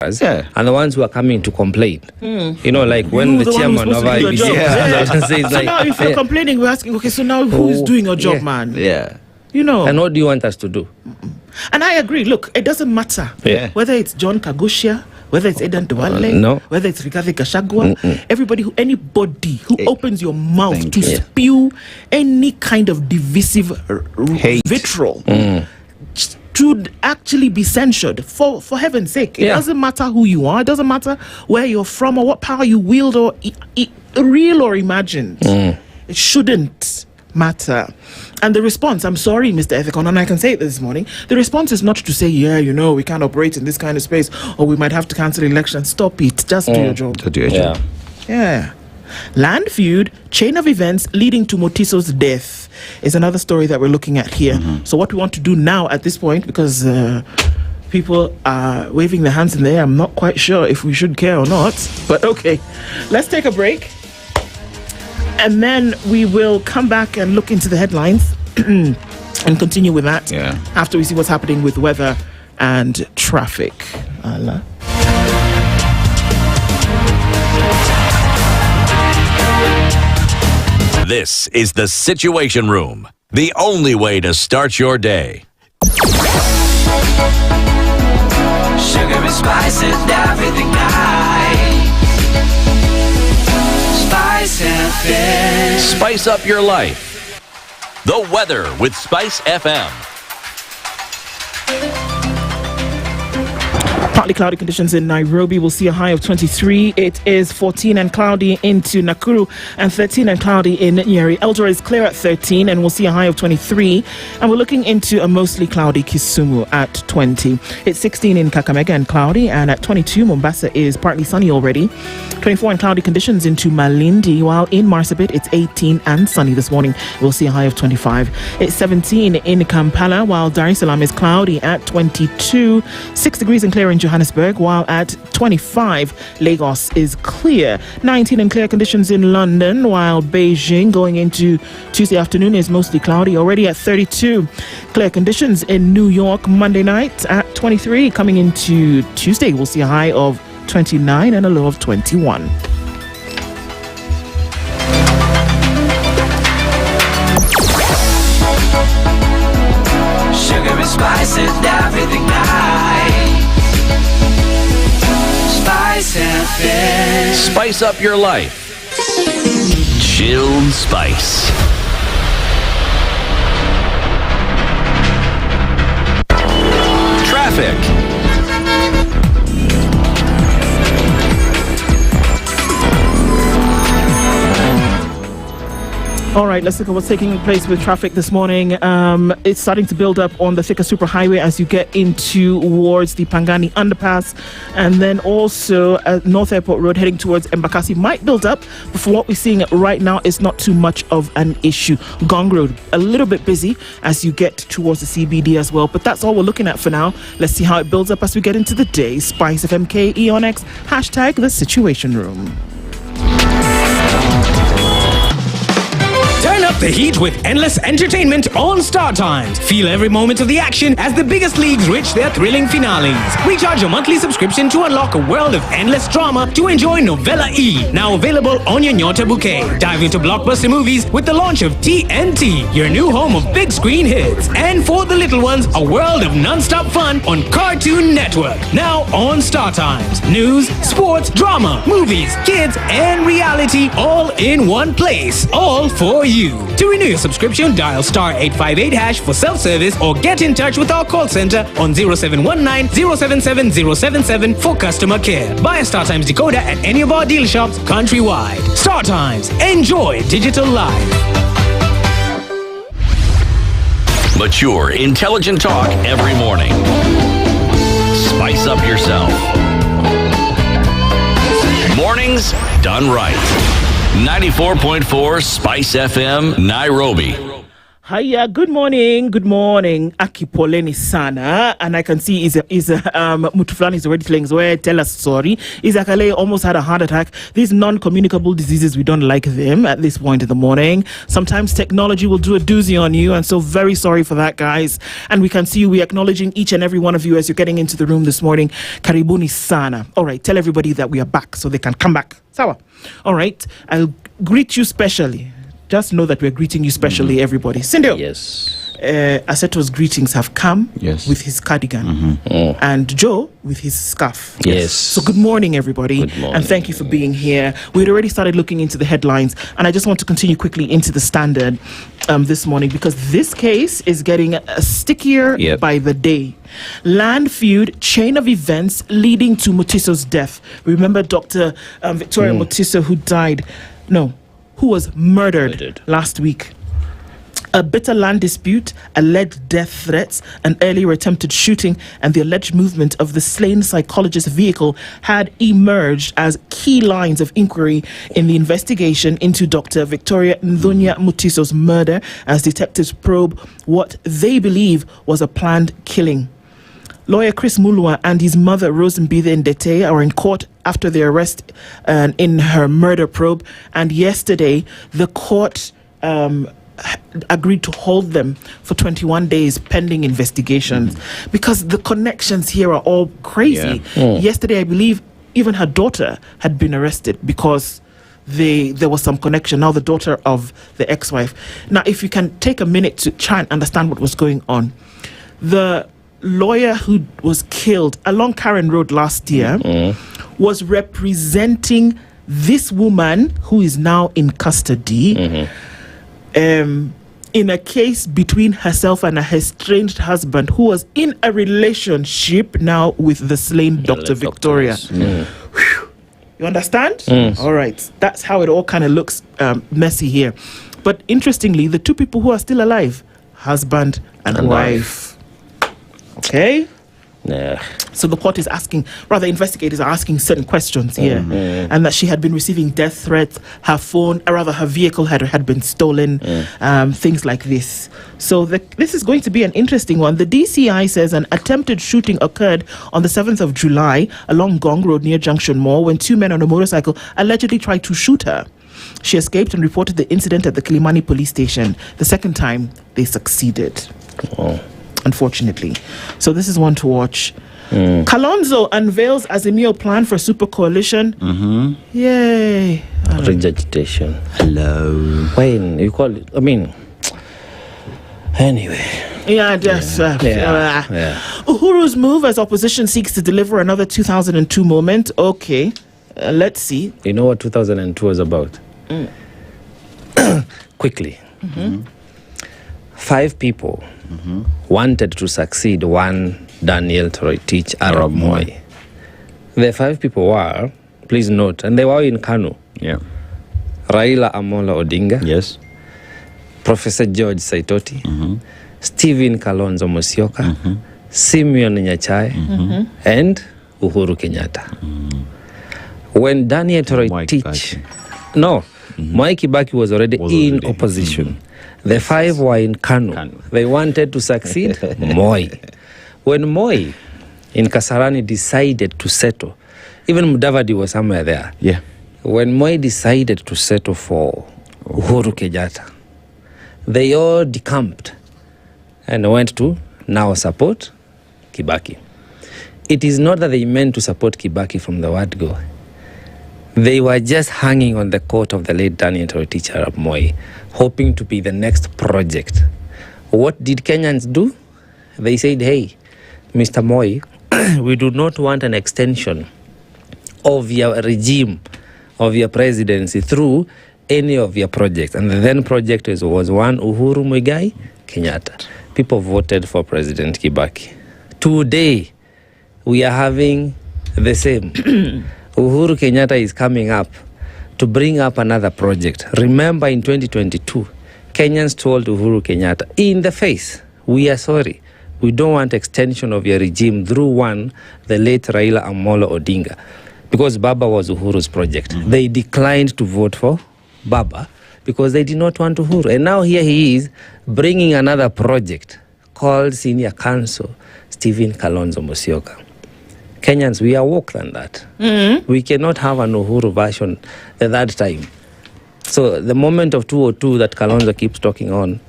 and the ones who are coming to complain. You know, like when the chairman of IBC says, so now if you're complaining, we're asking, okay, so now who's doing your job, man? You know. And what do you want us to do? And I agree. Look, it doesn't matter whether it's John Kagushia, whether it's Edan Duale, whether it's Rigathi Gachagua, anybody who opens your mouth to spew any kind of divisive vitriol should actually be censured, for heaven's sake. It doesn't matter who you are, it doesn't matter where you're from or what power you wield, or real or imagined. It shouldn't matter. And the response, I'm sorry, Mr. Ethicon, and I can say it this morning, the response is not to say, we can't operate in this kind of space, or we might have to cancel elections. Stop it. Just do your job. Land feud, chain of events leading to Motiso's death is another story that we're looking at here. So what we want to do now at this point, because people are waving their hands in the air, I'm not quite sure if we should care or not, but okay, let's take a break. And then we will come back and look into the headlines and continue with that after we see what's happening with weather and traffic. This is the Situation Room, the only way to start your day. Sugar and spice and everything nice. SpiceFM. Spice up your life. The weather with SpiceFM. Partly cloudy conditions in Nairobi. We'll see a high of 23. It is 14 and cloudy into Nakuru and 13 and cloudy in Nyeri. Eldora is clear at 13 and we'll see a high of 23. And we're looking into a mostly cloudy Kisumu at 20. It's 16 in Kakamega and cloudy, and at 22 Mombasa is partly sunny already. 24 and cloudy conditions into Malindi, while in Marsabit it's 18 and sunny this morning. We'll see a high of 25. It's 17 in Kampala, while Dar es Salaam is cloudy at 22. 6 degrees and clear in Johannesburg, while at 25 Lagos is clear. 19 and clear conditions in London, while Beijing going into Tuesday afternoon is mostly cloudy, already at 32. Clear conditions in New York Monday night at 23. Coming into Tuesday, we'll see a high of 29 and a low of 21. Sugar and spice and everything nice. SpiceFM. Spice up your life. Chilled spice. Traffic. All right, let's look at what's taking place with traffic this morning. It's starting to build up on the Thika Superhighway as you get towards the Pangani Underpass, and then also at North Airport Road heading towards Embakasi might build up, but for what we're seeing right now, it's not too much of an issue. Gong Road, a little bit busy as you get towards the CBD as well, but that's all we're looking at for now. Let's see how it builds up as we get into the day. SpiceFM KE on X, hashtag the Situation Room. Turn up the heat with endless entertainment on Star Times. Feel every moment of the action as the biggest leagues reach their thrilling finales. Recharge your monthly subscription to unlock a world of endless drama to enjoy Novella E, now available on your Nyota bouquet. Dive into blockbuster movies with the launch of TNT, your new home of big screen hits. And for the little ones, a world of non-stop fun on Cartoon Network, now on Star Times. News, sports, drama, movies, kids, and reality all in one place. All for you. To renew your subscription, dial *858# for self-service or get in touch with our call center on 0719 077 077 for customer care. Buy a Star Times decoder at any of our deal shops countrywide. Star Times. Enjoy digital life. Mature, intelligent talk every morning. Spice up yourself. Mornings done right. 94.4 Spice FM, Nairobi. Hiya, good morning. Akipoleni sana. And I can see Mutuflani is already telling us where tell us sorry. Isakale almost had a heart attack. These non-communicable diseases, we don't like them at this point in the morning. Sometimes technology will do a doozy on you, and so very sorry for that, guys. And we can see you. We're acknowledging each and every one of you as you're getting into the room this morning. Karibuni sana. All right, tell everybody that we are back so they can come back. Sawa. All right, I'll greet you specially. Just know that we're greeting you specially, everybody. Sindio. Yes. Aseto's greetings have come with his cardigan and Joe with his scarf. Yes. So good morning, everybody. Good morning. And thank you for being here. We'd already started looking into the headlines, and I just want to continue quickly into the Standard this morning because this case is getting stickier by the day. Land feud, chain of events leading to Mutiso's death. Remember Dr. Victoria Mutiso, who was murdered last week. A bitter land dispute, alleged death threats, an earlier attempted shooting, and the alleged movement of the slain psychologist's vehicle had emerged as key lines of inquiry in the investigation into Dr. Victoria Nduh Mutiso's murder as detectives probe what they believe was a planned killing. Lawyer Chris Mulwa and his mother Rosenbithe Ndete are in court after their arrest in her murder probe, and yesterday the court agreed to hold them for 21 days pending investigations because the connections here are all crazy. Yesterday, I believe even her daughter had been arrested because there was some connection. Now the daughter of the ex-wife. Now, if you can take a minute to try and understand what was going on. The lawyer who was killed along Karen Road last year was representing this woman who is now in custody in a case between herself and her estranged husband who was in a relationship now with the slain Dr. Victoria. You understand? All right. That's how it all kind of looks messy here. But interestingly, the two people who are still alive, husband and wife. Okay? Yeah. So the court is investigators are asking certain questions here. And that she had been receiving death threats, her vehicle had been stolen, things like this. So this is going to be an interesting one. The DCI says an attempted shooting occurred on the 7th of July along Gong Road near Junction Mall when two men on a motorcycle allegedly tried to shoot her. She escaped and reported the incident at the Kilimani police station. The second time, they succeeded. Unfortunately. So this is one to watch. Kalonzo unveils Azimio plan for super coalition. Yay. Regurgitation. Hello. When you call it, anyway. Uhuru's move as opposition seeks to deliver another 2002 moment. Okay. Let's see. You know what 2002 was about? Quickly. 5 people wanted to succeed one Daniel Toroitich Arab Moi. The 5 people were, please note, and they were in Kanu. Raila Amolo Odinga. Yes. Professor George Saitoti. Stephen Kalonzo Musyoka. Simeon Nyachae. And Uhuru Kenyatta. When Daniel Toroitich... Mwai Kibaki was already in opposition. The 5 were in Kanu. They wanted to succeed Moi. When Moi in Kasarani decided to settle, even Mudavadi was somewhere there. When Moi decided to settle for Uhuru Kenyatta, they all decamped and went to now support Kibaki. It is not that they meant to support Kibaki from the word go. They were just hanging on the coat of the late Daniel Toroitich Arap Moi, hoping to be the next project. What did Kenyans do? They said, hey, Mr. Moi, we do not want an extension of your regime, of your presidency through any of your projects. And the then project was one Uhuru Muigai Kenyatta. People voted for President Kibaki. Today, we are having the same. Uhuru Kenyatta is coming up to bring up another project. Remember in 2022, Kenyans told Uhuru Kenyatta in the face, we are sorry. We don't want extension of your regime through the late Raila Amolo Odinga. Because Baba was Uhuru's project. They declined to vote for Baba. because they did not want Uhuru. And now here he is bringing another project called Senior Counsel Stephen Kalonzo Musyoka. Kenyans, we are woke than that. We cannot have an Uhuru version at that time. So the moment of 202 that Kalonzo keeps talking on,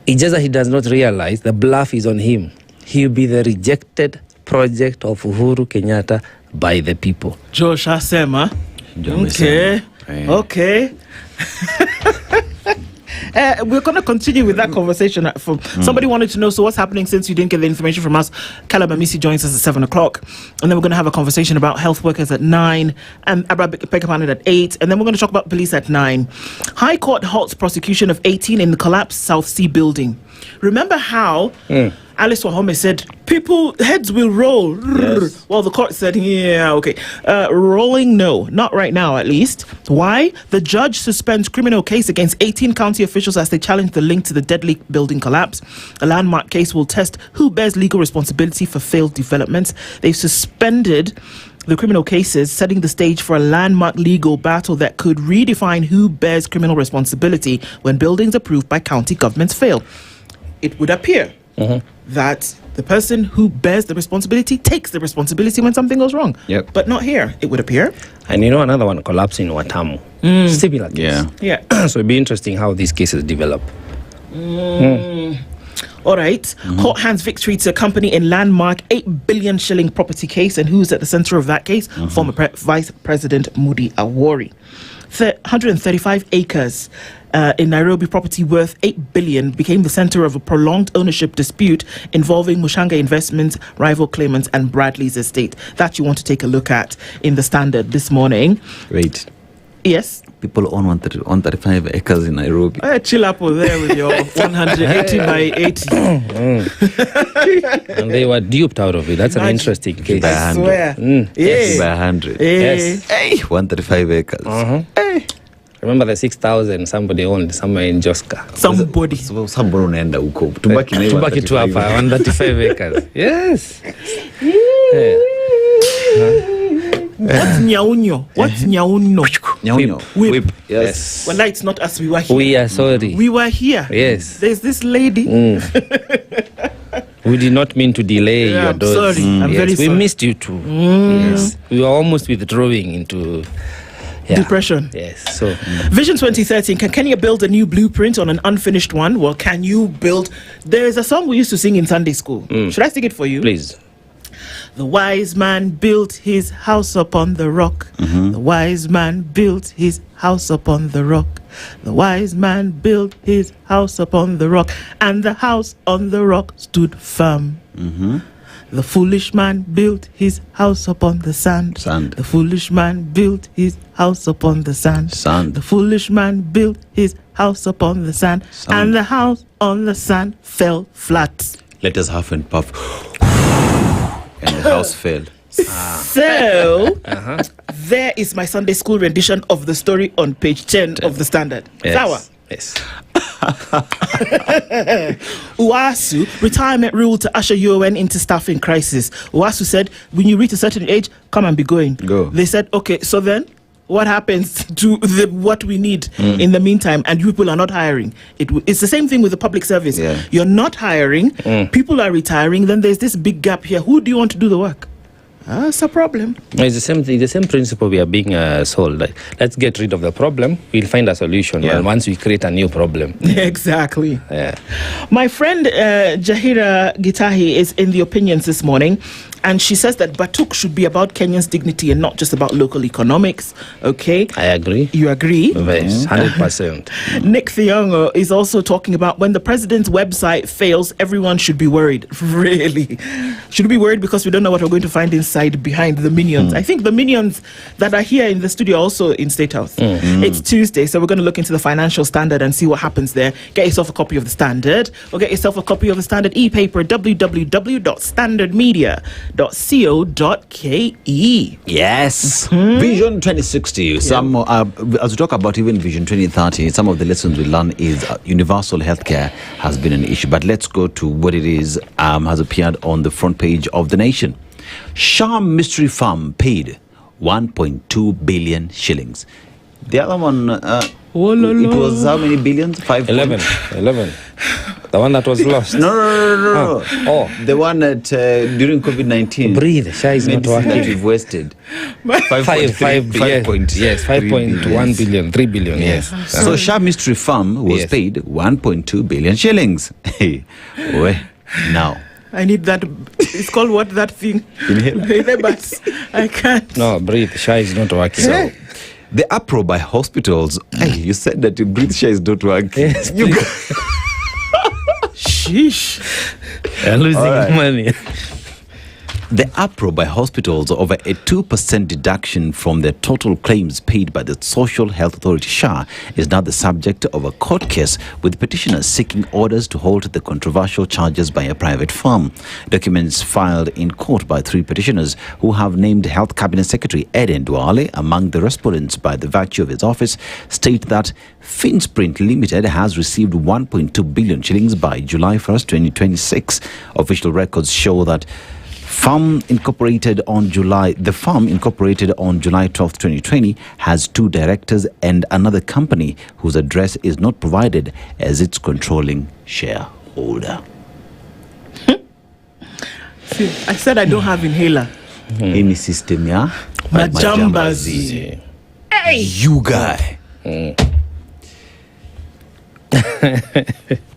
it's just that he does not realize the bluff is on him. He will be the rejected project of Uhuru Kenyatta by the people. Josh Asema. Okay. We're going to continue with that conversation. Somebody wanted to know, so what's happening since you didn't get the information from us? Kala Mamisi joins us at 7 o'clock. And then we're going to have a conversation about health workers at 9 and Abra Pekapanet at 8. And then we're going to talk about police at 9. High Court halts prosecution of 18 in the collapsed South Sea building. Remember how Alice Wahome said, people, heads will roll. Yes. Well, the court said, yeah, okay. Rolling, no. Not right now, at least. Why? The judge suspends criminal case against 18 county officials as they challenge the link to the deadly building collapse. A landmark case will test who bears legal responsibility for failed developments. They've suspended the criminal cases, setting the stage for a landmark legal battle that could redefine who bears criminal responsibility when buildings approved by county governments fail. It would appear that the person who bears the responsibility takes the responsibility when something goes wrong. Yep. But not here, it would appear. And another one collapsing in Watamu. Similar case. Yeah. So it'd be interesting how these cases develop. All right. Court hands victory to a company in landmark 8 billion shilling property case. And who's at the center of that case? Former Vice President Mudi Awori. 135 acres in Nairobi, property worth 8 billion, became the center of a prolonged ownership dispute involving Mushanga Investments, rival claimants, and Bradley's estate. That you want to take a look at in the Standard this morning. Wait. Yes. People own 135 acres in Nairobi. Chill up over there with your 180 by 80. And they were duped out of it. That's an interesting case. I swear. Yes. By 100. Yes. Hey, 135 acres. Hey. Remember the 6,000 somebody owned somewhere in Joska. Somebody. Somebody unaenda huko. Tubaki tu hapa 135 acres. Yes. What's nyaunyo? What's nyauno? Nyaunyo. Whip. Yes. Well, it's not us. We were here. We are sorry. We were here. Yes. There's this lady. We did not mean to delay your I'm dose. sorry. I'm very sorry. We missed you too. Yes. We were almost withdrawing into depression. Yes. So Vision 2013. Can Kenya build a new blueprint on an unfinished one? Well, can you build? There's a song we used to sing in Sunday school. Should I sing it for you? Please. The wise man built his house upon the rock. The wise man built his house upon the rock. The wise man built his house upon the rock, and the house on the rock stood firm. The foolish man built his house upon the sand. The foolish man built his house upon the sand. The foolish man built his house upon the sand, and the house on the sand fell flat. Let us huff and puff. And the house fell. So, there is my Sunday school rendition of the story on page 10 of the Standard. Yes. Yes. Uwasu, retirement rule to usher UN into staffing crisis. Uwasu said, when you reach a certain age, come and be going. Go. They said, okay, so then what happens to what we need in the meantime? And people are not hiring. It's the same thing with the public service. Yeah. You're not hiring, people are retiring, then there's this big gap here. Who do you want to do the work? It's a problem. It's the same thing, the same principle we are being sold. Like, let's get rid of the problem. We'll find a solution. Yeah. And once we create a new problem. Exactly. Yeah. My friend Jahira Gitahi is in the opinions this morning, and she says that Batuk should be about Kenya's dignity and not just about local economics. Okay? I agree. You agree? Yes, 100%. Nick Thiongo is also talking about when the president's website fails, everyone should be worried. Really? Should we be worried because we don't know what we're going to find inside behind the minions? I think the minions that are here in the studio are also in State House. It's Tuesday, so we're going to look into the Financial Standard and see what happens there. Get yourself a copy of the Standard, or get yourself a copy of the Standard e-paper, www.standardmedia.co.ke. Yes. Vision 2060. Some as we talk about even Vision 2030, some of the lessons we learn is universal healthcare has been an issue. But let's go to what it is has appeared on the front page of The Nation. Sham mystery firm paid 1.2 billion shillings. The other one, it was how many billions? 11. The one that was lost. No. Oh. The one that during COVID-19. Breathe. Shah is not medicine that working. we've wasted. 5.1 billion, 3 billion, yes. So Shah Mystery Farm was paid 1.2 billion shillings. Hey, now. I need that. It's called what, that thing? Inhaler. But I can't. No, breathe. Shah is not working. So, the uproar by hospitals. Hey, you said that breathe Shah is not working. Yes, You Sheesh. They're losing money. The uproar by hospitals over a 2% deduction from their total claims paid by the Social Health Authority SHA is now the subject of a court case, with petitioners seeking orders to halt the controversial charges by a private firm. Documents filed in court by 3 petitioners who have named Health Cabinet Secretary Ed Nduh among the respondents by the virtue of his office state that Finsprint Limited has received 1.2 billion shillings by July 1st, 2026. Official records show that the firm incorporated on July 12th, 2020, has 2 directors and another company whose address is not provided as its controlling shareholder. See, I said I don't have inhaler. Any system, yeah? Majambazi. Hey! You guy.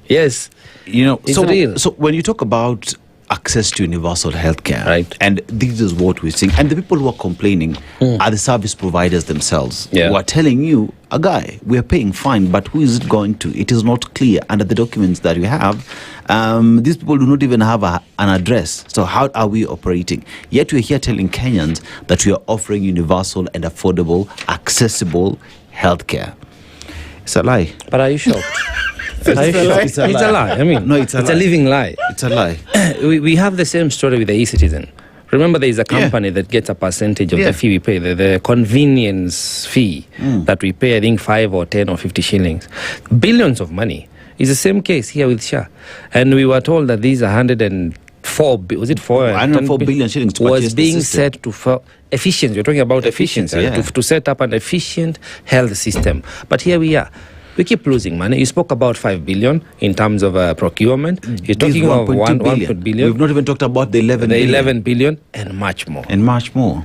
Yes. You know, It's real. So when you talk about access to universal healthcare, right? And this is what we're seeing. And the people who are complaining are the service providers themselves who are telling you, a guy, we're paying fine, but who is it going to? It is not clear under the documents that we have. These people do not even have an address. So how are we operating? Yet we're here telling Kenyans that we are offering universal and affordable, accessible healthcare. It's a lie. But are you shocked? It's a lie. I mean, no, it's a living lie. It's a lie. We have the same story with the e-citizen. Remember, there is a company that gets a percentage of the fee we pay, the convenience fee that we pay, I think 5 or 10 or 50 shillings. Billions of money. It's the same case here with SHA. And we were told that these 104 billion shillings to was purchase the being system. set to efficiency. We're talking about efficiency, to set up an efficient health system. But here we are. We keep losing money. You spoke about 5 billion in terms of procurement. You're talking of 1 billion. We've not even talked about the 11 the billion. 11 billion and much more. And much more.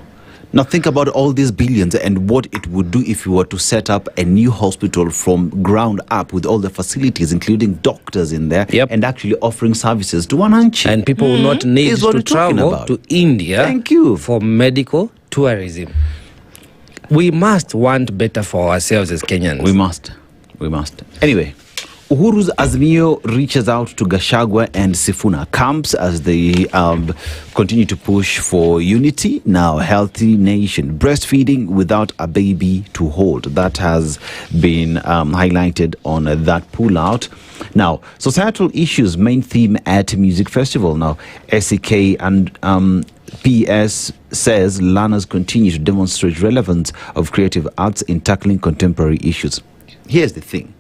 Now think about all these billions and what it would do if you were to set up a new hospital from ground up with all the facilities, including doctors in there, and actually offering services to Wananchi. And people will not need to travel to India for medical tourism. We must want better for ourselves as Kenyans. We must. Anyway, Uhuru's Azimio reaches out to Gachagua and Sifuna camps as they continue to push for unity. Now, healthy nation. Breastfeeding without a baby to hold. That has been highlighted on that pullout. Now, societal issues, main theme at Music Festival. Now, SEK and PS says learners continue to demonstrate relevance of creative arts in tackling contemporary issues. Here's the thing.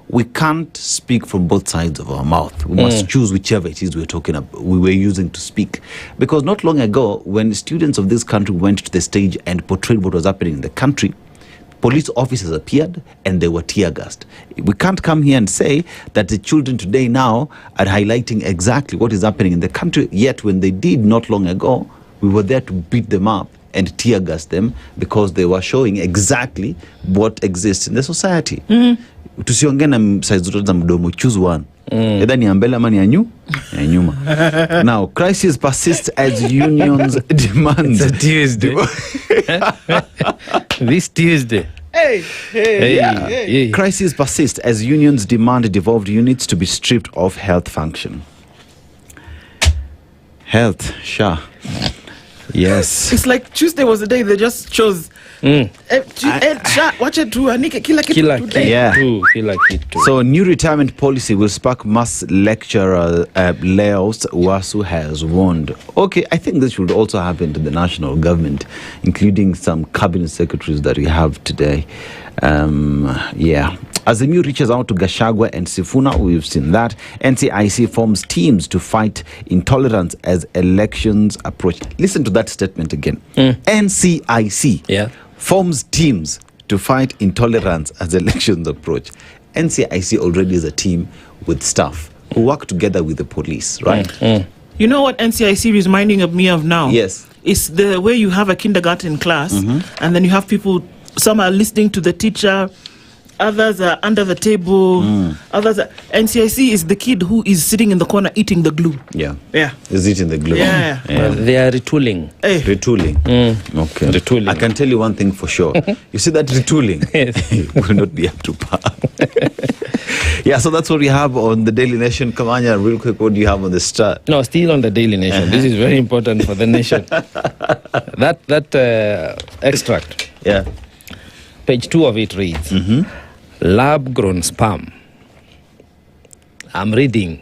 We can't speak from both sides of our mouth. We must choose whichever it is we were using to speak. Because not long ago, when students of this country went to the stage and portrayed what was happening in the country, police officers appeared and they were tear gassed. We can't come here and say that the children today now are highlighting exactly what is happening in the country, yet when they did not long ago, we were there to beat them up and tear gas them because they were showing exactly what exists in the society. Tusiongee na size zote za mdomo, choose one. Either ni ya mbele ama ni ya nyuma. Now, crisis persists as unions demand. It's a Tuesday. This Tuesday. Hey. Crisis persists as unions demand devolved units to be stripped of health function. Health, SHA. Yes. It's like Tuesday was the day they just chose. Watch it too. Kila kitu. So, new retirement policy will spark mass lecturer layoffs, WASU has warned. Okay, I think this should also happen to the national government, including some cabinet secretaries that we have today. Azimio reaches out to Gachagua and Sifuna. We've seen that. NCIC forms teams to fight intolerance as elections approach. Listen to that statement again. NCIC forms teams to fight intolerance as elections approach. NCIC already is a team with staff who work together with the police, right? You know what NCIC is reminding me of now? Yes. It's the way you have a kindergarten class, and then you have people, some are listening to the teacher, others are under the table, others are... NCIC is the kid who is sitting in the corner eating the glue. Yeah. Yeah. Is it in the glue? Yeah. They are retooling. Hey. Retooling. Okay. Retooling. I can tell you one thing for sure. You see that retooling will not be up to par. Yeah, so that's what we have on the Daily Nation. Kamanya, real quick, what do you have on the Star? No, still on the Daily Nation. This is very important for the nation. That extract, Yeah. page 2 of it reads, lab-grown sperm. I'm reading.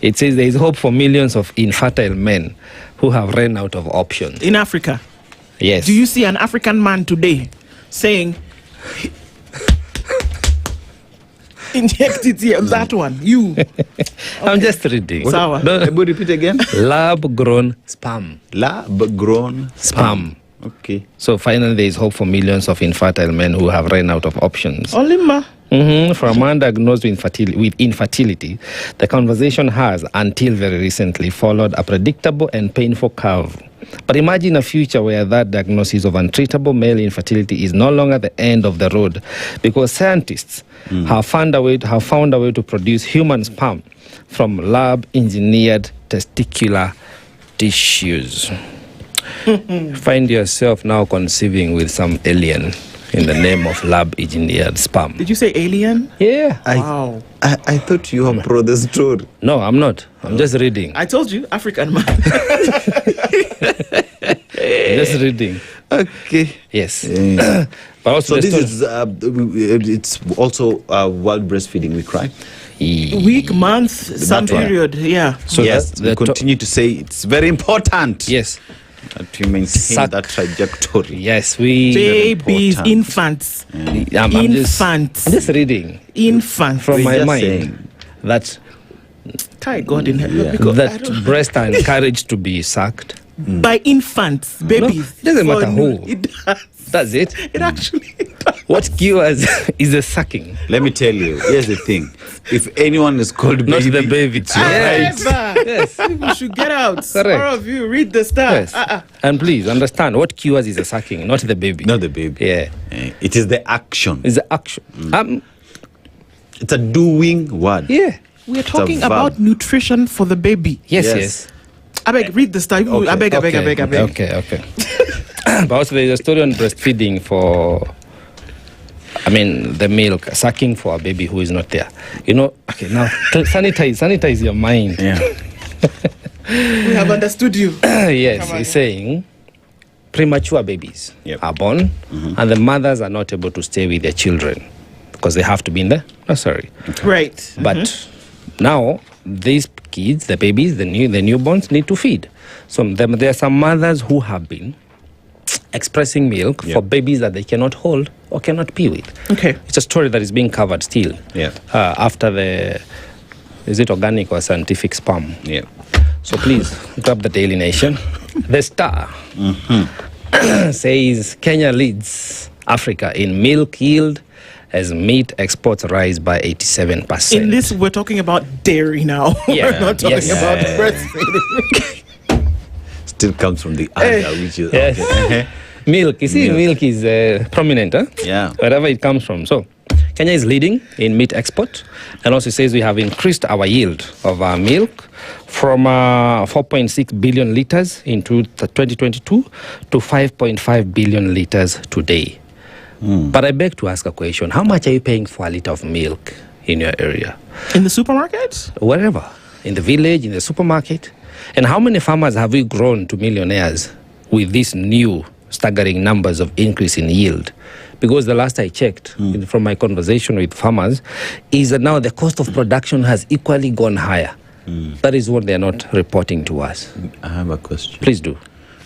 It says there is hope for millions of infertile men who have run out of options. In Africa. Yes. Do you see an African man today saying, inject it here, that one, you? I'm just reading. Sawa. Can you repeat again? Lab-grown sperm. Lab-grown Sperm. Okay. So finally, there is hope for millions of infertile men who have run out of options. Olima. For a man diagnosed with infertility, the conversation has, until very recently, followed a predictable and painful curve. But imagine a future where that diagnosis of untreatable male infertility is no longer the end of the road, because scientists have found a way to produce human sperm from lab-engineered testicular tissues. Find yourself now conceiving with some alien in the name of lab-engineered sperm. Did you say alien? Yeah. Wow. I thought you were pro the story. No, I'm not. I'm just reading. I told you, African man. Just reading. Okay. Yes. So But also the this story- is it's also World Breastfeeding Week, right? Week, month, some That one. period, yeah. So yes, that- we the to- continue to say it's very important Yes. that we maintain Suck. that trajectory. Yes, we... Babies, important. infants. I'm Infants. just reading Infants. from We're my just mind saying. that Tie God in heaven. Because I don't- that breasts are encouraged to be sucked. by infants, babies. it doesn't For matter who. It does. That's it. It actually does. What cures is the sucking, Let me tell you, here's the thing. If anyone is called not baby, the baby. it's your right. Yes. People should get out. Correct. All of you, read the star. Yes. And please understand, what cures is the sucking, not the baby. Not the baby. Yeah. It is the action. It's the action. It's a doing word. Yeah. We're It's a talking verb. about nutrition for the baby. Yes, Yes. yes. I beg, read the star. Okay. I beg. Okay. But also there's a story on breastfeeding for, the milk, sucking for a baby who is not there. Okay, now sanitize your mind. Yeah. We have understood you. Yes, Come on. he's saying premature babies Yep. are born and the mothers are not able to stay with their children because they have to be in the nursery. Right. But now these kids, the babies, the newborns need to feed. So there are some mothers who have been expressing milk Yep. for babies that they cannot hold or cannot pee with. Okay. It's a story that is being covered still. Yeah. After is it organic or scientific sperm? Yeah. So please grab the Daily Nation. The Star says Kenya leads Africa in milk yield as meat exports rise by 87%. In this, we're talking about dairy now. Yeah. We're not talking Yes. about breastfeeding. Still comes from the other, which is Yes. okay. Milk. You see, milk is prominent, huh? Yeah. Wherever it comes from. So Kenya is leading in meat export, and also says we have increased our yield of our milk from 4.6 billion liters in 2022 to 5.5 billion liters today. But I beg to ask a question. How much are you paying for a liter of milk in your area? In the supermarket? Wherever. In the village, in the supermarket. And how many farmers have we grown to millionaires with these new staggering numbers of increase in yield? Because the last I checked, from my conversation with farmers, is that now the cost of production has equally gone higher. That is what they're not reporting to us. I have a question. Please do.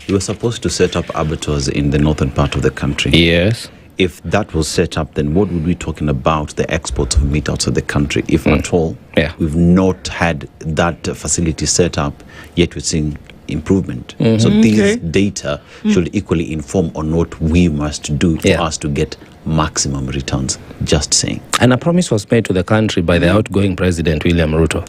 You were supposed to set up abattoirs in the northern part of the country. Yes. If that was set up, then what would we be talking about the exports of meat outside the country, if at all? Yeah. We've not had that facility set up, yet we're seeing improvement. So these data should equally inform on what we must do for us to get maximum returns. Just saying. And a promise was made to the country by the outgoing President William Ruto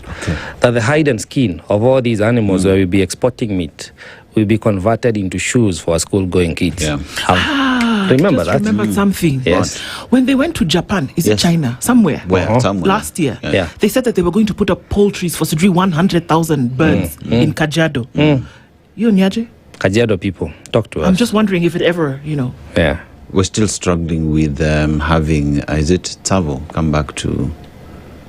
that the hide and skin of all these animals where we'll be exporting meat will be converted into shoes for our school-going kids. Remember that? Remember something. Yes. When they went to Japan, is it China? Somewhere. Where? Somewhere. Last year. Yeah. They said that they were going to put up poultries for 100,000 birds in Kajiado. You Nyaje? Kajiado people, talk to us. I'm just wondering if it ever, Yeah. We're still struggling with having, is it Tsavo come back to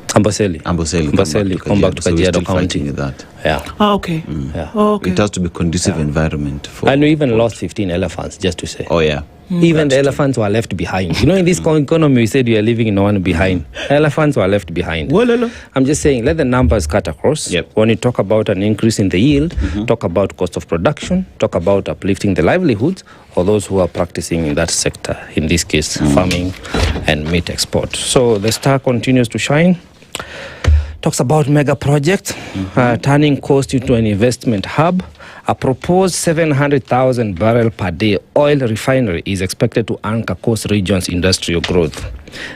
Amboseli, come back to So we're Kajiado still County. fighting with that. Yeah. Oh, okay. Yeah. Oh, okay. It has to be conducive environment for. And we even lost 15 elephants, just to say. Oh yeah. Even the elephants were left behind. In this economy, we said we are leaving no one behind. Elephants were left behind. I'm just saying, let the numbers cut across. When you talk about an increase in the yield, talk about cost of production, talk about uplifting the livelihoods of those who are practicing in that sector, in this case, farming and meat export. So the star continues to shine. Talks about mega project, turning coast into an investment hub. A proposed 700,000 barrel per day oil refinery is expected to anchor coast region's industrial growth.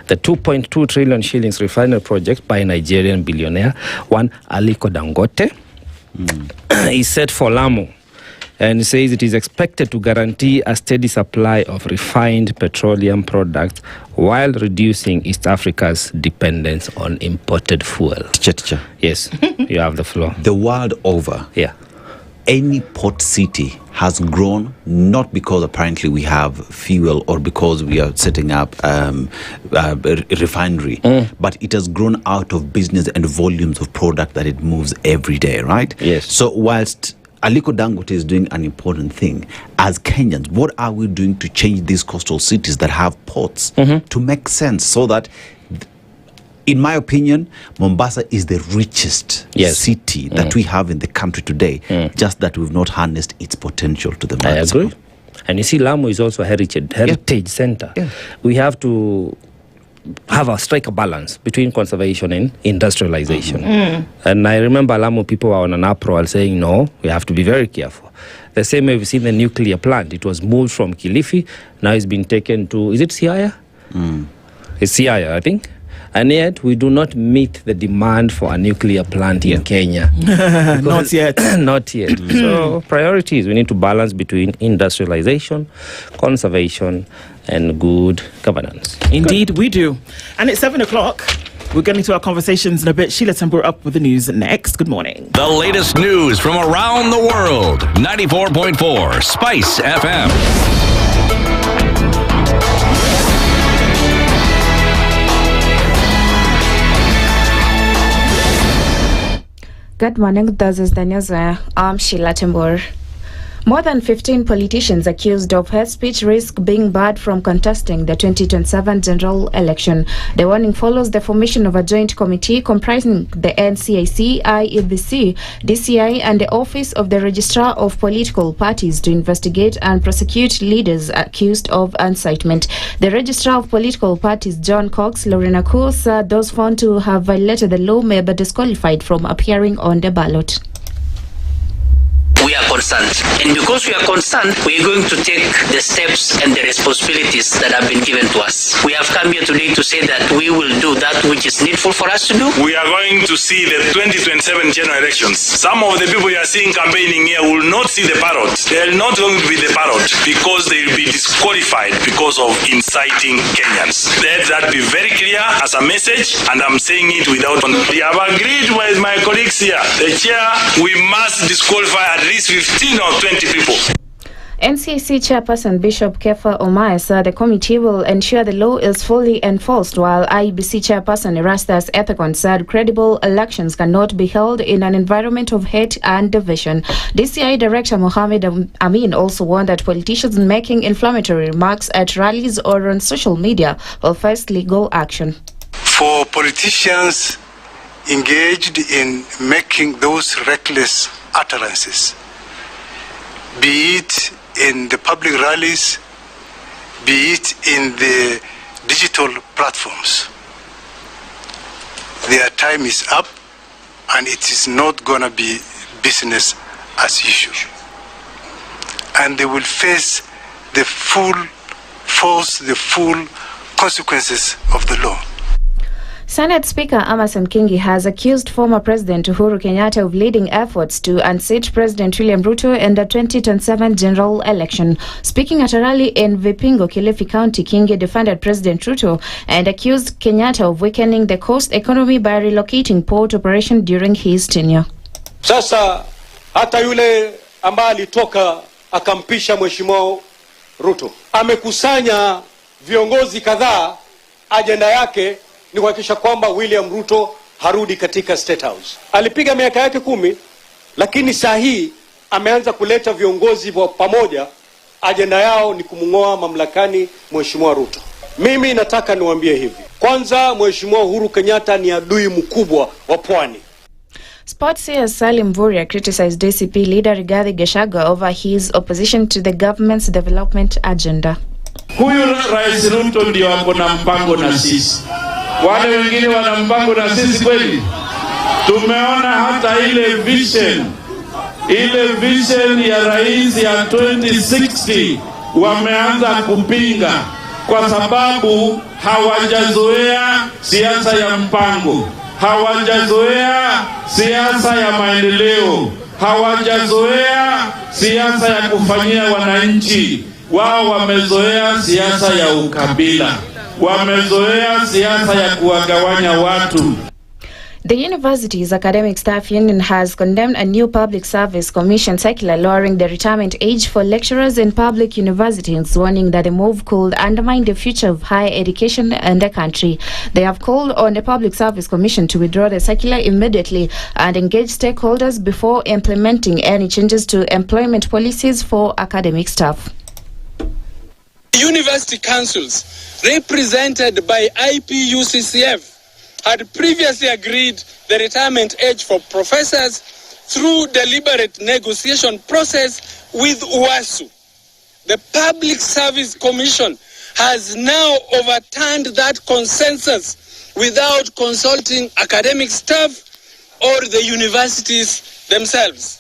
The 2.2 trillion shillings refinery project by Nigerian billionaire one Aliko Dangote is set for Lamu, and says it is expected to guarantee a steady supply of refined petroleum products while reducing East Africa's dependence on imported fuel. Teacher. Yes, you have the floor. The world over, any port city has grown not because apparently we have fuel or because we are setting up a refinery, but it has grown out of business and volumes of product that it moves every day, right? Yes. So whilst Aliko Dangote is doing an important thing, as Kenyans, what are we doing to change these coastal cities that have ports to make sense so that, in my opinion, Mombasa is the richest city that we have in the country today, just that we've not harnessed its potential to the maximum. I agree. And you see, Lamu is also a heritage center. We have to strike a balance between conservation and industrialization. And I remember Lamu people were on an uproar saying, no, we have to be very careful. The same way we've seen the nuclear plant. It was moved from Kilifi, now it's been taken to, is it Siaya? It's Siaya, I think. And yet, we do not meet the demand for a nuclear plant in Kenya. Not yet. Not yet. So, priorities, we need to balance between industrialization, conservation, and good governance. Indeed, we do. And it's 7 o'clock. We're getting to our conversations in a bit. Sheila Tambur up with the news next. Good morning. The latest news from around the world. 94.4 Spice FM. Good morning, this is the news. I'm Sheila Tambur. More than 15 politicians accused of hate speech risk being barred from contesting the 2027 general election. The warning follows the formation of a joint committee comprising the NCIC, IEBC, DCI, and the Office of the Registrar of Political Parties to investigate and prosecute leaders accused of incitement. The Registrar of Political Parties, John Cox, Lorena Koo, said those found to have violated the law may be disqualified from appearing on the ballot. We are concerned, and because we are concerned, we are going to take the steps and the responsibilities that have been given to us. We have come here today to say that we will do that which is needful for us to do. We are going to see the 2027 general elections. Some of the people you are seeing campaigning here will not see the ballot. They are not going to be the ballot because they will be disqualified because of inciting Kenyans. Let that be very clear as a message, and I'm saying it without. We have agreed with my colleagues here. The chair, we must disqualify at least 15 or 20 people. NCC Chairperson Bishop Kefa Omaya said the committee will ensure the law is fully enforced, while IEBC Chairperson Erastus Ethekon said credible elections cannot be held in an environment of hate and division. DCI Director Mohammed Amin also warned that politicians making inflammatory remarks at rallies or on social media will face legal action. For politicians engaged in making those reckless utterances, be it in the public rallies, be it in the digital platforms, their time is up, and it is not going to be business as issue. And they will face the full force, the full consequences of the law. Senate Speaker Amason Kingi has accused former President Uhuru Kenyatta of leading efforts to unseat President William Ruto in the 2027 general election. Speaking at a rally in Vipingo, Kilifi County, Kingi defended President Ruto and accused Kenyatta of weakening the coast economy by relocating port operation during his tenure. Sasa hata yule ambaye alitoka akampisha Mheshimiwa Ruto amekusanya viongozi kadhaa, ajenda yake ni kuhakikisha kwamba William Ruto harudi katika State House. Alipiga miaka yake 10, lakini saa hii ameanza kuleta viongozi wa pamoja, ajenda yao ni kumngoa mamlakani Mheshimiwa Ruto. Mimi nataka niwaambie hivi. Kwanza, Mheshimiwa Uhuru Kenyatta ni adui mkubwa wa pwani. Sports CS Salim Vuria criticized DCP leader Rigathi Gachagua over his opposition to the government's development agenda. Huyu Rais Ruto ndio wako na mpango na sisi. Wale wengine wana mpango na sisi kweli? Tumeona hata ile vision ya rais ya 2060 wameanza kupinga kwa sababu hawajazoea siasa ya mpango, hawajazoea siasa ya maendeleo, hawajazoea siasa ya kufanyia wananchi. Wao wamezoea siasa ya ukabila, wamezoea siasa ya kuwagawanya watu. The university's academic staff union has condemned a new public service commission circular lowering the retirement age for lecturers in public universities, warning that the move could undermine the future of higher education in the country. They have called on the Public Service Commission to withdraw the circular immediately and engage stakeholders before implementing any changes to employment policies for academic staff. University councils represented by IPUCCF had previously agreed the retirement age for professors through deliberate negotiation process with UASU. The Public Service Commission has now overturned that consensus without consulting academic staff or the universities themselves.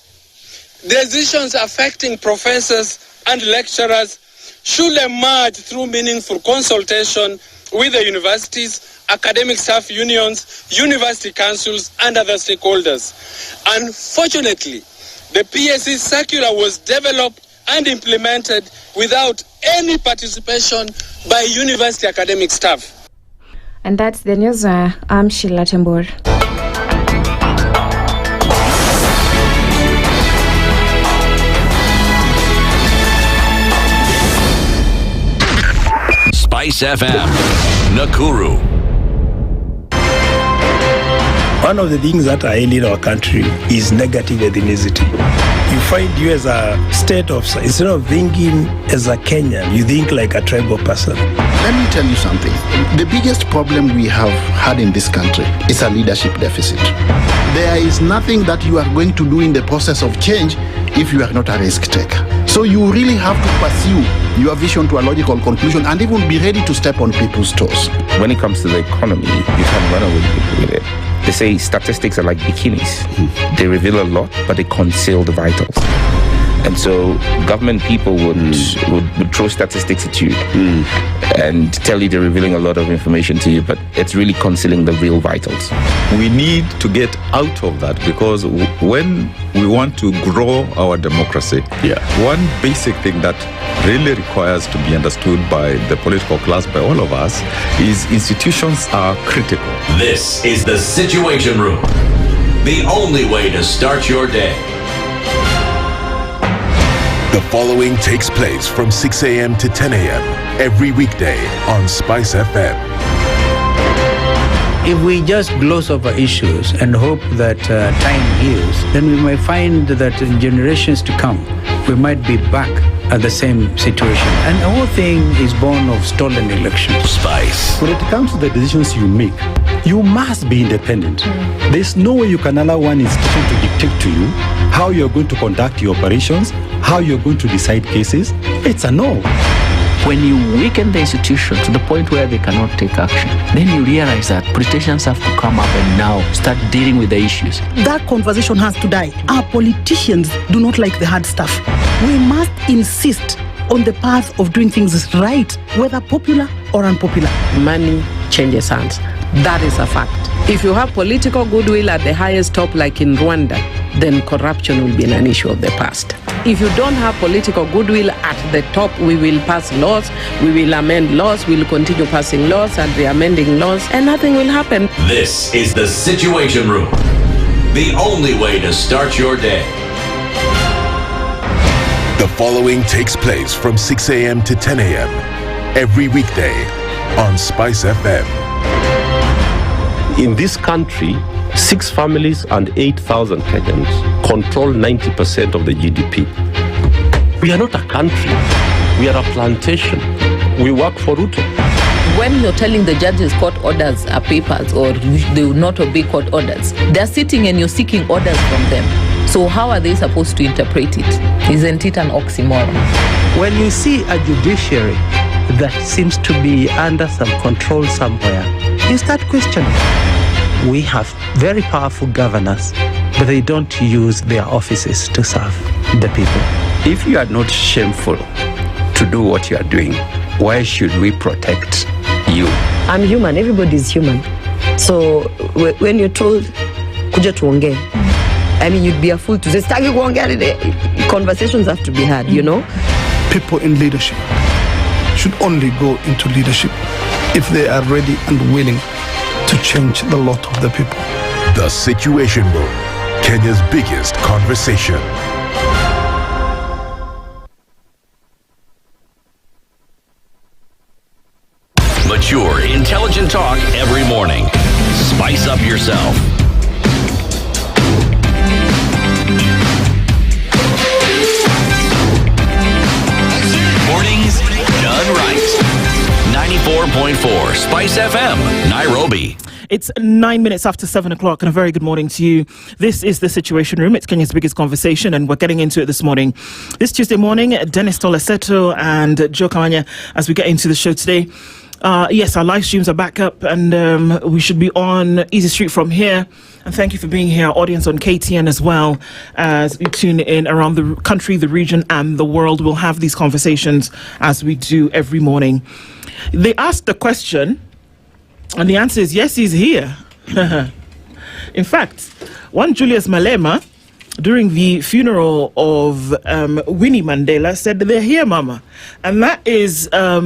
Decisions affecting professors and lecturers should emerge through meaningful consultation with the universities, academic staff unions, university councils, and other stakeholders. Unfortunately, the PSC circular was developed and implemented without any participation by university academic staff. And that's the news. I'm Sheila Tembor. SpiceFM, Nakuru. One of the things that are ailing our country is negative ethnicity. You find you as a state officer, instead of thinking as a Kenyan, you think like a tribal person. Let me tell you something. The biggest problem we have had in this country is a leadership deficit. There is nothing that you are going to do in the process of change if you are not a risk taker. So you really have to pursue your vision to a logical conclusion and even be ready to step on people's toes. When it comes to the economy, you can run away with it. They say statistics are like bikinis. They reveal a lot, but they conceal the vitals. And so government people would throw statistics at you and tell you they're revealing a lot of information to you, but it's really concealing the real vitals. We need to get out of that, because when we want to grow our democracy, one basic thing that really requires to be understood by the political class, by all of us, is institutions are critical. This is the Situation Room, the only way to start your day. The following takes place from 6 a.m. to 10 a.m. every weekday on SpiceFM. If we just gloss over issues and hope that time heals, then we might find that in generations to come, we might be back at the same situation. And the whole thing is born of stolen elections. Spice. When it comes to the decisions you make, you must be independent. There's no way you can allow one institution to dictate to you how you're going to conduct your operations, how you're going to decide cases. It's a no. When you weaken the institution to the point where they cannot take action, then you realize that politicians have to come up and now start dealing with the issues. That conversation has to die. Our politicians do not like the hard stuff. We must insist on the path of doing things right, whether popular or unpopular. Money changes hands. That is a fact. If you have political goodwill at the highest top, like in Rwanda, then corruption will be an issue of the past. If you don't have political goodwill at the top, we will pass laws, we will amend laws, we will continue passing laws and re-amending laws, and nothing will happen. This is the Situation Room, the only way to start your day. The following takes place from 6 a.m. to 10 a.m. every weekday on SpiceFM. In this country, 6 families and 8,000 Kenyans control 90% of the GDP. We are not a country. We are a plantation. We work for Ruto. When you're telling the judges court orders are papers or they will not obey court orders, they're sitting and you're seeking orders from them. So how are they supposed to interpret it? Isn't it an oxymoron? When you see a judiciary that seems to be under some control somewhere, you start questioning. We have very powerful governors, but they don't use their offices to serve the people. If you are not shameful to do what you are doing, why should we protect you? I'm human. Everybody's human. So when you're told, kuja tuongee, I mean, you'd be a fool to say, staki kuongea today. Conversations have to be had, you know? People in leadership should only go into leadership if they are ready and willing to change the lot of the people. The Situation Room, Kenya's biggest conversation. Mature, intelligent talk every morning. Spice up yourself. Mornings done right. 94.4 Spice FM, Nairobi. It's 9 minutes after 7 o'clock, and a very good morning to you. This is the Situation Room. It's Kenya's biggest conversation, and we're getting into it this morning. This Tuesday morning, Dennis Aseto and Joe Kawanya, as we get into the show today. Yes, our live streams are back up, and we should be on Easy Street from here. And thank you for being here, our audience on KTN as well, as you tune in around the country, the region, and the world. We'll have these conversations as we do every morning. They asked the question, and the answer is yes, he's here. In fact, one Julius Malema, during the funeral of Winnie Mandela, said, "They're here, Mama." And that is a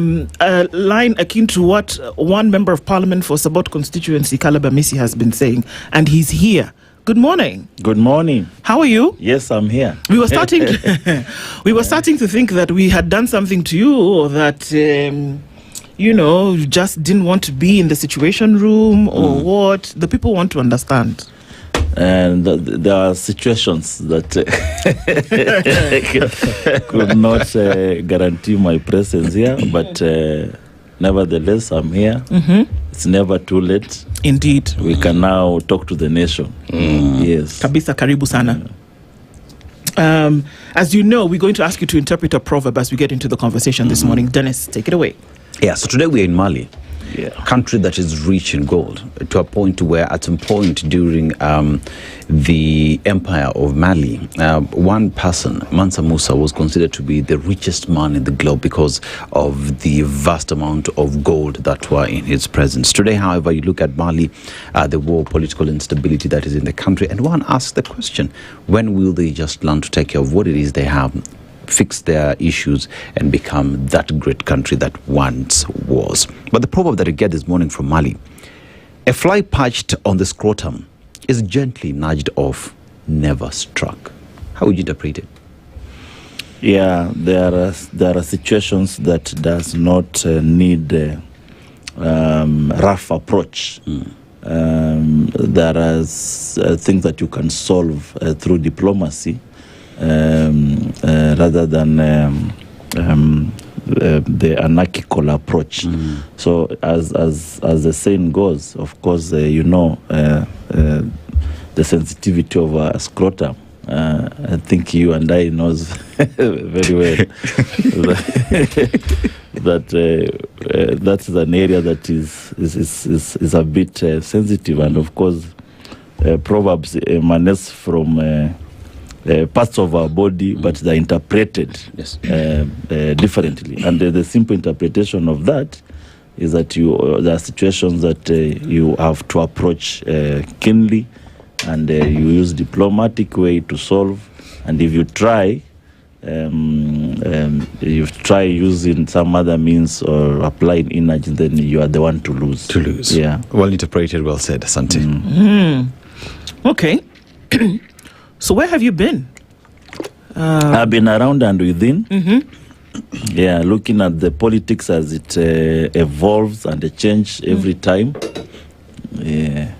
line akin to what one member of parliament for Sabot constituency, Kalaba Misi, has been saying. And he's here. Good morning. Good morning. How are you? Yes, I'm here. We were starting to think that we had done something to you, or that you just didn't want to be in the Situation Room, or what. The people want to understand. And there are situations that could not guarantee my presence here, but nevertheless, I'm here. Mm-hmm. It's never too late. Indeed. We can now talk to the nation. Yes. Kabisa, karibu sana. As you know, we're going to ask you to interpret a proverb as we get into the conversation this morning. Dennis, take it away. Yeah, so today we're in Mali. A country that is rich in gold, to a point where at some point during the empire of Mali, one person, Mansa Musa, was considered to be the richest man in the globe because of the vast amount of gold that were in his presence. Today, however, you look at Mali, the war, political instability that is in the country, and one asks the question, when will they just learn to take care of what it is they have, fix their issues, and become that great country that once was? But the proverb that I get this morning from Mali: a fly perched on the scrotum is gently nudged off, never struck. How would you interpret it? Yeah, there are situations that does not need rough approach. There are things that you can solve through diplomacy, rather than the anarchical approach. So as the saying goes, of course, the sensitivity of a scrotum I think you and I knows very well that that's an area that is a bit sensitive, and of course, proverbs emanates from parts of our body, but they're interpreted differently. And the simple interpretation of that is that there are situations that you have to approach keenly, and you use diplomatic way to solve. And if you try, using some other means or applying energy, then you are the one to lose. Yeah. Well interpreted, well said, Asante. Okay. So where have you been? I've been around and within. Yeah, looking at the politics as it evolves and changes every time. Yeah.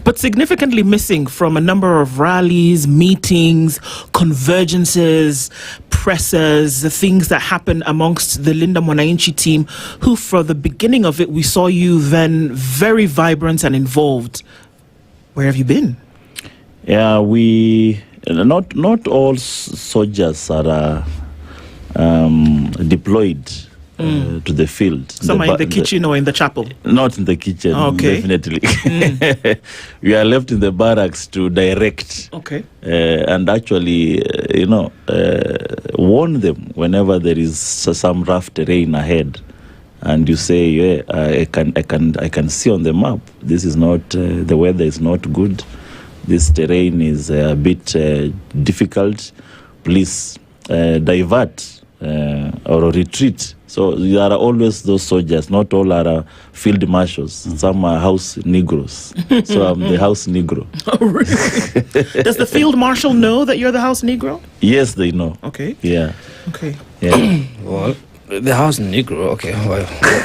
But significantly missing from a number of rallies, meetings, convergences, presses, the things that happen amongst the Linda Mwananchi team, who for the beginning of it, we saw you then very vibrant and involved. Where have you been? Yeah, we not all soldiers are deployed to the field. Some are in the kitchen or in the chapel? Not in the kitchen, definitely. We are left in the barracks to direct. Okay. And actually, warn them whenever there is some rough terrain ahead. And you say, yeah, I can see on the map, this is not, the weather is not good. This terrain is a bit difficult. Please divert or retreat. So there are always those soldiers. Not all are field marshals. Some are house Negroes. So I'm the house Negro. Oh, really? Does the field marshal know that you're the house Negro? Yes, they know. Okay. Yeah. Okay. Yeah. Well, the house Negro, okay,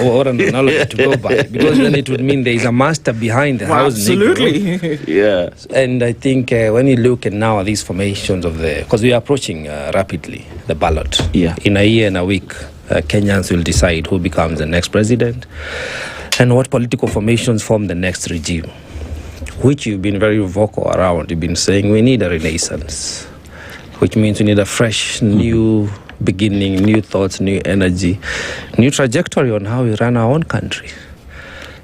what an analogy to go by, because then it would mean there is a master behind the house absolutely. Negro. Yeah. And I think when you look at now these formations of because we are approaching rapidly the ballot. Yeah. In a year and a week, Kenyans will decide who becomes the next president and what political formations form the next regime, which you've been very vocal around. You've been saying we need a renaissance, which means we need a fresh, new beginning, new thoughts, new energy, new trajectory on how we run our own country.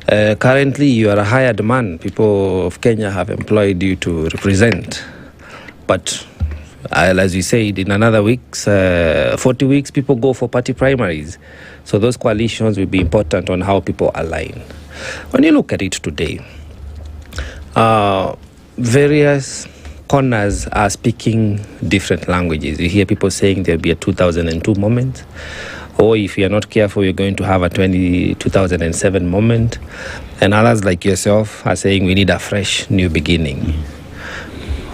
Currently, you are a hired man. People of Kenya have employed you to represent. But as we said, in another weeks, 40 weeks, people go for party primaries. So those coalitions will be important on how people align. When you look at it today, various corners are speaking different languages. You hear people saying there'll be a 2002 moment, or if you're not careful, you're going to have a 2007 moment. And others like yourself are saying we need a fresh new beginning.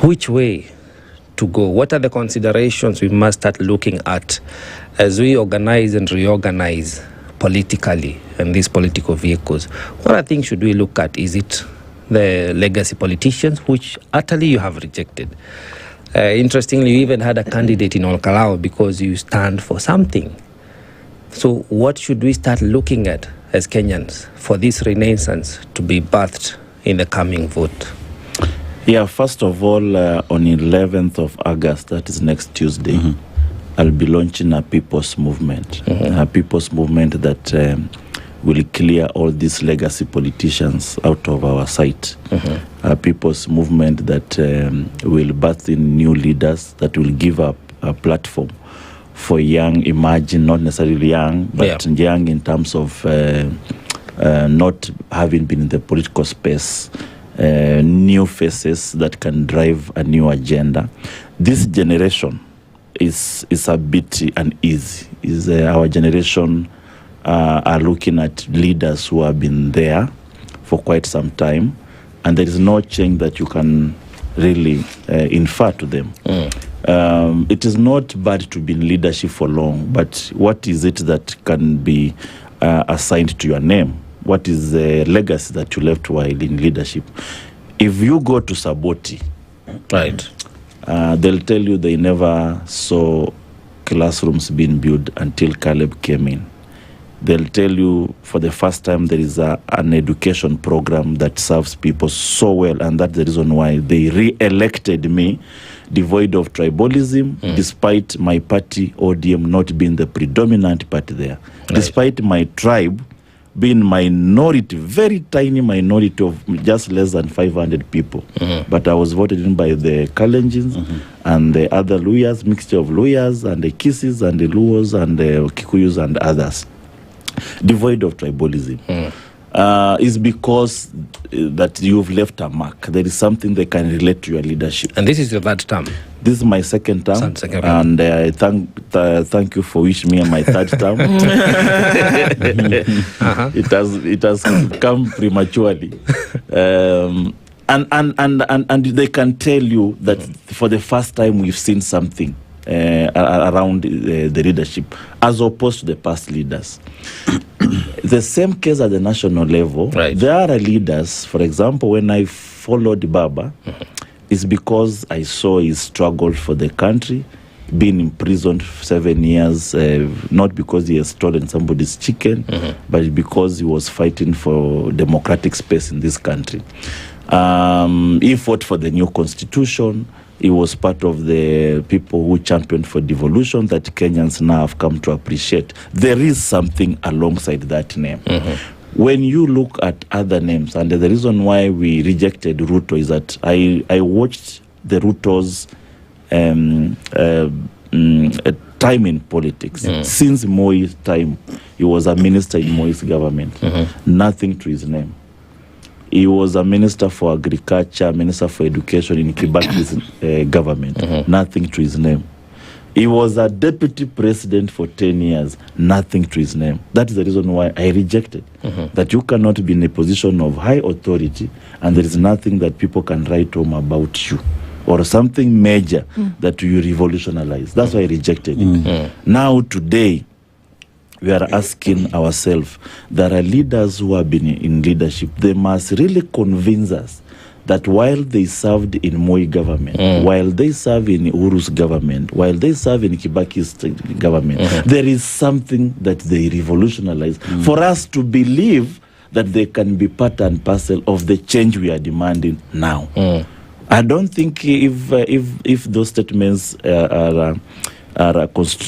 Which way to go? What are the considerations we must start looking at as we organize and reorganize politically and these political vehicles? What are things should we look at? Is it the legacy politicians, which utterly you have rejected? Interestingly, you even had a candidate in Olkalau because you stand for something. So what should we start looking at as Kenyans for this renaissance to be birthed in the coming vote? Yeah, first of all, on 11th of August, that is next Tuesday, I'll be launching a people's movement. A people's movement that will clear all these legacy politicians out of our sight. A people's movement that will birth in new leaders, that will give up a platform for young, imagine, not necessarily young, but young in terms of not having been in the political space, new faces that can drive a new agenda. This generation is a bit uneasy. Our generation are looking at leaders who have been there for quite some time, and there is no change that you can really infer to them. It is not bad to be in leadership for long, but what is it that can be assigned to your name? What is the legacy that you left while in leadership? If you go to Saboti, right, they'll tell you they never saw classrooms being built until Caleb came in. They'll tell you for the first time there is an education program that serves people so well, and that's the reason why they re-elected me, devoid of tribalism, despite my party, ODM, not being the predominant party there. Right. Despite my tribe being minority, very tiny minority of just less than 500 people. But I was voted in by the Kalenjins and the other Luyas, mixture of Luyas and the Kisses and the Luos and the Kikuyus and others. Devoid of tribalism. Is because that you've left a mark. There is something they can relate to your leadership. And this is your third term? This is my second term. And I thank you for wishing me my third term. It has come prematurely. And they can tell you that for the first time we've seen something around the leadership, as opposed to the past leaders. The same case at the national level. Right. There are leaders, for example, when I followed Baba, it's because I saw his struggle for the country, being imprisoned for 7 years, not because he has stolen somebody's chicken, but because he was fighting for democratic space in this country. He fought for the new constitution. He was part of the people who championed for devolution that Kenyans now have come to appreciate. There is something alongside that name. When you look at other names, and the reason why we rejected Ruto is that I watched the Ruto's time in politics. Since Moi's time, he was a minister in Moi's government. Nothing to his name. He was a minister for agriculture, minister for education in Kibaki's government. Nothing to his name. He was a deputy president for 10 years. Nothing to his name. That is the reason why I rejected. That you cannot be in a position of high authority and there is nothing that people can write home about you, or something major that you revolutionize. That's why I rejected it. Now, today, we are asking ourselves, there are leaders who have been in leadership. They must really convince us that while they served in Moi government, while they serve in Uhuru's government, while they serve in Kibaki's government, there is something that they revolutionize for us to believe that they can be part and parcel of the change we are demanding now. I don't think if those statements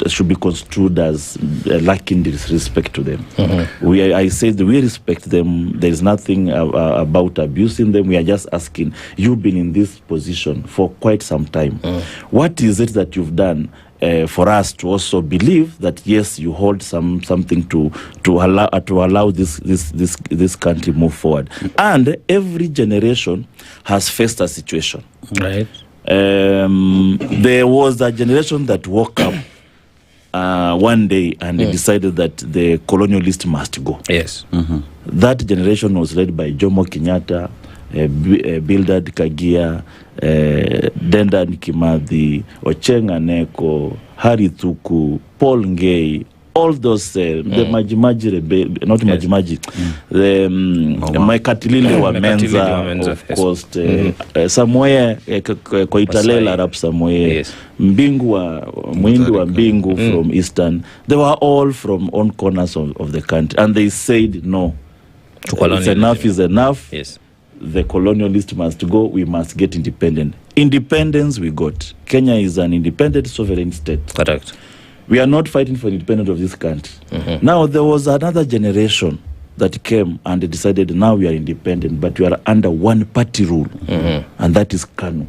should be construed as lacking disrespect to them. I said we respect them. There is nothing about abusing them. We are just asking, you've been in this position for quite some time. What is it that you've done for us to also believe that yes, you hold something to allow this country move forward? And every generation has faced a situation. Right. There was a generation that woke up one day and they decided that the colonialist must go. Yes. That generation was led by Jomo Kenyatta, Bildad Kagia, Dendan Kimathi, Ochenga Neko, Harry Thuku, Paul Ngei, all those, the Majimaji rebel, not Majimaji, the Maikatilili wa Menza, of course, somewhere, kwa Italela Arab somewhere, Mbingu wa, Mwindi wa Mbingu from Eastern, they were all from all corners of the country, and they said no, enough is enough. Yes. The colonialist must go, we must get independent. Independence we got. Kenya is an independent sovereign state. Correct. We are not fighting for independence of this country. Now, there was another generation that came and they decided now we are independent, but we are under one party rule, and that is KANU.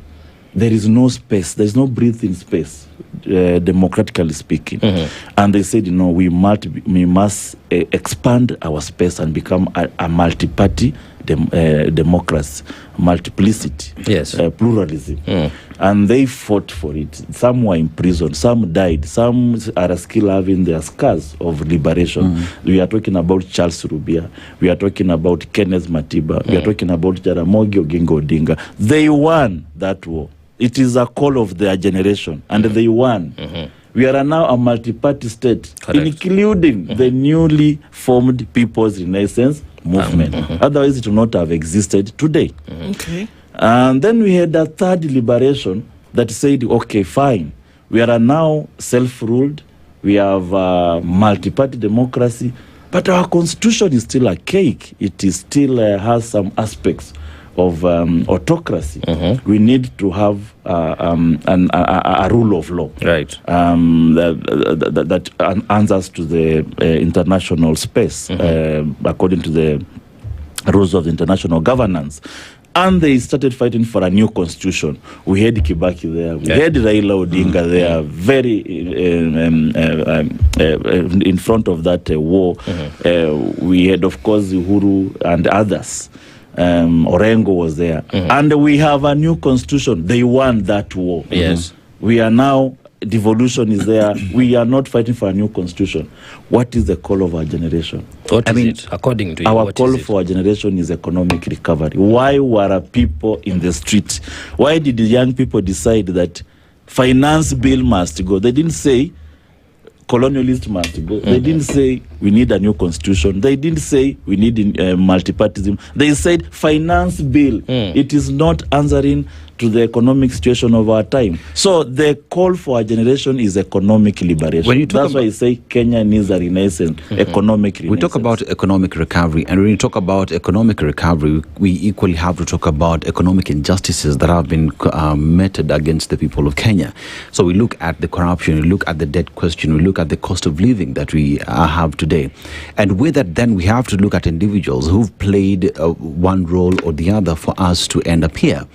There is no space, there is no breathing space, democratically speaking. And they said, no, we must expand our space and become a multi-party democracy, multiplicity, pluralism. And they fought for it. Some were in prison, some died, some are still having their scars of liberation. We are talking about Charles Rubia, we are talking about Kenneth Matiba, we are talking about Jaramogi Oginga Odinga. They won that war. It is a call of their generation, and they won. We are now a multi-party state, including the newly formed People's Renaissance Movement. Otherwise, it would not have existed today. And then we had a third liberation that said, okay, fine, we are now self-ruled, we have multi-party democracy, But our constitution is still archaic. It is still has some aspects of autocracy. We need to have a rule of law, right? That answers to the international space according to the rules of international governance. And they started fighting for a new constitution. We had Kibaki there. We had Raila Odinga there, very in front of that war. We had, of course, Uhuru and others. Orengo was there. And we have a new constitution. They won that war. Yes. We are now, devolution is there. We are not fighting for a new constitution. What is the call of our generation? What is it, according to you? Our call for our generation is economic recovery. Why were people in the street? Why did the young people decide that finance bill must go? They didn't say colonialist must go. They didn't say we need a new constitution. They didn't say we need multipartyism. They said finance bill. It is not answering to the economic situation of our time. So the call for our generation is economic liberation. That's why I say Kenya needs a renaissance, economic renaissance. We talk about economic recovery, and when we talk about economic recovery, we equally have to talk about economic injustices that have been meted against the people of Kenya. So we look at the corruption, we look at the debt question, we look at the cost of living that we have today. And with that, then we have to look at individuals who've played one role or the other for us to end up here.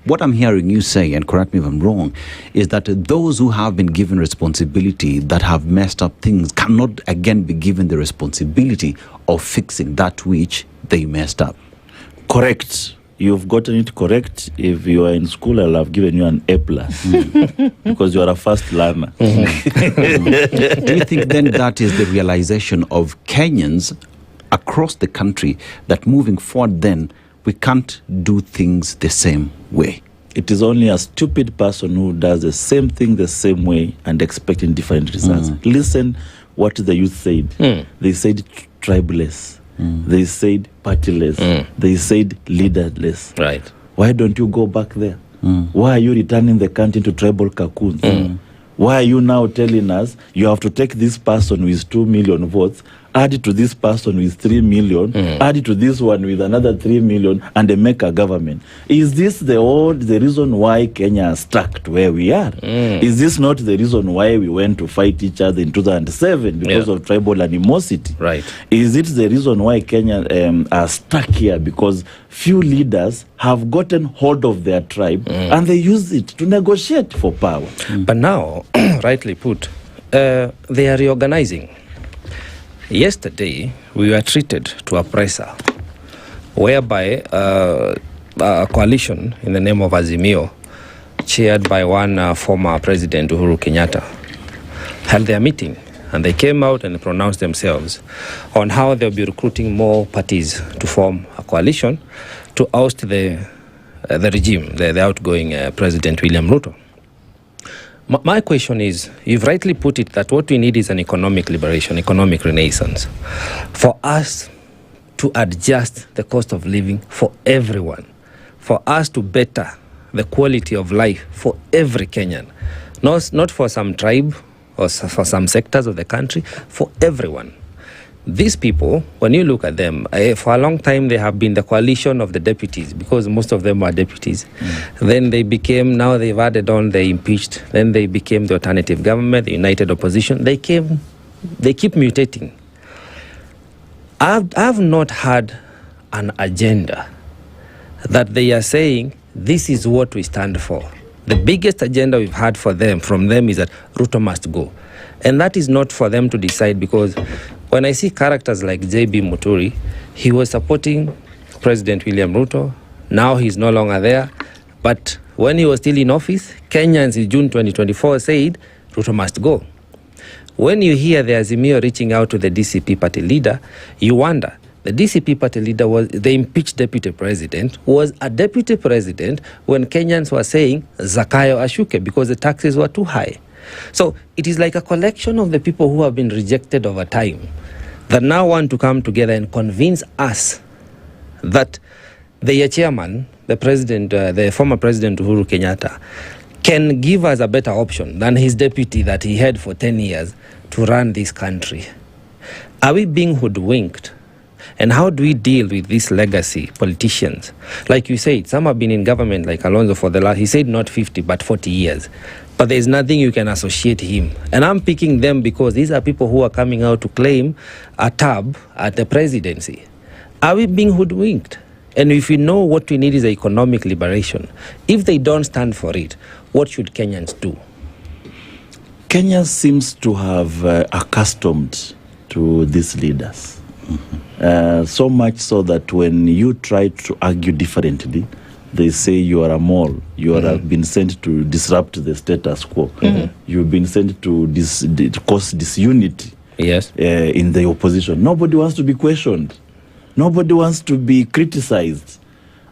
What I'm hearing you say, and correct me if I'm wrong, is that those who have been given responsibility that have messed up things cannot again be given the responsibility of fixing that which they messed up. Correct. You've gotten it correct. If you are in school, I'll have given you an A+. Because you are a fast learner. Do you think then that is the realization of Kenyans across the country, that moving forward then, we can't do things the same way? It is only a stupid person who does the same thing the same way and expecting different results. Listen what the youth said. They said tribeless. They said partyless. They said leaderless. Right. Why don't you go back there? Why are you returning the country to tribal cocoons? Why are you now telling us you have to take this person with 2 million votes, add it to this person with 3 million, add it to this one with another 3 million, and they make a government? Is this the reason why Kenya is stuck to where we are? Is this not the reason why we went to fight each other in 2007 because of tribal animosity? Right. Is it the reason why Kenya are stuck here because few leaders have gotten hold of their tribe and they use it to negotiate for power? But now, rightly put, they are reorganizing. Yesterday, we were treated to a presser whereby a coalition in the name of Azimio, chaired by one former President Uhuru Kenyatta, held their meeting, and they came out and pronounced themselves on how they'll be recruiting more parties to form a coalition to oust the regime, the outgoing President William Ruto. My question is, you've rightly put it that what we need is an economic liberation, economic renaissance, for us to adjust the cost of living for everyone, for us to better the quality of life for every Kenyan, not for some tribe or for some sectors of the country, for everyone. These people, when you look at them, for a long time they have been the coalition of the deputies, because most of them are deputies. Then they became, now they've added on, they impeached. Then they became the alternative government, the united opposition. They keep mutating. I've not had an agenda that they are saying, this is what we stand for. The biggest agenda we've had from them is that Ruto must go. And that is not for them to decide, because when I see characters like J.B. Muturi, he was supporting President William Ruto. Now he's no longer there. But when he was still in office, Kenyans in June 2024 said, Ruto must go. When you hear the Azimio reaching out to the DCP party leader, you wonder, the DCP party leader, was the impeached deputy president, was a deputy president when Kenyans were saying Zakayo Ashuke because the taxes were too high. So it is like a collection of the people who have been rejected over time that now want to come together and convince us that their chairman, the president, the former president Uhuru Kenyatta, can give us a better option than his deputy that he had for 10 years to run this country. Are we being hoodwinked? And how do we deal with these legacy politicians? Like you said, some have been in government, like Alonso for the last, he said not 50, but 40 years. But there's nothing you can associate him. And I'm picking them because these are people who are coming out to claim a tab at the presidency. Are we being hoodwinked? And if we know what we need is economic liberation, if they don't stand for it, what should Kenyans do? Kenya seems to have accustomed to these leaders. So much so that when you try to argue differently, they say you are a mole. You have been sent to disrupt the status quo. You've been sent to cause disunity in the opposition. Nobody wants to be questioned. Nobody wants to be criticized.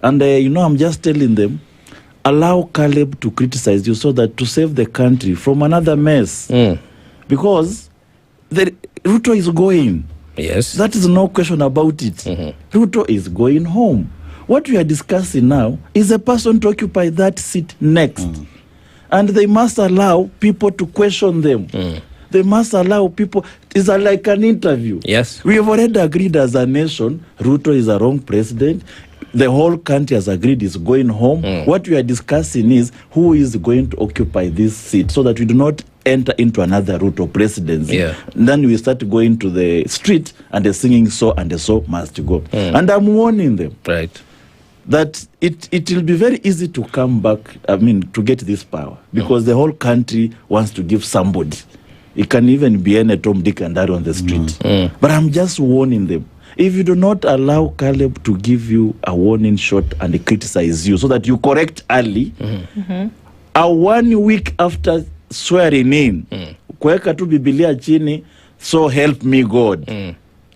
And, I'm just telling them, allow Caleb to criticize you so that to save the country from another mess. Because Ruto is going. Yes. That is no question about it. Ruto is going home. What we are discussing now is a person to occupy that seat next. And they must allow people to question them. They must allow people. It's like an interview. Yes. We have already agreed as a nation, Ruto is a wrong president. The whole country has agreed is going home. What we are discussing is who is going to occupy this seat so that we do not enter into another route of presidency. Then we start going to the street and they're singing so and the so must go. And I'm warning them that it will be very easy to come back, to get this power because the whole country wants to give somebody. It can even be any Tom, Dick and Harry on the street. But I'm just warning them. If you do not allow Caleb to give you a warning shot and criticize you so that you correct early, 1 week after swearing in, kuweka tu Biblia chini, so help me God.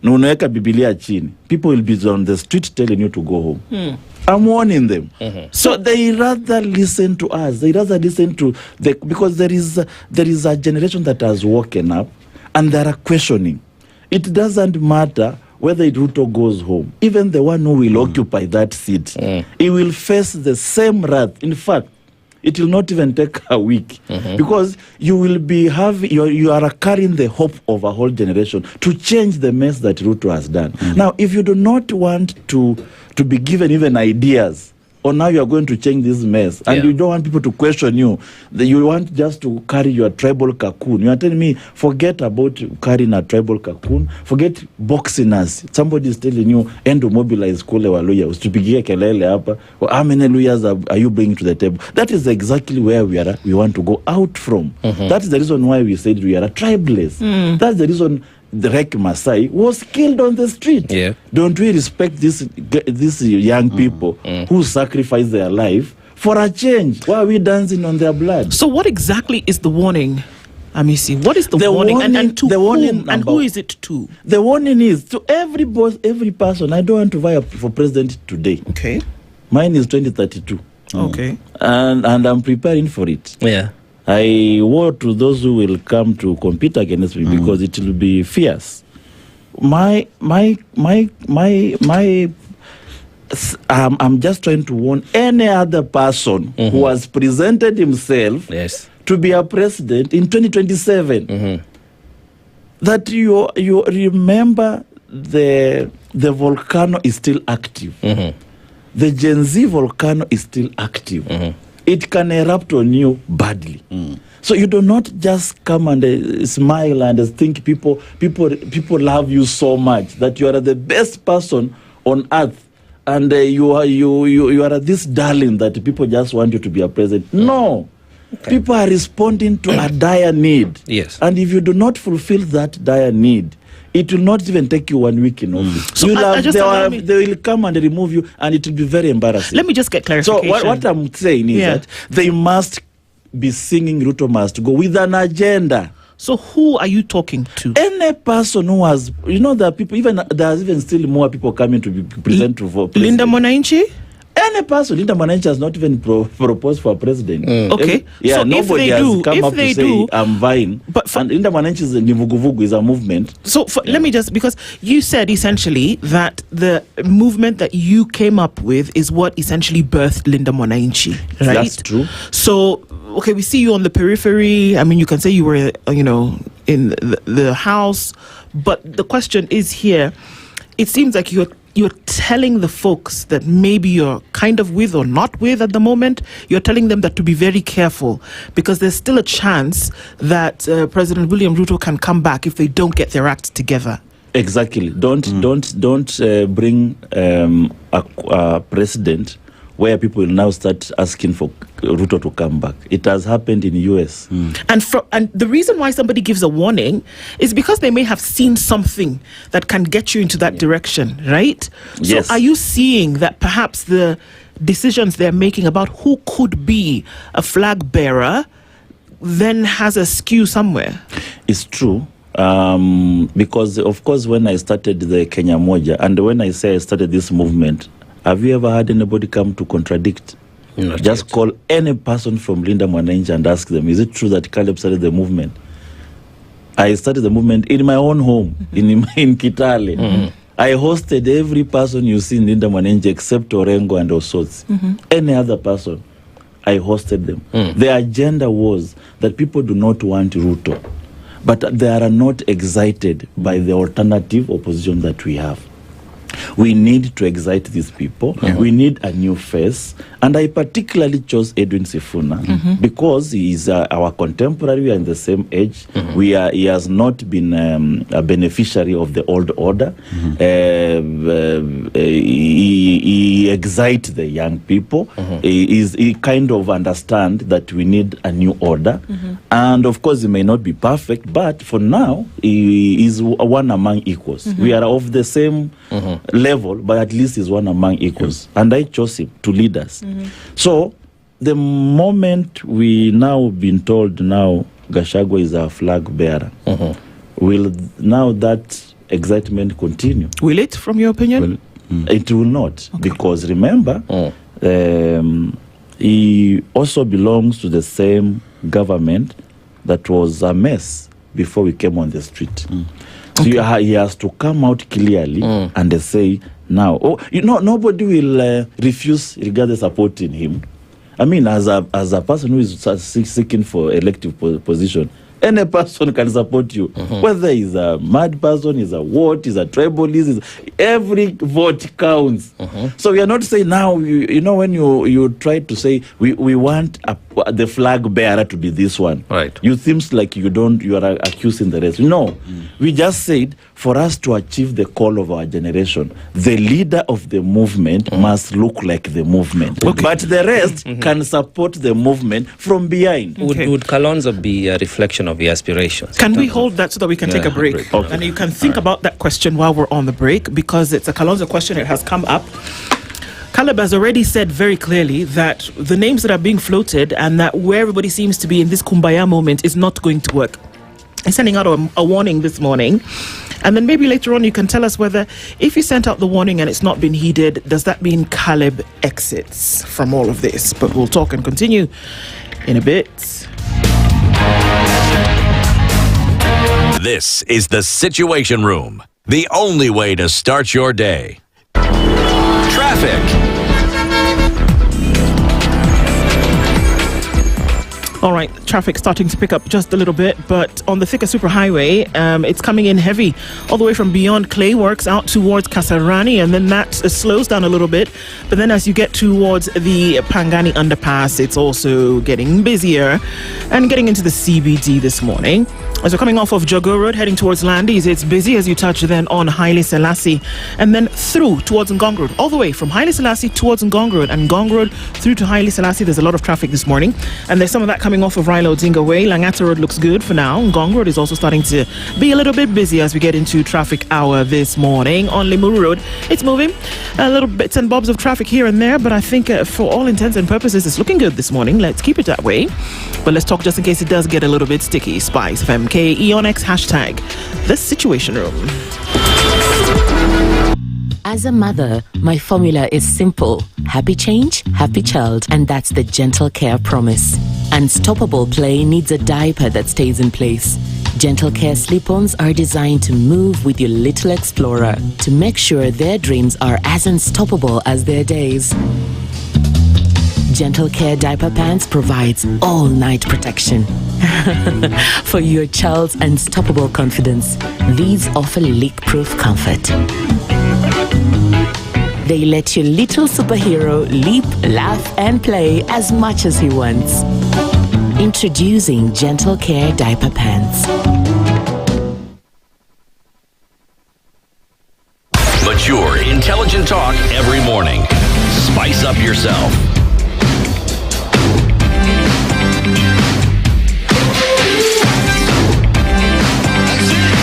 Na unaweka Biblia chini. People will be on the street telling you to go home. I'm warning them. So they rather listen to us. They rather listen to because there is a generation that has woken up and they are questioning. It doesn't matter whether Ruto goes home. Even the one who will occupy that seat, he will face the same wrath. In fact, it will not even take a week because you will be you are carrying the hope of a whole generation to change the mess that Ruto has done. Now, if you do not want to be given even ideas on how you are going to change this mess, and you don't want people to question you, you want just to carry your tribal cocoon. You are telling me, forget about carrying a tribal cocoon, forget boxing us. Somebody is telling you, end to mobilize kule wa lawyers, tupigie kelele hapa. How many lawyers are you bringing to the table? That is exactly where we want to go out from. That is the reason why we said we are a tribeless. That's the reason the Rek Masai was killed on the street. Don't we respect these young people who sacrifice their life for a change? Why are we dancing on their blood? So what exactly is the warning, Amisi? What is the warning? And to whom? And who is it to? The warning is to every boss, every person. I don't want to vie for president today. Okay. Mine is 2032. Okay. And I'm preparing for it. I war to those who will come to compete against me because it will be fierce. I'm just trying to warn any other person who has presented himself to be a president in 2027 that you remember the volcano is still active. The Gen Z volcano is still active. It can erupt on you badly. So you do not just come and smile and think people love you so much that you are the best person on earth and you are this darling that people just want you to be a president. No. People are responding to a dire need. And if you do not fulfill that dire need, it will not even take you 1 week in office. So they will come and remove you, and it will be very embarrassing. Let me just get clarification. So what I'm saying is that they must be singing Ruto must go with an agenda. So who are you talking to? Any person who has, there are people, there's even still more people coming to be present to vote. Linda Mwananchi? Any person, Linda Mwananchi has not even proposed for president. Okay. So nobody has come up to say, I'm vying. And Linda Mwananchi is a Nivuguvugu, is a movement. So let me just, because you said essentially that the movement that you came up with is what essentially birthed Linda Mwananchi, right? That's true. So, we see you on the periphery. I mean, you can say you were, in the House, But the question is here, it seems like you're telling the folks that maybe you're kind of with or not with at the moment, you're telling them that to be very careful because there's still a chance that President William Ruto can come back if they don't get their act together. Exactly. Don't bring a precedent where people will now start asking for Ruto to come back. It has happened in the US. And the reason why somebody gives a warning is because they may have seen something that can get you into that direction, right? Yes. So are you seeing that perhaps the decisions they're making about who could be a flag bearer then has a skew somewhere? It's true. Because, of course, when I started the Kenya Moja, and when I say I started this movement, have you ever had anybody come to contradict? Just call any person from Linda Mwananchi and ask them, is it true that Caleb started the movement? I started the movement in my own home, in Kitale. I hosted every person you see in Linda Mwananchi except Orengo and Osotsi. Any other person, I hosted them. The agenda was that people do not want Ruto, but they are not excited by the alternative opposition that we have. We need to excite these people. We need a new face. And I particularly chose Edwin Sifuna because he is our contemporary. We are in the same age. He has not been a beneficiary of the old order. He excites the young people. He kind of understands that we need a new order. And of course, he may not be perfect, but for now, he is one among equals. We are of the same level, but at least he's one among equals. And I chose him to lead us. So the moment we now been told now Gachagua is our flag bearer, will now that excitement continue? Will it, from your opinion? It will not, because remember, he also belongs to the same government that was a mess before we came on the street. So he has to come out clearly and say, now, nobody will refuse regardless supporting him. I mean, as a person who is seeking for elective position, any person can support you. Whether he's a mad person, he's a what, he's a tribalist, every vote counts. So we are not saying now, when you try to say, we want the flag bearer to be this one. Right. You seems like you are accusing the rest. No. We just said, for us to achieve the call of our generation, the leader of the movement must look like the movement. But the rest can support the movement from behind. Would Kalonzo be a reflection of your aspirations? Can we hold that so that we can take a break? And you can think about that question while we're on the break, because it's a Kalonzo question. It has come up. Caleb has already said very clearly that the names that are being floated and that where everybody seems to be in this kumbaya moment is not going to work. He's sending out a warning this morning. And then maybe later on you can tell us whether, if you sent out the warning and it's not been heeded, does that mean Caleb exits from all of this? But we'll talk and continue in a bit. This is the Situation Room, the only way to start your day. Traffic. All right, traffic starting to pick up just a little bit, but on the Thika Superhighway, it's coming in heavy all the way from beyond Clayworks out towards Kasarani, and then that slows down a little bit. But then as you get towards the Pangani underpass, it's also getting busier and getting into the CBD this morning. As we're coming off of Jogo Road, heading towards Landis, it's busy as you touch then on Haile Selassie, and then through towards Ngong Road, all the way from Haile Selassie towards Ngong Road, and Ngong Road through to Haile Selassie. There's a lot of traffic this morning, and there's some of that coming off of Raila Odinga Way. Langata Road looks good for now. Ngong Road is also starting to be a little bit busy as we get into traffic hour this morning. On Limuru Road, it's moving. A little bits and bobs of traffic here and there, but I think for all intents and purposes, it's looking good this morning. Let's keep it that way. But let's talk just in case it does get a little bit sticky. SpiceFM, KE on X, hashtag The Situation Room. As a mother, my formula is simple. Happy change, happy child. And that's the Gentle Care promise. Unstoppable play needs a diaper that stays in place. Gentle Care slip-ons are designed to move with your little explorer to make sure their dreams are as unstoppable as their days. Gentle Care diaper pants provides all-night protection. For your child's unstoppable confidence, these offer leak-proof comfort. They let your little superhero leap, laugh, and play as much as he wants. Introducing Gentle Care Diaper Pants. Mature, intelligent talk every morning. Spice up yourself.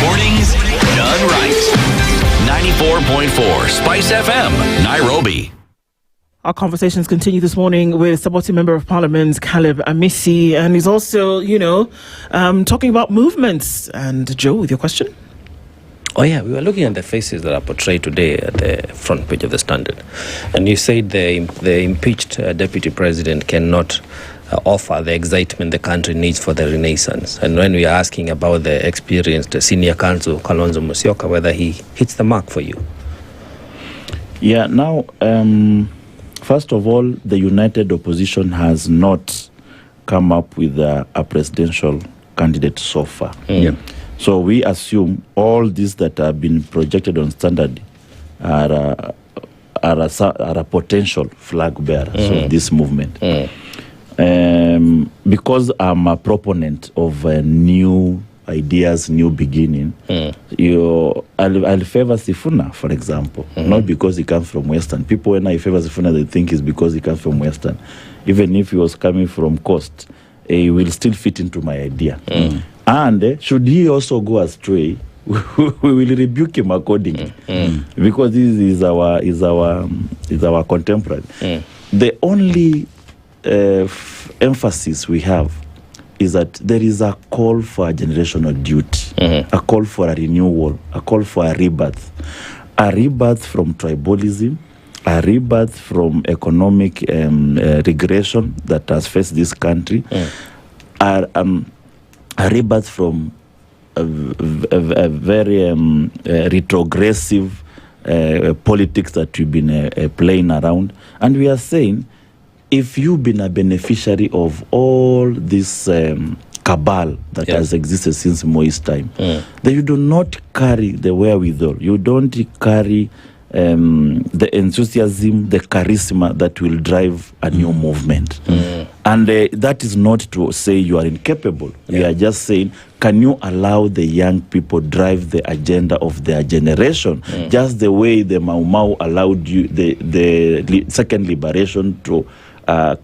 Mornings done right. 94.4 Spice FM, Nairobi. Our conversations continue this morning with supporting Member of Parliament Caleb Amisi, and he's also, talking about movements. And Joe, with your question? Oh yeah, we were looking at the faces that are portrayed today at the front page of the Standard, and you said the impeached deputy president cannot offer the excitement the country needs for the renaissance. And when we are asking about the experienced senior counsel Kalonzo Musyoka, whether he hits the mark for you. Yeah, now, first of all, the united opposition has not come up with a presidential candidate so far. Yeah. So we assume all these that have been projected on Standard are a potential flag bearers of this movement. Because I'm a proponent of new ideas, new beginning, I'll favor Sifuna, for example, not because he comes from Western. People, when I favor Sifuna, they think it's because he comes from Western. Even if he was coming from Coast, he will still fit into my idea. And should he also go astray, we will rebuke him accordingly, because this is our contemporary. The only emphasis we have is that there is a call for a generational duty, a call for a renewal, a call for a rebirth from tribalism, a rebirth from economic regression that has faced this country, a rebirth from a very retrogressive politics that we've been playing around. And we are saying, if you've been a beneficiary of all this cabal that has existed since Moi's time, then you do not carry the wherewithal, you don't carry the enthusiasm, the charisma that will drive a new movement. And that is not to say you are incapable. We are just saying, can you allow the young people drive the agenda of their generation, just the way the Mau Mau allowed you the second liberation to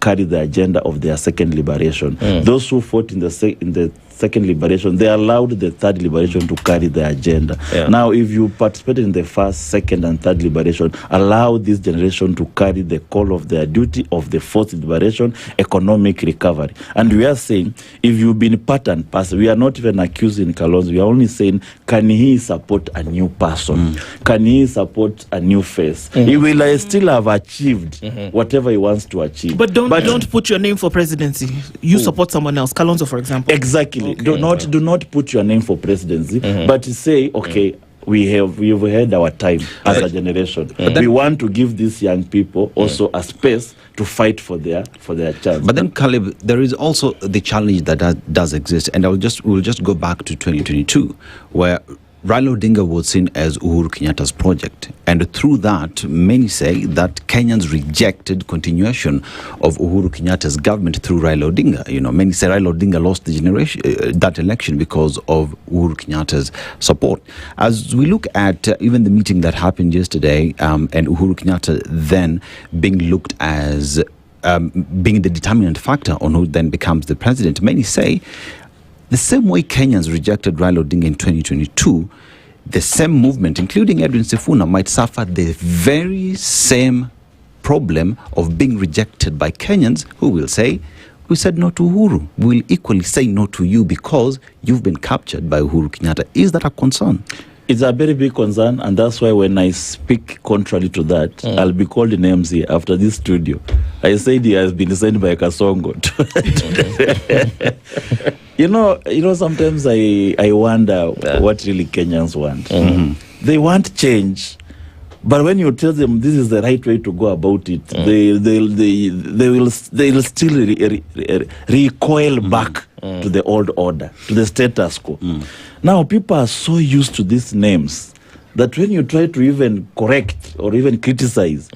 carry the agenda of their second liberation. Those who fought in the second liberation, they allowed the third liberation to carry the agenda. Now, if you participated in the first, second, and third liberation, allow this generation to carry the call of their duty of the fourth liberation, economic recovery. And we are saying, if you've been part and parcel, we are not even accusing Kalonzo, we are only saying, can he support a new person? Can he support a new face? He will still have achieved whatever he wants to achieve. But don't put your name for presidency. You support someone else, Kalonzo, for example. Exactly. Okay. Do not put your name for presidency, but say, okay, we've had our time as a generation. We want to give these young people also a space to fight for their chance. But then, Caleb, there is also the challenge that does exist, and we'll just go back to 2022, where Raila Odinga was seen as Uhuru Kenyatta's project. And through that, many say that Kenyans rejected continuation of Uhuru Kenyatta's government through Raila Odinga. Many say Raila Odinga lost that election because of Uhuru Kenyatta's support. As we look at even the meeting that happened yesterday, and Uhuru Kenyatta then being looked as being the determinant factor on who then becomes the president, many say the same way Kenyans rejected Raila Odinga in 2022, the same movement, including Edwin Sifuna, might suffer the very same problem of being rejected by Kenyans who will say, we said no to Uhuru. We will equally say no to you because you've been captured by Uhuru Kenyatta. Is that a concern? It's a very big concern, and that's why when I speak contrary to that, I'll be called in MC after this studio. I said he has been sent by Kasongo. Sometimes I wonder what really Kenyans want. They want change, but when you tell them this is the right way to go about it, they will still recoil back to the old order, to the status quo. Now people are so used to these names that when you try to even correct or even criticize,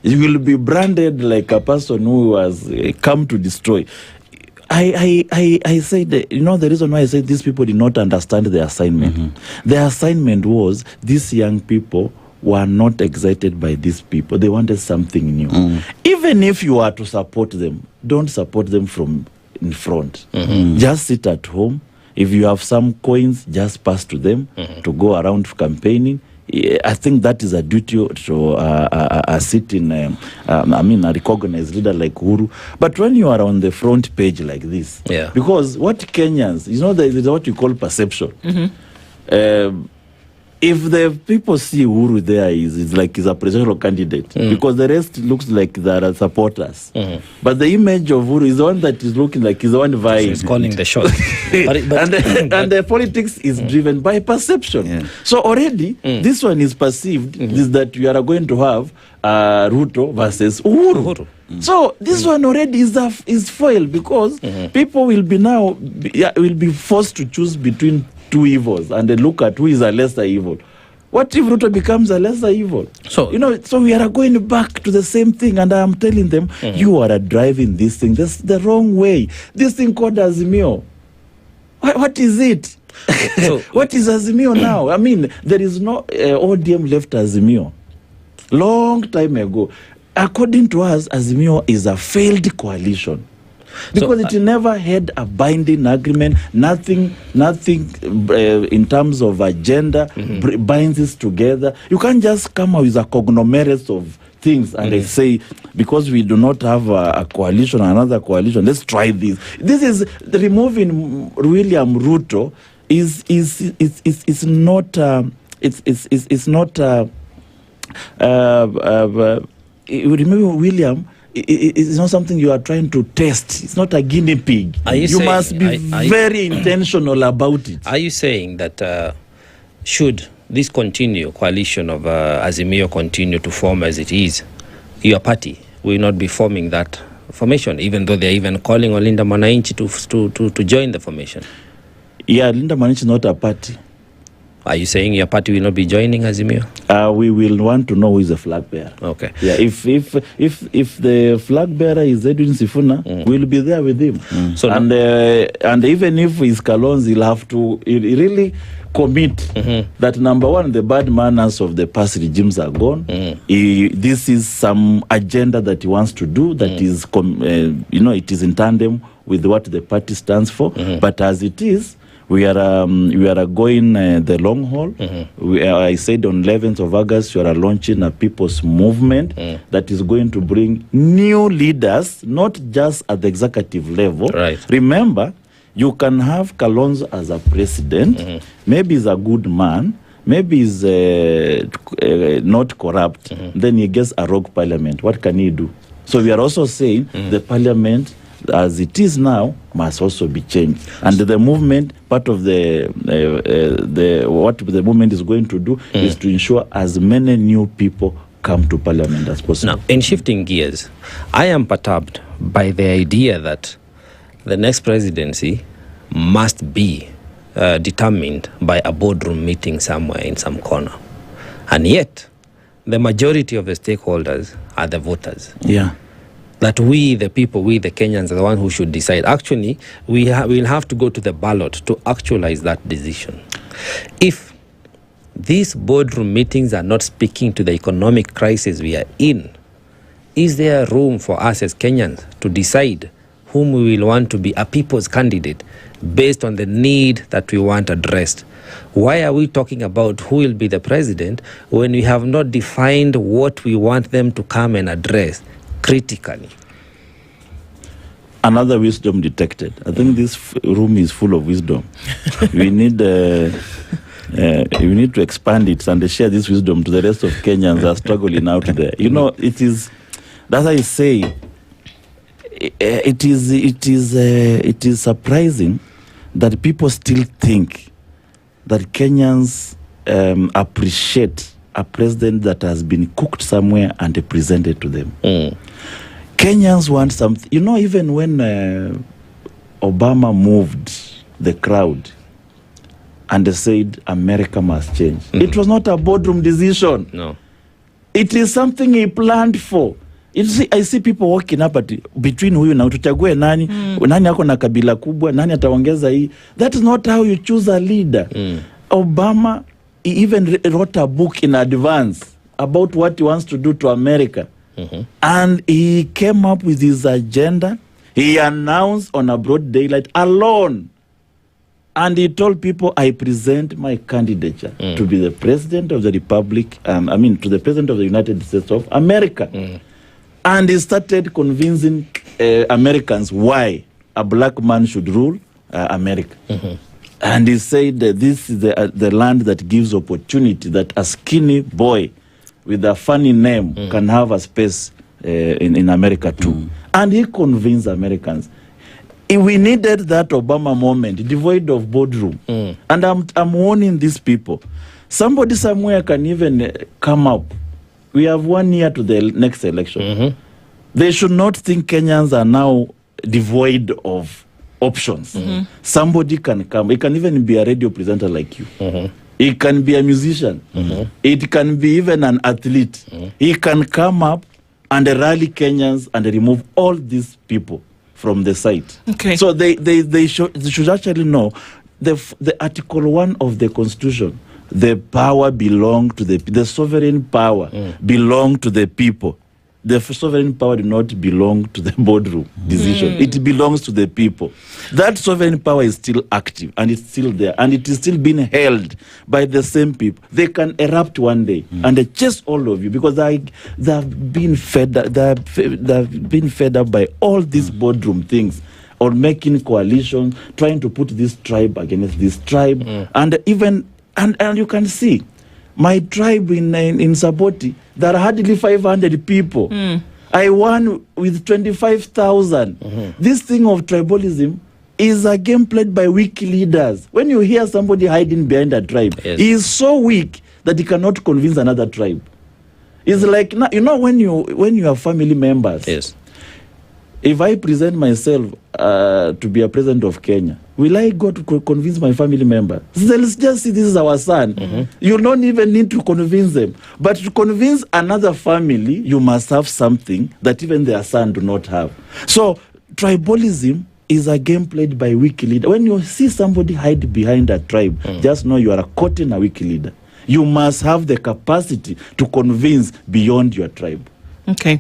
you will be branded like a person who has come to destroy. I said, the reason why I said these people did not understand the assignment. The assignment was these young people were not excited by these people. They wanted something new. Even if you are to support them, don't support them from in front. Just sit at home. If you have some coins, just pass to them to go around campaigning. I think that is a duty to a recognized leader like Uhuru. But when you are on the front page like this, because what Kenyans, there is what you call perception. If the people see Uhuru there is like he's a presidential candidate, because the rest looks like they are supporters. But the image of Uhuru is the one that is looking like he's the one vying. He's calling the shots. and the politics is driven by perception. So already, this one is perceived is that you are going to have Ruto versus Uhuru. So this one already is foiled because people will be forced to choose between two evils and they look at who is a lesser evil. What if Ruto becomes a lesser evil? So so we are going back to the same thing, and I am telling them, you are driving this thing. That's the wrong way. This thing called Azimio. What is it? What is Azimio now? I mean, there is no ODM left Azimio. Long time ago. According to us, Azimio is a failed coalition. Because it never had a binding agreement, nothing in terms of agenda binds us together. You can't just come out with a conglomerate of things and they say, because we do not have a coalition, another coalition, let's try this. This is removing William Ruto remember William. It's not something you are trying to test. It's not a guinea pig. You must be very intentional about it. Are you saying that should this coalition of Azimio continue to form as it is, your party will not be forming that formation, even though they're even calling on Linda Mwananchi to join the formation? Yeah, Linda Mwananchi is not a party. Are you saying your party will not be joining Azimio? We will want to know who is the flag bearer. Okay. Yeah, if the flag bearer is Edwin Sifuna, we'll be there with him. So and even if he's Kalonzo, he'll have to really commit that, number one, the bad manners of the past regimes are gone. This is some agenda that he wants to do that is, it is in tandem with what the party stands for. But as it is, we are going the long haul. I said on 11th of August, we are launching a people's movement that is going to bring new leaders, not just at the executive level. Right. Remember, you can have Kalonzo as a president. Maybe he's a good man. Maybe he's not corrupt. Then he gets a rogue parliament. What can he do? So we are also saying the parliament, as it is now, must also be changed. And the movement, part of what the movement is going to do is to ensure as many new people come to parliament as possible. Now, in shifting gears, I am perturbed by the idea that the next presidency must be determined by a boardroom meeting somewhere in some corner. And yet, the majority of the stakeholders are the voters. Yeah. That we, the people, we, the Kenyans, are the one who should decide. Actually, we'll have to go to the ballot to actualize that decision. If these boardroom meetings are not speaking to the economic crisis we are in, is there room for us as Kenyans to decide whom we will want to be a people's candidate based on the need that we want addressed? Why are we talking about who will be the president when we have not defined what we want them to come and address critically? Another wisdom detected. I think this room is full of wisdom. We need to expand it and share this wisdom to the rest of Kenyans that are struggling out there. It is, that's why I say, it is surprising that people still think that Kenyans appreciate a president that has been cooked somewhere and presented to them. Kenyans want something. Even when Obama moved the crowd and they said America must change. It was not a boardroom decision. No. It is something he planned for. I see people walking up between huyu na tuchague nani, nani ako na kabila kubwa, nani ataongeza hii. That is not how you choose a leader. Obama, he even wrote a book in advance about what he wants to do to America. And he came up with his agenda. He announced on a broad daylight alone. And he told people, I present my candidature to be the president of the Republic, to the president of the United States of America. And he started convincing Americans why a black man should rule America. And he said that this is the land that gives opportunity, that a skinny boy with a funny name can have a space in America too. And he convinced Americans. We needed that Obama moment, devoid of boardroom. And I'm warning these people. Somebody somewhere can even come up. We have 1 year to the next election. They should not think Kenyans are now devoid of options. Somebody can come. It can even be a radio presenter like you. It can be a musician. It can be even an athlete. He can come up and rally Kenyans and remove all these people from the site. So they should actually know the Article 1 of the Constitution. The power belongs to the sovereign power belong to the people. The sovereign power does not belong to the boardroom decision. It belongs to the people. That sovereign power is still active and it's still there and it is still being held by the same people. They can erupt one day and they chase all of you because they have been fed up by all these boardroom things or making coalitions, trying to put this tribe against this tribe, and you can see. My tribe in Saboti, there are hardly 500 people. I won with 25,000. This thing of tribalism is a game played by weak leaders. When you hear somebody hiding behind a tribe, he is so weak that he cannot convince another tribe. It's like, when you have family members. If I present myself to be a president of Kenya, will I go to convince my family member? Let's just see this is our son. You don't even need to convince them. But to convince another family, you must have something that even their son do not have. So tribalism is a game played by weak leader. When you see somebody hide behind a tribe, just know you are courting a weak leader. You must have the capacity to convince beyond your tribe. Okay.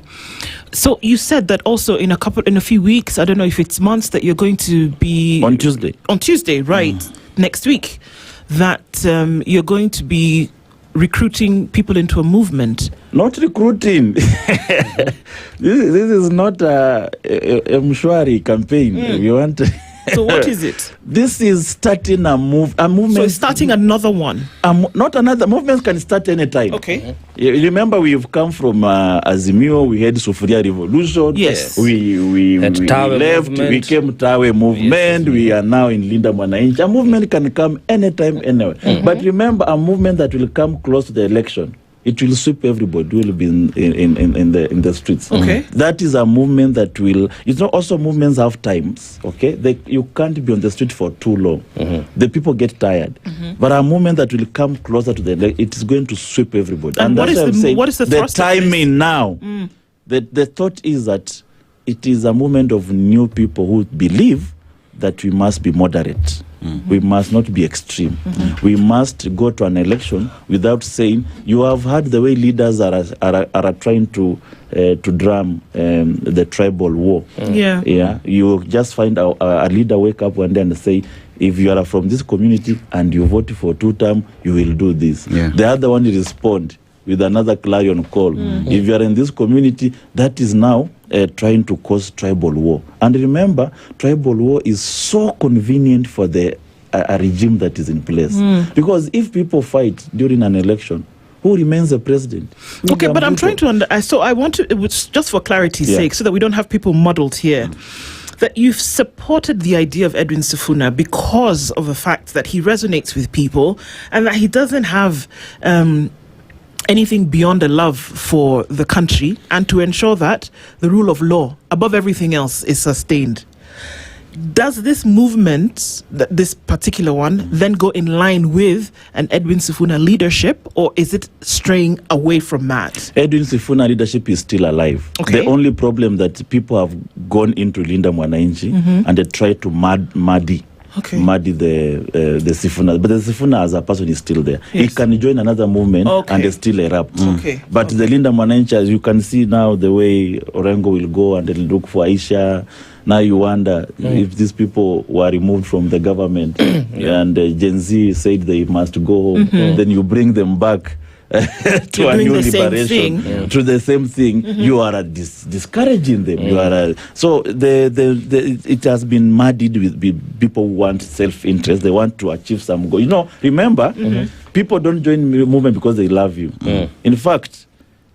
So you said that also in a few weeks, I don't know if it's months, that you're going to be on Tuesday. On Tuesday, right? Next week, that you're going to be recruiting people into a movement. Not recruiting. This is not a Mshwari campaign. We want. So what is it? This is starting a movement. So it's starting another one. Not another. Movements can start anytime. Okay. You remember we've come from Azimio. We had Sufuria Revolution. Yes. We left. Movement. We came Tawe movement. Yes. We are now in Linda Mwananchi. A movement can come anytime, anywhere. But remember, a movement that will come close to the election. It will sweep everybody. Will be in the streets. Okay. That is a movement that will. It's not also movements have times. Okay. You can't be on the street for too long. The people get tired. But a movement that will come closer to the election, it is going to sweep everybody. And what is the timing now? The thought is that it is a movement of new people who believe that we must be moderate. We must not be extreme. We must go to an election without saying, you have heard the way leaders are trying to drum the tribal war. Yeah. You just find a leader wake up one day and say, if you are from this community and you vote for 2 terms, you will do this. The other one will respond with another clarion call. If you are in this community, that is now trying to cause tribal war. And remember, tribal war is so convenient for a regime that is in place. Because if people fight during an election, who remains the president? Okay, but I'm trying to so I want to, just for clarity's sake, so that we don't have people muddled here, that you've supported the idea of Edwin Sifuna because of the fact that he resonates with people and that he doesn't have anything beyond a love for the country, and to ensure that the rule of law above everything else is sustained. Does this movement, this particular one, then go in line with an Edwin Sifuna leadership, or is it straying away from that? Edwin Sifuna leadership is still alive. Okay. The only problem that people have gone into Linda Mwananchi and they try to muddy the Sifuna. But the Sifuna as a person is still there. Yes. He can join another movement and they still erupt. But the Linda Mwananchi, as you can see now, the way Orengo will go and they'll look for Aisha. Now you wonder if these people were removed from the government and Gen Z said they must go home, then you bring them back to a new liberation, to the same thing. You are discouraging them. You are so it has been muddied with people who want self-interest. They want to achieve some goal. You know, remember, people don't join the movement because they love you. In fact,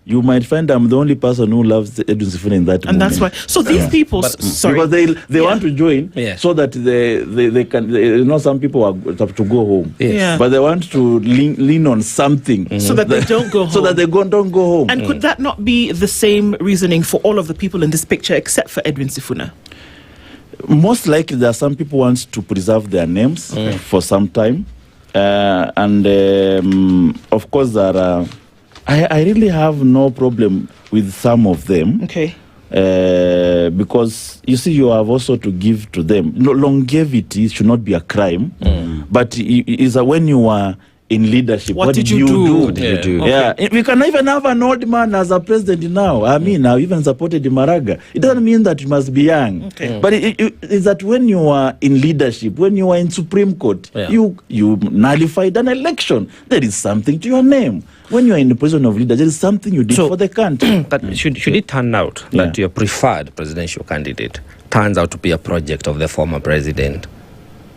you might find I'm the only person who loves Edwin Sifuna in that and moment. That's why. So these people, sorry, because they want to join so that they can. You know, some people have to go home, but they want to lean on something so that they don't go home. So that they don't go home. And could that not be the same reasoning for all of the people in this picture except for Edwin Sifuna? Most likely, there are some people who want to preserve their names for some time, and of course there are. I really have no problem with some of them. Okay. Because you see, you have also to give to them. Longevity should not be a crime, but is when you are in leadership. What did you do? Okay. We can even have an old man as a president now. I mean, I even supported Maraga. It doesn't mean that you must be young. Okay. But it's that when you are in leadership, when you are in Supreme Court, you nullified an election. There is something to your name. When you are in the position of leader, there is something you did for the country. That should it turn out that your preferred presidential candidate turns out to be a project of the former president,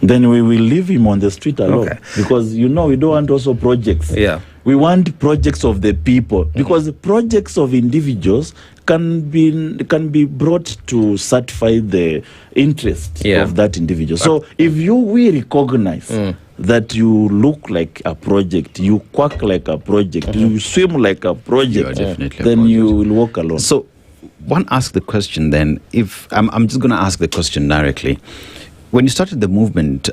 then we will leave him on the street alone. Because, you know, we don't want also projects. We want projects of the people. Because projects of individuals can be brought to satisfy the interest of that individual. So if we recognize that you look like a project, you quack like a project, you swim like a project, then you will walk alone. So one asks the question then, if I'm just going to ask the question directly. When you started the movement,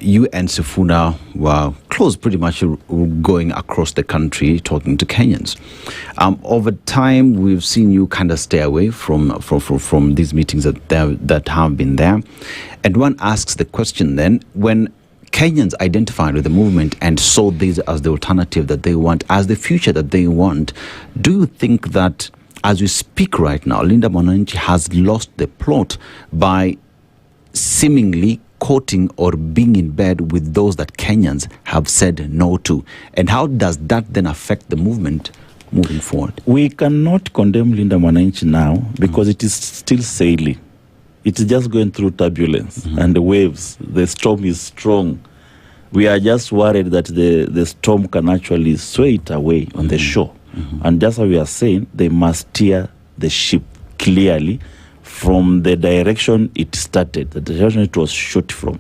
you and Sifuna were close, pretty much going across the country talking to Kenyans. Over time, we've seen you kind of stay away from these meetings that have been there. And one asks the question then, when Kenyans identified with the movement and saw this as the alternative that they want, as the future that they want, do you think that, as we speak right now, Linda Mwananchi has lost the plot by seemingly quoting or being in bed with those that Kenyans have said no to? And how does that then affect the movement moving forward? We cannot condemn Linda Mwananchi now because it is still sailing. It's just going through turbulence and the waves. The storm is strong. We are just worried that the storm can actually sway it away on the shore. And just as we are saying, they must steer the ship clearly from the direction it started, the direction it was shot from.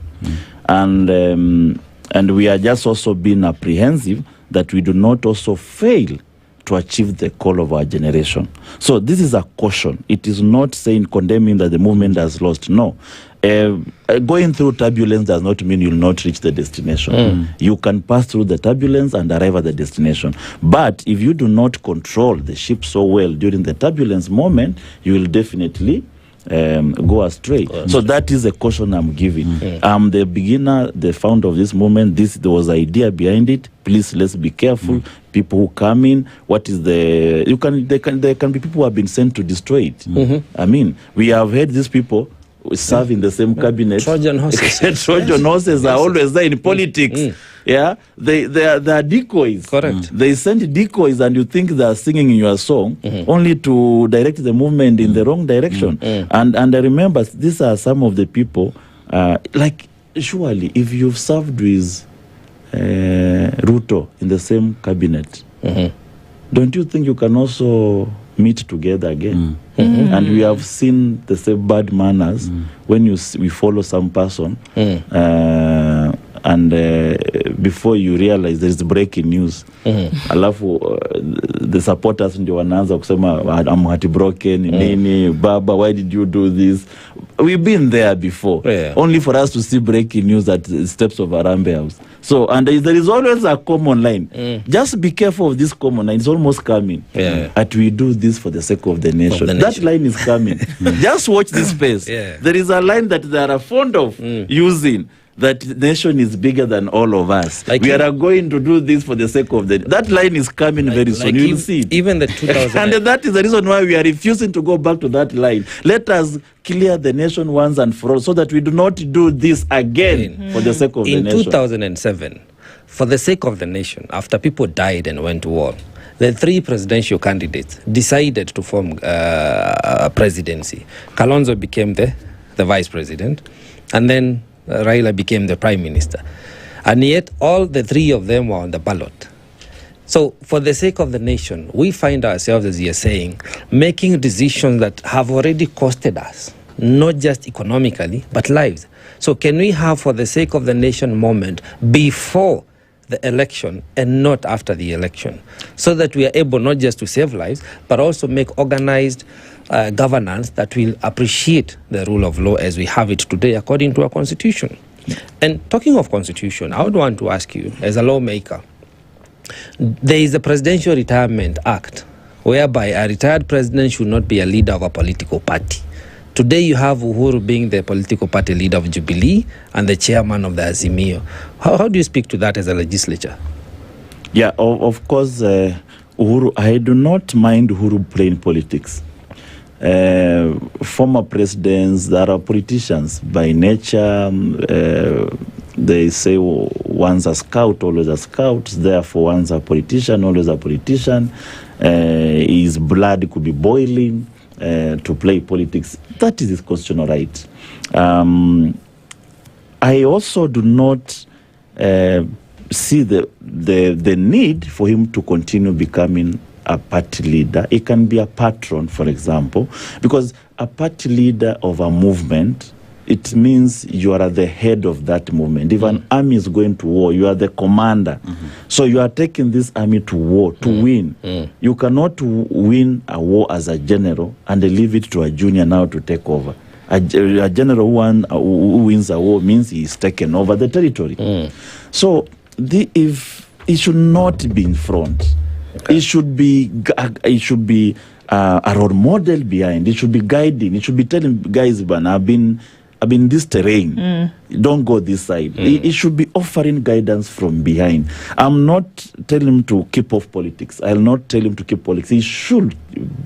And we are just also being apprehensive that we do not also fail to achieve the call of our generation. So this is a caution. It is not saying condemning that the movement has lost. No. Going through turbulence does not mean you'll not reach the destination. You can pass through the turbulence and arrive at the destination. But if you do not control the ship so well during the turbulence moment, you will definitely go astray. So that is a caution I'm giving. I'm the beginner, the founder of this movement. There was an idea behind it. Please, let's be careful. People who come in, what is there can be people who have been sent to destroy it. I mean, we have heard these people serve in the same cabinet. Trojan horses. Trojan horses are always there in politics. Yeah, they are decoys. Correct. They send decoys, and you think they are singing in your song, only to direct the movement in the wrong direction. And I remember these are some of the people. Like, surely, if you've served with Ruto in the same cabinet, don't you think you can also meet together again? And we have seen the same bad manners when we follow some person and before you realize there is breaking news, alafu the supporters ndio wanaanza kusema I'm heartbroken, nini baba, why did you do this? We've been there before, only for us to see breaking news at the steps of Arambe House. So, and there is always a common line. Just be careful of this common line. It's almost coming. That we do this for the sake of the nation. That line is coming. Just watch this space. There is a line that they are fond of using. That the nation is bigger than all of us. We are going to do this for the sake of that line is coming very soon. You will see it. Even the 2000 and that is the reason why we are refusing to go back to that line. Let us clear the nation once and for all, so that we do not do this again for the sake of the nation. In 2007, for the sake of the nation, after people died and went to war, the three presidential candidates decided to form a presidency. Kalonzo became the vice president, and then Raila became the prime minister. And yet all the three of them were on the ballot. So for the sake of the nation, we find ourselves, as you're saying, making decisions that have already costed us, not just economically, but lives. So can we have for the sake of the nation moment before the election and not after the election, so that we are able not just to save lives, but also make organized governance that will appreciate the rule of law as we have it today according to our constitution. And talking of constitution, I would want to ask you, as a lawmaker, there is a Presidential Retirement Act whereby a retired president should not be a leader of a political party. Today you have Uhuru being the political party leader of Jubilee and the chairman of the Azimio. How do you speak to that as a legislature? Yeah, of course, Uhuru, I do not mind Uhuru playing politics. Former presidents that are politicians by nature, they say one's a scout, always a scout, therefore one's a politician, always a politician. His blood could be boiling to play politics. That is his constitutional right. I also do not see the need for him to continue becoming a party leader. It can be a patron, for example, because a party leader of a movement, it means you are at the head of that movement. If an army is going to war, you are the commander. So you are taking this army to war to win. You cannot win a war as a general and leave it to a junior now to take over. A general who wins a war means he is taken over the territory. So if it should not be in front. It should be a role model behind. It should be guiding. It should be telling guys, "Man, I've been this terrain. Don't go this side." It should be offering guidance from behind. I'm not telling him to keep off politics. I'll not tell him to keep politics. He should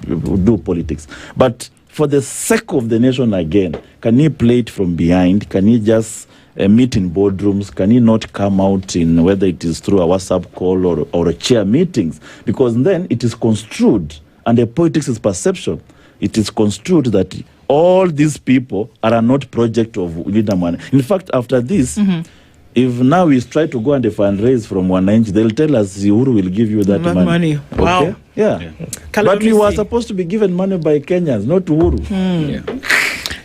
do politics, but for the sake of the nation, again, can he play it from behind? Can he just meet in boardrooms? Can he not come out in, whether it is through a WhatsApp call or a chair meetings? Because then it is construed, and the politics is perception. It is construed that all these people are not project of leader money. In fact, after this, if now we try to go and fundraise from 190, they'll tell us Uhuru will give you that money. Okay? Wow. Yeah. But we were supposed to be given money by Kenyans, not Uhuru.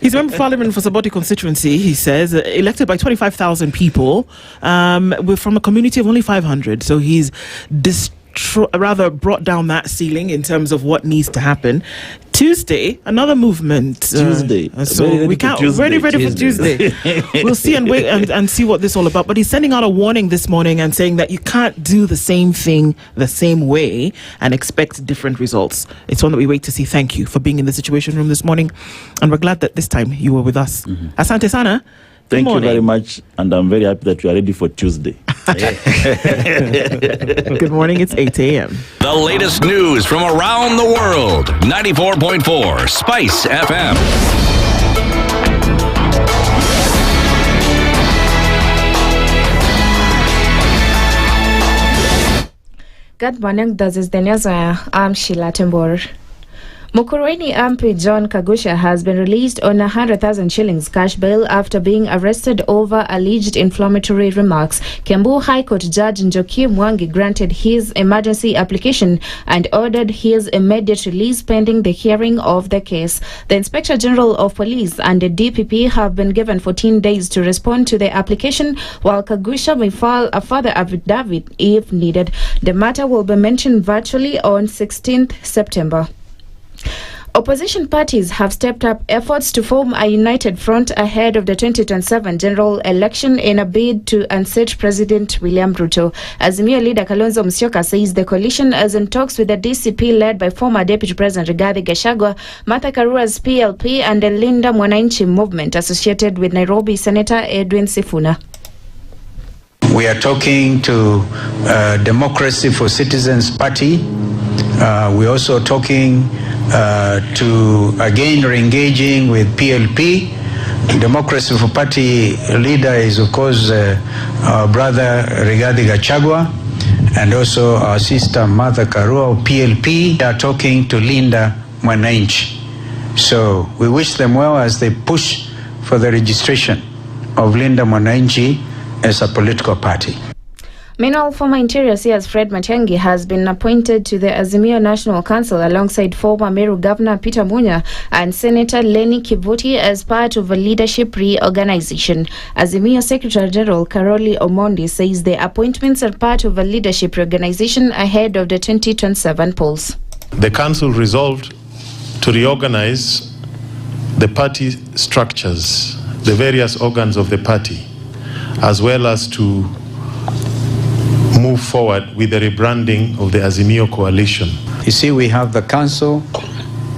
He's a member of parliament for Saboti constituency, he says, elected by 25,000 people. We're from a community of only 500. So he's brought down that ceiling in terms of what needs to happen. Tuesday, another movement. Tuesday. So we can't ready for Tuesday. We'll see and wait and see what this is all about. But he's sending out a warning this morning and saying that you can't do the same thing the same way and expect different results. It's one that we wait to see. Thank you for being in the Situation Room this morning. And we're glad that this time you were with us. Asante Sana. Thank you very much. And I'm very happy that you are ready for Tuesday. Good morning. It's 8 a.m. The latest news from around the world. 94.4 Spice FM. Good morning. This is the news. I'm Sheila Tembor. Mukurweini MP John Kagusha has been released on 100,000 shillings cash bail after being arrested over alleged inflammatory remarks. Kiambu High Court Judge Njoki Mwangi granted his emergency application and ordered his immediate release pending the hearing of the case. The Inspector General of Police and the DPP have been given 14 days to respond to the application, while Kagusha may file a further affidavit if needed. The matter will be mentioned virtually on 16th September. Opposition parties have stepped up efforts to form a united front ahead of the 2027 general election in a bid to unseat President William Ruto. Azimio leader Kalonzo Musyoka says the coalition is in talks with the DCP led by former Deputy President Rigathi Gachagua, Martha Karua's PLP and the Linda Mwananchi movement associated with Nairobi Senator Edwin Sifuna. We are talking to Democracy for Citizens Party. We're also talking to again re-engaging with PLP. Democracy for Party leader is of course our brother Rigathi Gachagua and also our sister Martha Karua of PLP. They are talking to Linda Mwananchi. So we wish them well as they push for the registration of Linda Mwananchi as a political party. Meanwhile, former Interior CS Fred Matiang'i has been appointed to the Azimio National Council alongside former Meru Governor Peter Munya and Senator Lenny Kivuti as part of a leadership reorganization. Azimio Secretary General Karoli Omondi says the appointments are part of a leadership reorganization ahead of the 2027 polls. The council resolved to reorganize the party structures, the various organs of the party, as well as to move forward with the rebranding of the Azimio coalition. You see, we have the council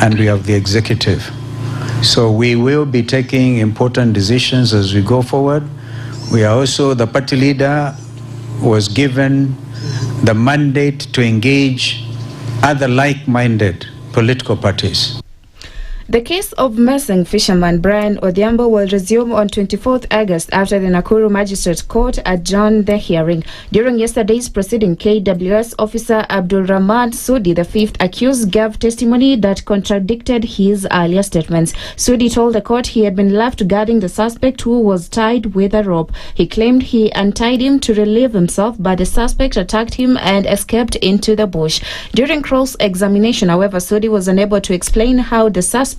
and we have the executive. So we will be taking important decisions as we go forward. We are also, the party leader was given the mandate to engage other like-minded political parties. The case of missing fisherman Brian Odhiambo will resume on 24th August after the Nakuru Magistrate Court adjourned the hearing. During yesterday's proceeding, KWS officer Abdul Rahman Sudi, the fifth accused, gave testimony that contradicted his earlier statements. Sudi told the court he had been left guarding the suspect who was tied with a rope. He claimed he untied him to relieve himself, but the suspect attacked him and escaped into the bush. During cross-examination, however, Sudi was unable to explain how the suspect,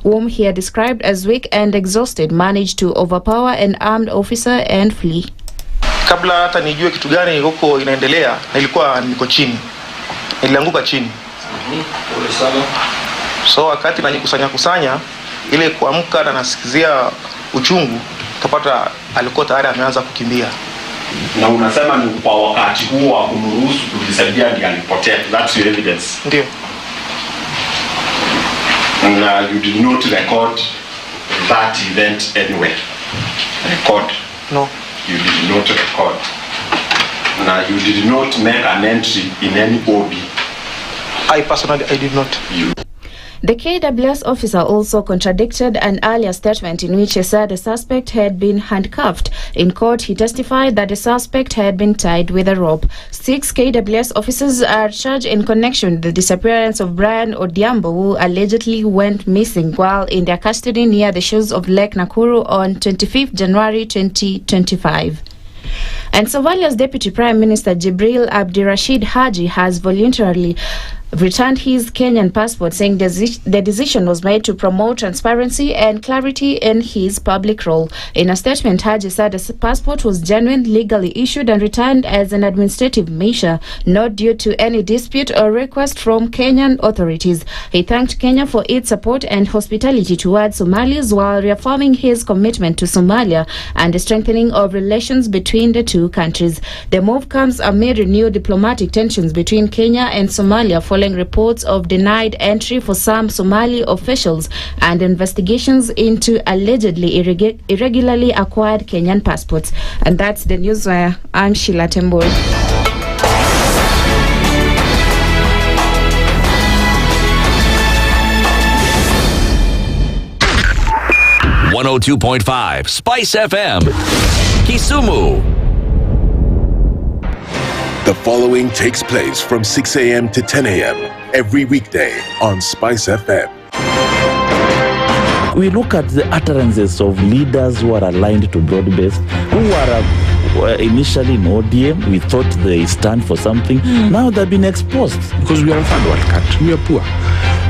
whom he had described as weak and exhausted, managed to overpower an armed officer and flee. Kabla hata nijue kitu gani huko inaendelea, nilikuwa niko chini. Nilianguka chini. So wakati najikusanya ile kuamka na nasikizia uchungu, kapata alikuwa tayari ameanza kukimbia. Na unasema ni kwa wakati huo wa kumruhusu kujisaidia ndiye alipotea. That's your evidence. Ndio. You did not record that event anywhere. Record? No. You did not record. You did not make an entry in any OB. I personally, I did not. The KWS officer also contradicted an earlier statement in which he said the suspect had been handcuffed. In court, he testified that the suspect had been tied with a rope. 6 KWS officers are charged in connection with the disappearance of Brian Odhiambo, who allegedly went missing while in their custody near the shores of Lake Nakuru on 25th January 2025. And Somalia's Deputy Prime Minister Jibril Abdirashid Haji has voluntarily returned his Kenyan passport, saying the decision was made to promote transparency and clarity in his public role. In a statement, Haji said the passport was genuine, legally issued and returned as an administrative measure, not due to any dispute or request from Kenyan authorities. He thanked Kenya for its support and hospitality towards Somalis while reaffirming his commitment to Somalia and the strengthening of relations between the two countries. The move comes amid renewed diplomatic tensions between Kenya and Somalia following reports of denied entry for some Somali officials and investigations into allegedly irregularly acquired Kenyan passports. And that's the news where I'm Sheila Temboi. .5 Spice FM, Kisumu. The following takes place from 6 a.m. to 10 a.m. every weekday on Spice FM. We look at the utterances of leaders who are aligned to broad-based, who are initially in ODM. We thought they stand for something. Now they've been exposed. Because we are a third world country, we are poor.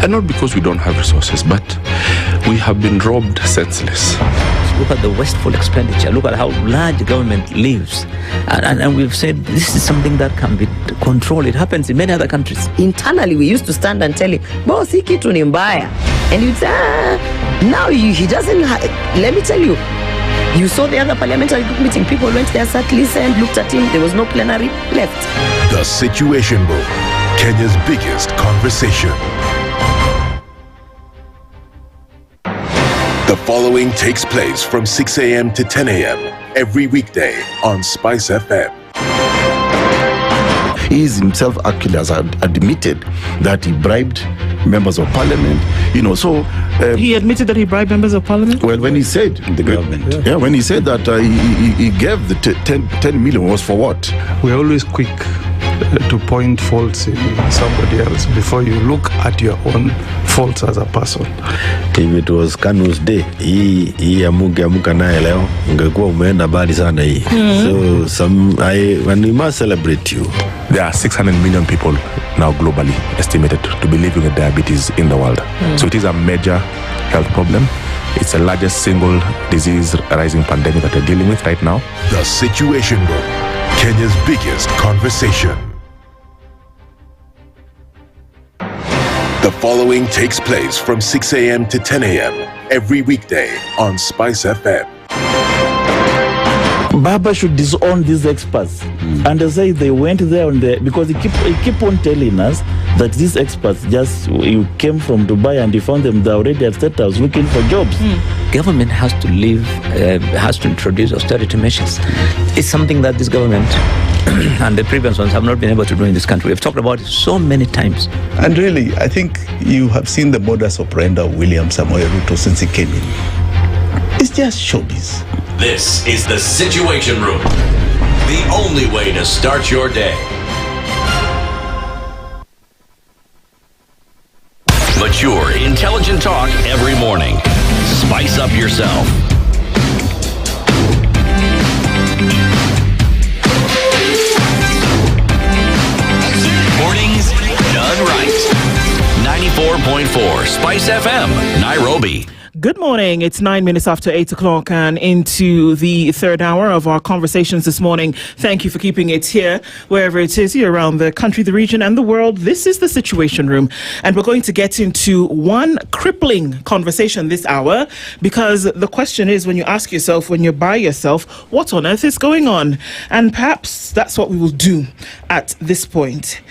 And not because we don't have resources, but we have been robbed senseless. look at the wasteful expenditure, look at how large government lives. And we've said this is something that can be controlled. It happens in many other countries. Internally, we used to stand and tell him, boss, hii kitu ni mbaya. And you'd say, now he doesn't, let me tell you, you saw the other parliamentary group meeting, people went there, sat, listened, looked at him, there was no plenary, left. The Situation Room, Kenya's biggest conversation. The following takes place from 6 a.m. to 10 a.m. every weekday on SpiceFM. He himself actually has admitted that he bribed members of parliament, so... he admitted that he bribed members of parliament? Well, when he said... The government. Yeah, when he said that he gave the 10 million was for what? We're always quick to point faults in somebody else before you look at your own faults as a person. If it was Kanu's day, hii amuka naye leo, ungekuwa umeenda bali sana hii. So when we must celebrate you. There are 600 million people now globally estimated to be living with diabetes in the world. So it is a major health problem. It's the largest single disease rising pandemic that we're dealing with right now. The Situation Room, Kenya's biggest conversation. The following takes place from 6 a.m. to 10 a.m. every weekday on SpiceFM. Baba should disown these experts and say they went there because he keep on telling us that these experts you came from Dubai and you found them there already at State House looking for jobs. Government has to has to introduce austerity measures. It's something that this government and the previous ones have not been able to do in this country. We've talked about it so many times. And really, I think you have seen the modus operandi of William Samoei Ruto since he came in. It's just showbiz. This is the Situation Room, the only way to start your day. Mature, intelligent talk every morning. Spice up yourself. Mornings done right. 94.4 Spice FM, Nairobi. Good morning. It's 9 minutes after 8 o'clock and into the third hour of our conversations this morning. Thank you for keeping it here, wherever it is, here around the country, the region and the world. This is the Situation Room. And we're going to get into one crippling conversation this hour, because the question is, when you ask yourself, when you're by yourself, what on earth is going on? And perhaps that's what we will do at this point.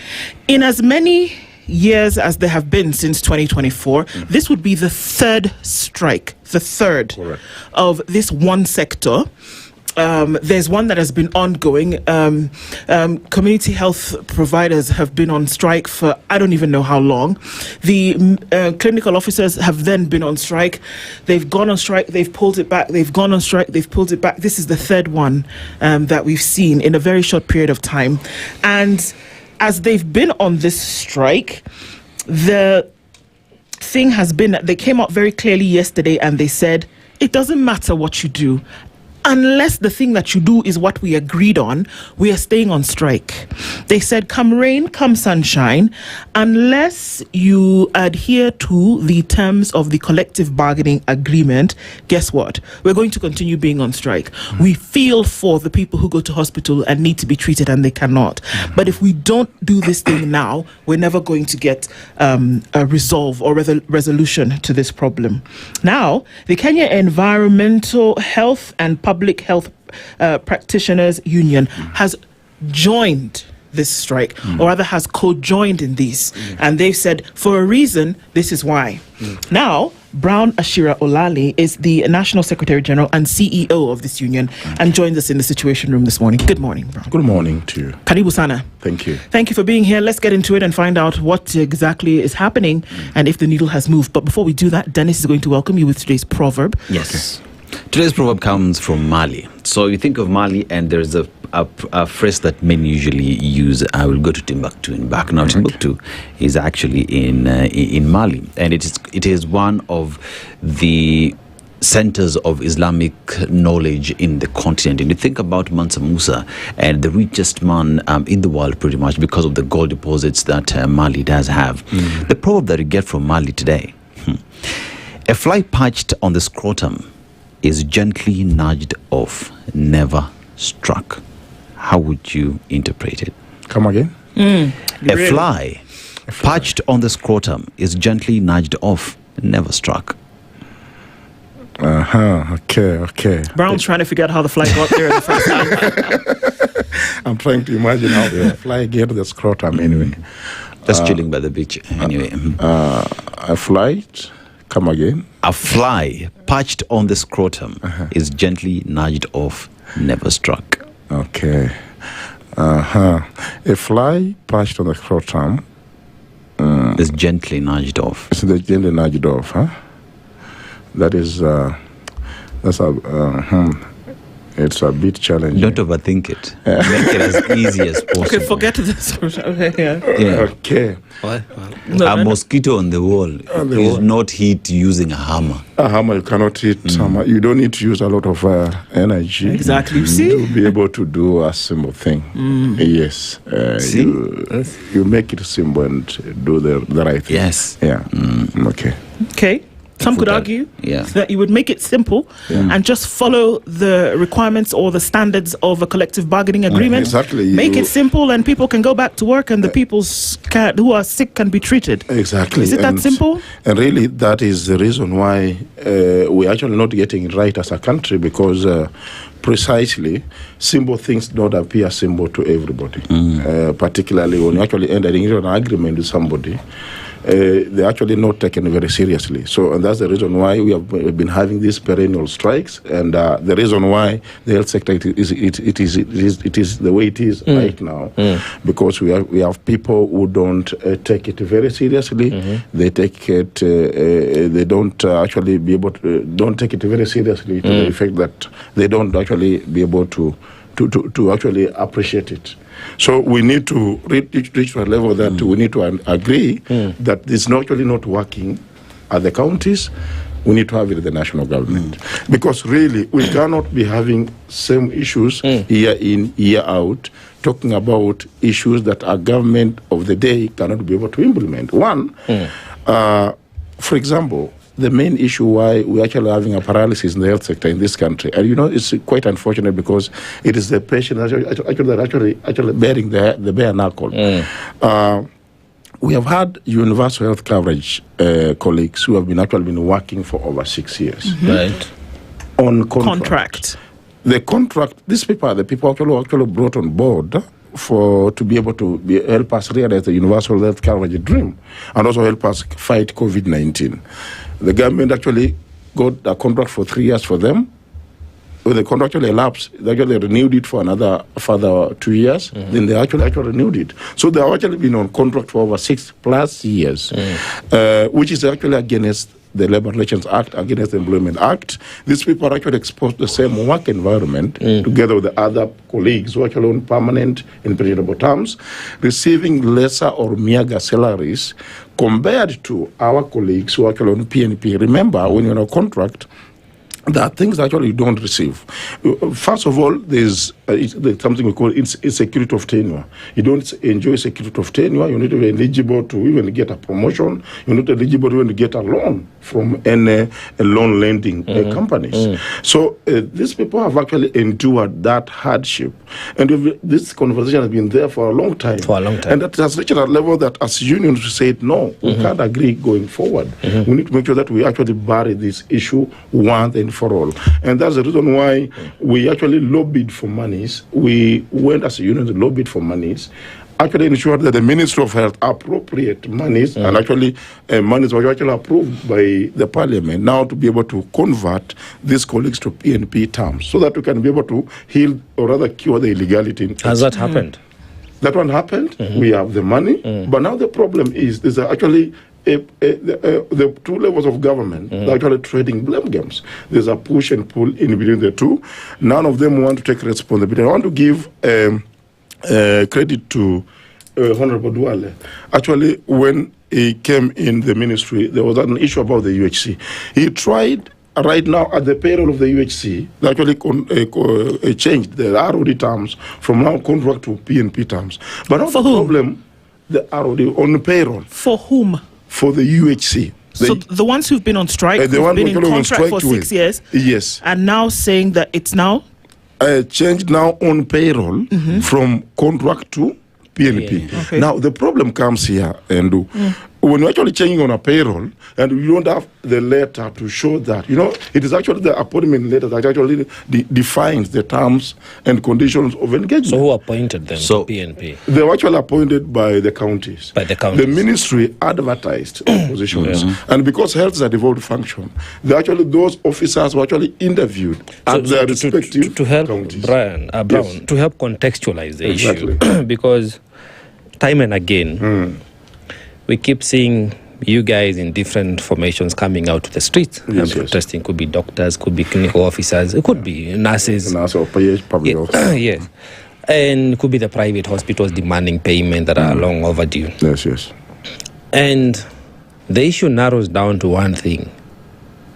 In as many years as there have been since 2024, this would be the third strike, of this one sector. There's one that has been ongoing. Community health providers have been on strike for I don't even know how long. The clinical officers have then been on strike. They've gone on strike, they've pulled it back, they've gone on strike, they've pulled it back. This is the third one that we've seen in a very short period of time. And as they've been on this strike, the thing has been that they came out very clearly yesterday and they said, it doesn't matter what you do. Unless the thing that you do is what we agreed on, we are staying on strike. They said, come rain, come sunshine, unless you adhere to the terms of the collective bargaining agreement, guess what? We're going to continue being on strike. We feel for the people who go to hospital and need to be treated and they cannot. But if we don't do this thing now, we're never going to get a resolve or resolution to this problem. Now, the Kenya Environmental Health and Public Health Practitioners Union has joined this strike, or rather has co-joined in these. And they've said, for a reason, this is why. Now, Brown Ashira Olali is the National Secretary General and CEO of this union and joins us in the Situation Room this morning. Good morning, Brown. Good morning to you. Karibu sana. Thank you. Thank you for being here. Let's get into it and find out what exactly is happening and if the needle has moved. But before we do that, Dennis is going to welcome you with today's proverb. Yes. Okay. Today's proverb comes from Mali. So you think of Mali and there's a phrase that men usually use, I will go to Timbuktu and back. Now, Timbuktu is actually in Mali, and it is one of the centers of Islamic knowledge in the continent. And you think about Mansa Musa, and the richest man in the world pretty much because of the gold deposits that Mali does have. The proverb that you get from Mali today, a fly perched on the scrotum is gently nudged off, never struck. How would you interpret it? Come again? A fly perched on the scrotum is gently nudged off, never struck. Okay. Brown's trying to figure out how the fly got there in the first time. I'm trying to imagine how the fly get to the scrotum anyway. Just chilling by the beach anyway. A fly, come again? A fly perched on the scrotum is gently nudged off, never struck. Okay. A fly perched on the scrotum is gently nudged off. It's gently nudged off, huh? That is, it's a bit challenging. Don't overthink it. Make it as easy as possible. Okay, forget this. Okay, Yeah. Okay. A mosquito on the wall is not hit using a hammer. A hammer, you cannot hit hammer. You don't need to use a lot of energy. Exactly. See? To be able to do a simple thing. Yes. See? You make it simple and do the right thing. Yes. Yeah. Okay. Okay. Some could argue that you would make it simple and just follow the requirements or the standards of a collective bargaining agreement. Exactly. Make it simple and people can go back to work and the people who are sick can be treated. Exactly. Is it that simple? And really, that is the reason why we're actually not getting it right as a country, because precisely simple things don't appear simple to everybody. Particularly when you actually enter into an agreement with somebody. They're actually not taken very seriously. So, and that's the reason why we have been having these perennial strikes, and the reason why the health sector it is the way it is right now, because we have people who don't take it very seriously. They take it, they don't actually be able to don't take it very seriously to the effect that they don't actually be able to actually appreciate it. So we need to reach to a level that we need to agree that it's not actually not working at the counties. We need to have it at the national government. Because really, we cannot be having same issues year in, year out, talking about issues that our government of the day cannot be able to implement. One, for example, the main issue why we're actually having a paralysis in the health sector in this country, and it's quite unfortunate because it is the patient actually bearing the bare knuckle. We have had universal health coverage colleagues who have been working for over 6 years, right? On contract. The contract. These people are the people actually brought on board to be able to help us realize the universal health coverage dream, and also help us fight COVID-19. The government actually got a contract for 3 years for them. When the contract actually elapsed, they actually renewed it for another further 2 years. Then they actually renewed it. So they have actually been on contract for over 6+ years, which is actually against the Labor Relations Act, against the Employment Act. These people are actually exposed to the same work environment together with the other colleagues who are actually on permanent in predictable terms, receiving lesser or meager salaries compared to our colleagues who are actually on PNP. Remember, when you're on a contract, there are things that actually you don't receive. First of all, there's something we call insecurity of tenure. You don't enjoy security of tenure. You're not even eligible to even get a promotion. You're not eligible to even get a loan from any loan lending companies. So these people have actually endured that hardship. And this conversation has been there for a long time. And that has reached a level that as unions we said, no, we can't agree going forward. We need to make sure that we actually bury this issue once and for all. And that's the reason why we actually lobbied for monies. We went as a union to lobbied for monies, actually ensured that the Ministry of Health appropriate monies, and actually monies were actually approved by the Parliament now to be able to convert these colleagues to PNP terms so that we can be able to heal or rather cure the illegality. Has that happened? That one happened. We have the money, but now the problem is there's actually the two levels of government that are actually trading blame games. There's a push and pull in between the two. None of them want to take responsibility. I want to give credit to Honorable Duale. Actually, when he came in the ministry, there was an issue about the UHC. He tried right now at the payroll of the UHC, they actually changed the ROD terms from now contract to PNP terms. But now the problem, the ROD on payroll. For whom? For the UHC. So the ones who've been on strike, who've been in contract for 6 years, yes, are now saying that it's now changed now on payroll from contract to PNP. Okay. Now the problem comes here, Nduh. When you're actually changing on a payroll and you don't have the letter to show that, it is actually the appointment letter that actually defines the terms and conditions of engagement. So who appointed them to PNP? They were actually appointed by the counties. The ministry advertised positions. And because health is a devolved function, those officers were actually interviewed at their respective to help counties. Brown, to help contextualize the issue. Because time and again, we keep seeing you guys in different formations coming out to the streets and protesting. Could be doctors, could be clinical officers, it could be nurses. Public health. Yes. And could be the private hospitals demanding payment that are long overdue. Yes. And the issue narrows down to one thing: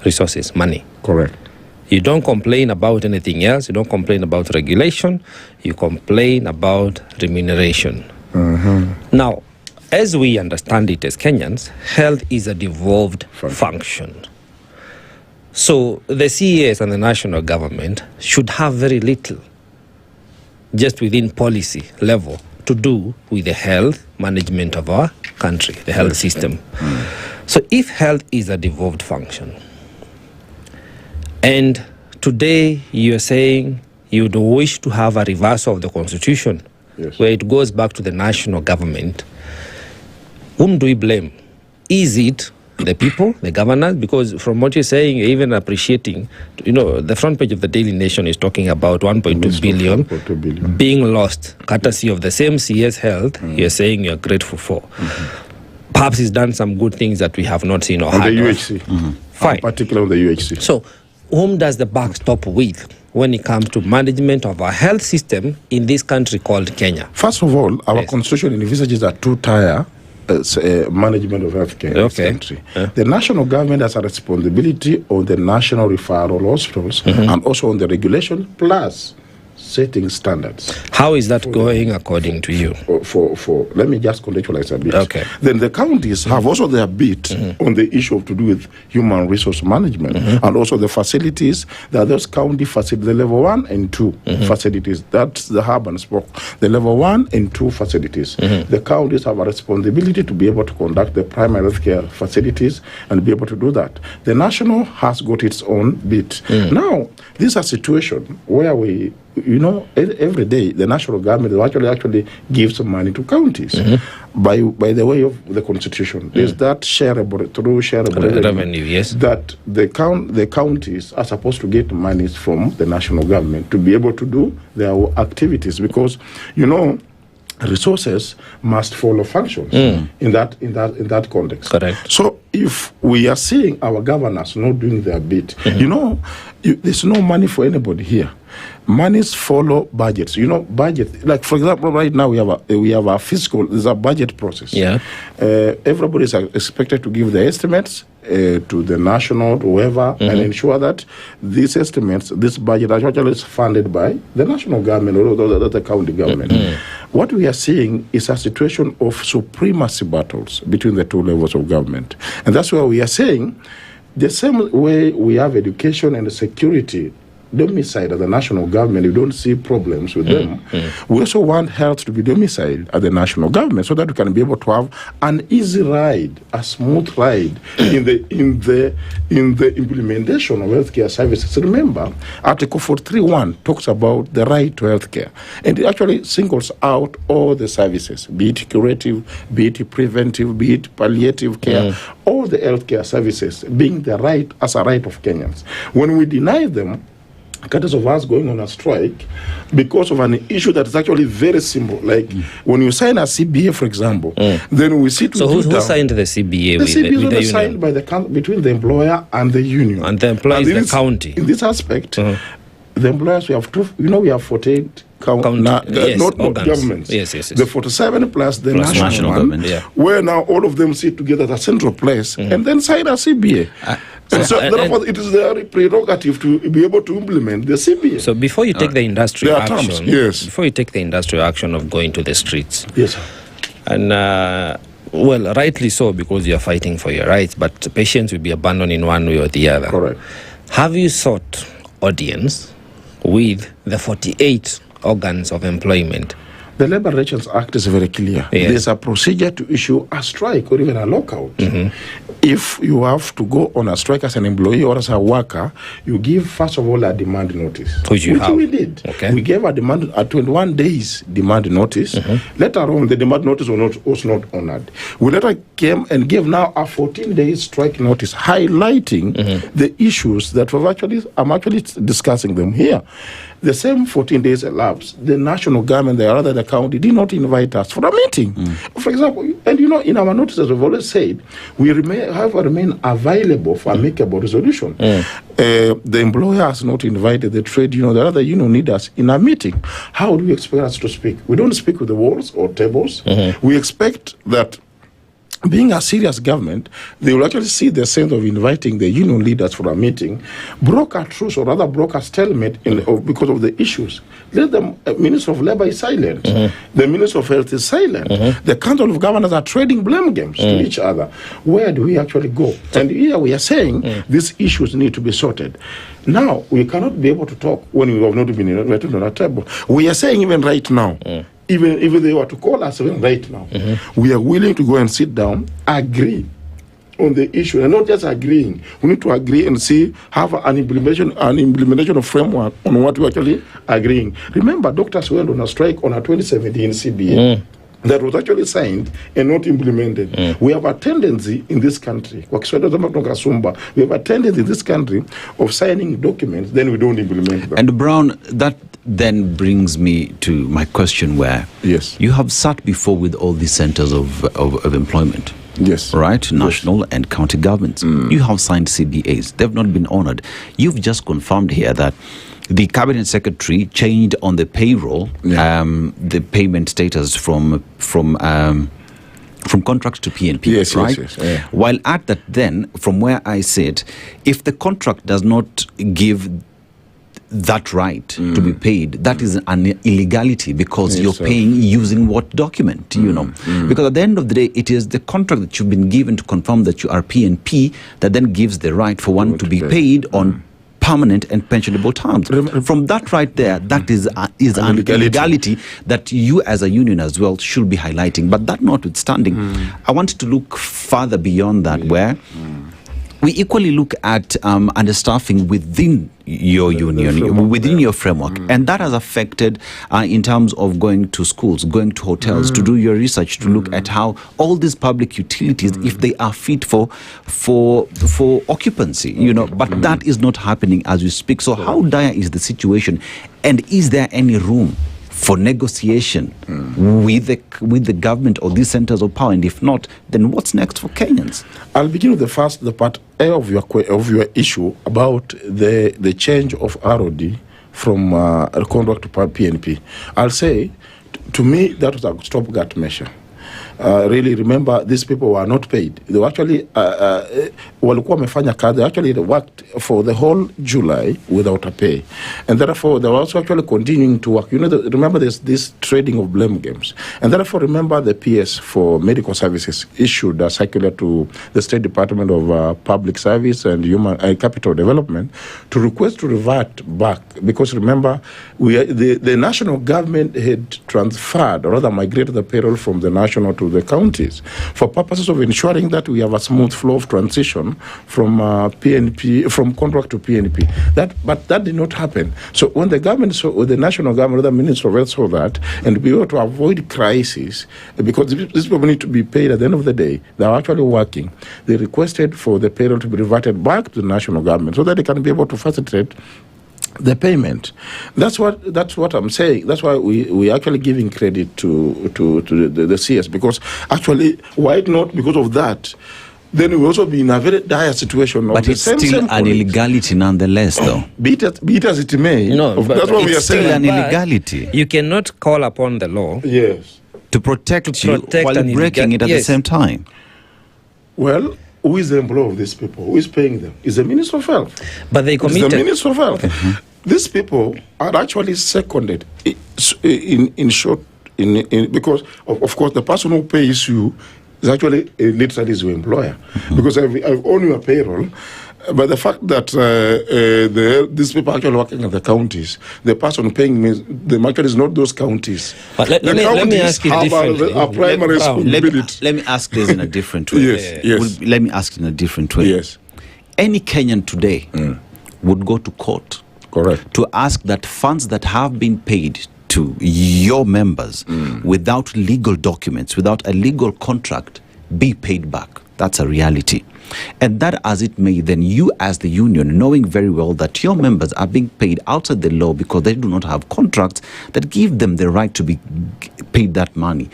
resources, money. Correct. You don't complain about anything else. You don't complain about regulation. You complain about remuneration. Now, as we understand it as Kenyans, health is a devolved function. So the CES and the national government should have very little, just within policy level, to do with the health management of our country, the health system. So if health is a devolved function, and today you're saying you don't wish to have a reversal of the constitution, where it goes back to the national government, whom do we blame? Is it the people, the governors? Because from what you're saying, you're even appreciating, the front page of the Daily Nation is talking about 1.2 billion being lost, courtesy of the same CS Health you're saying you're grateful for. Perhaps he's done some good things that we have not seen or heard the of. UHC. Fine. Particularly on the UHC. So, whom does the buck stop with when it comes to management of our health system in this country called Kenya? First of all, our constitution envisages a two-tier management of healthcare in this country. The national government has a responsibility on the national referral hospitals and also on the regulation plus setting standards. How is that going according to you? Let me just contextualize a bit. Okay. Then the counties have also their bit on the issue of to do with human resource management and also the facilities that those county facilities, the level 1 and 2 facilities, that's the hub and spoke. The level 1 and 2 facilities, the counties have a responsibility to be able to conduct the primary health care facilities and be able to do that. The national has got its own bit. Now, this is a situation where we, every day the national government actually gives money to counties by the way of the constitution. There's that shareable revenue, that the counties are supposed to get money from the national government to be able to do their activities, because resources must follow functions in that context. Correct. So if we are seeing our governors not doing their bit, there's no money for anybody here. Monies follow budgets. Budget. Like for example, right now we have a fiscal. There's a budget process. Everybody is expected to give the estimates to the national, whoever, and ensure that these estimates, this budget, actually is funded by the national government or the county government. What we are seeing is a situation of supremacy battles between the two levels of government, and that's why we are saying the same way we have education and security domiciled at the national government, you don't see problems with them. We also want health to be domiciled at the national government so that we can be able to have an easy ride, a smooth ride in the implementation of healthcare services. Remember, Article 431 talks about the right to healthcare, and it actually singles out all the services, be it curative, be it preventive, be it palliative care, all the healthcare services being the right as a right of Kenyans. When we deny them, courtesy of us going on a strike because of an issue that is actually very simple. Like when you sign a CBA, for example, then we sit. So who signed the CBA? The CBA is signed by between the employer and the union. And the employer is the county. In this aspect, the employers, we have two. We have 48 not governments. Yes. The 47 plus the national government, where now all of them sit together at a central place and then sign a CBA. Therefore, it is their prerogative to be able to implement the CBA. So before you take the industrial action, before you take the industrial action of going to the streets, yes, and Well, rightly so, because you're fighting for your rights, but patients will be abandoned in one way or the other. Correct. Have you sought audience with the 48 organs of employment? The Labour Relations Act is very clear. Yes. There's a procedure to issue a strike or even a lockout. If you have to go on a strike as an employee or as a worker, you give, first of all, a demand notice. Which we did. Okay. We gave a 21 days demand notice. Later on, the demand notice was not honored. We later came and gave now a 14-day strike notice, highlighting the issues that I'm actually discussing them here. The same 14 days elapsed. The national government, the county, did not invite us for a meeting. For example, and in our notices, we've always said, we remain available for amicable resolution. The employer has not invited the trade union, the other union need us in a meeting. How do we expect us to speak? We don't speak with the walls or tables. We expect that, being a serious government, they will actually see the sense of inviting the union leaders for a meeting, broker truce, or rather broker stalemate because of the issues. Let the Minister of Labour is silent. The Minister of Health is silent. The Council of Governors are trading blame games to each other. Where do we actually go? And here we are saying these issues need to be sorted. Now, we cannot be able to talk when we have not been invited on a table. We are saying even right now, even if they were to call us even right now, we are willing to go and sit down, agree on the issue, and not just agreeing. We need to agree and have an implementation of framework on what we're actually agreeing. Remember, doctors went on a strike on a 2017 CBA. That was actually signed and not implemented. We have a tendency in this country, we have a tendency in this country of signing documents, then we don't implement them. And Brown, that then brings me to my question where you have sat before with all these centers of employment. Yes. Right? National and county governments. You have signed CBAs. They've not been honored. You've just confirmed here that the cabinet secretary changed on the payroll the payment status from contract to PNP, right? Yes. While at that then, from where I sit, if the contract does not give that right to be paid, that is an illegality, because you're paying using what document, because at the end of the day, it is the contract that you've been given to confirm that you are PNP that then gives the right for one to be paid on permanent and pensionable terms. From that right there, that is an illegality that you as a union as well should be highlighting. But that notwithstanding, I want to look further beyond that, where we equally look at understaffing within your union, within your framework, and that has affected in terms of going to schools, going to hotels, to do your research, to look at how all these public utilities, if they are fit for occupancy, but that is not happening as we speak. So how dire is the situation, and is there any room for negotiation with the government or these centers of power? And if not, then what's next for Kenyans? I'll begin with the part A of your issue about the change of ROD from contract to PNP. I'll say, to me, that was a stopgap measure. Really, remember, these people were not paid. They were actually they actually worked for the whole July without a pay, and therefore they were also actually continuing to work. Remember, there's this trading of blame games, and therefore remember the PS for medical services issued a circular to the State Department of Public Service and Human Capital Development to request to revert back, because remember, the national government had transferred, or rather migrated the payroll from the national to the counties for purposes of ensuring that we have a smooth flow of transition from PNP, from contract to PNP. But that did not happen. So when the government or the national government, or the Minister of Health saw that, and be able to avoid crisis, because these people need to be paid at the end of the day, they are actually working. They requested for the payroll to be reverted back to the national government so that they can be able to facilitate the payment. That's what I'm saying. That's why we actually giving credit to the CS, because actually, why not? Because of that, then we also be in a very dire situation. But it's still an illegality nonetheless, though. Be it as it may. No, that's what we are saying. It's still an illegality. You cannot call upon the law. Yes. To protect you while breaking it at the same time. Well, who is the employer of these people? Who is paying them? Is the Minister of Health. But they committed. It's the Minister of Health. These people are actually seconded in short, because of course the person who pays you is actually literally is your employer, because I've owned your payroll. But the fact that these people actually working at the counties, the person paying me, the actually is not those counties. But let me ask you differently. A primary responsibility. Let me ask this in a different way. Yes. Let me ask in a different way. Yes. Any Kenyan today would go to court, correct, to ask that funds that have been paid to your members without legal documents, without a legal contract, be paid back. That's a reality. And that as it may, then you as the union, knowing very well that your members are being paid outside the law because they do not have contracts that give them the right to be paid that money.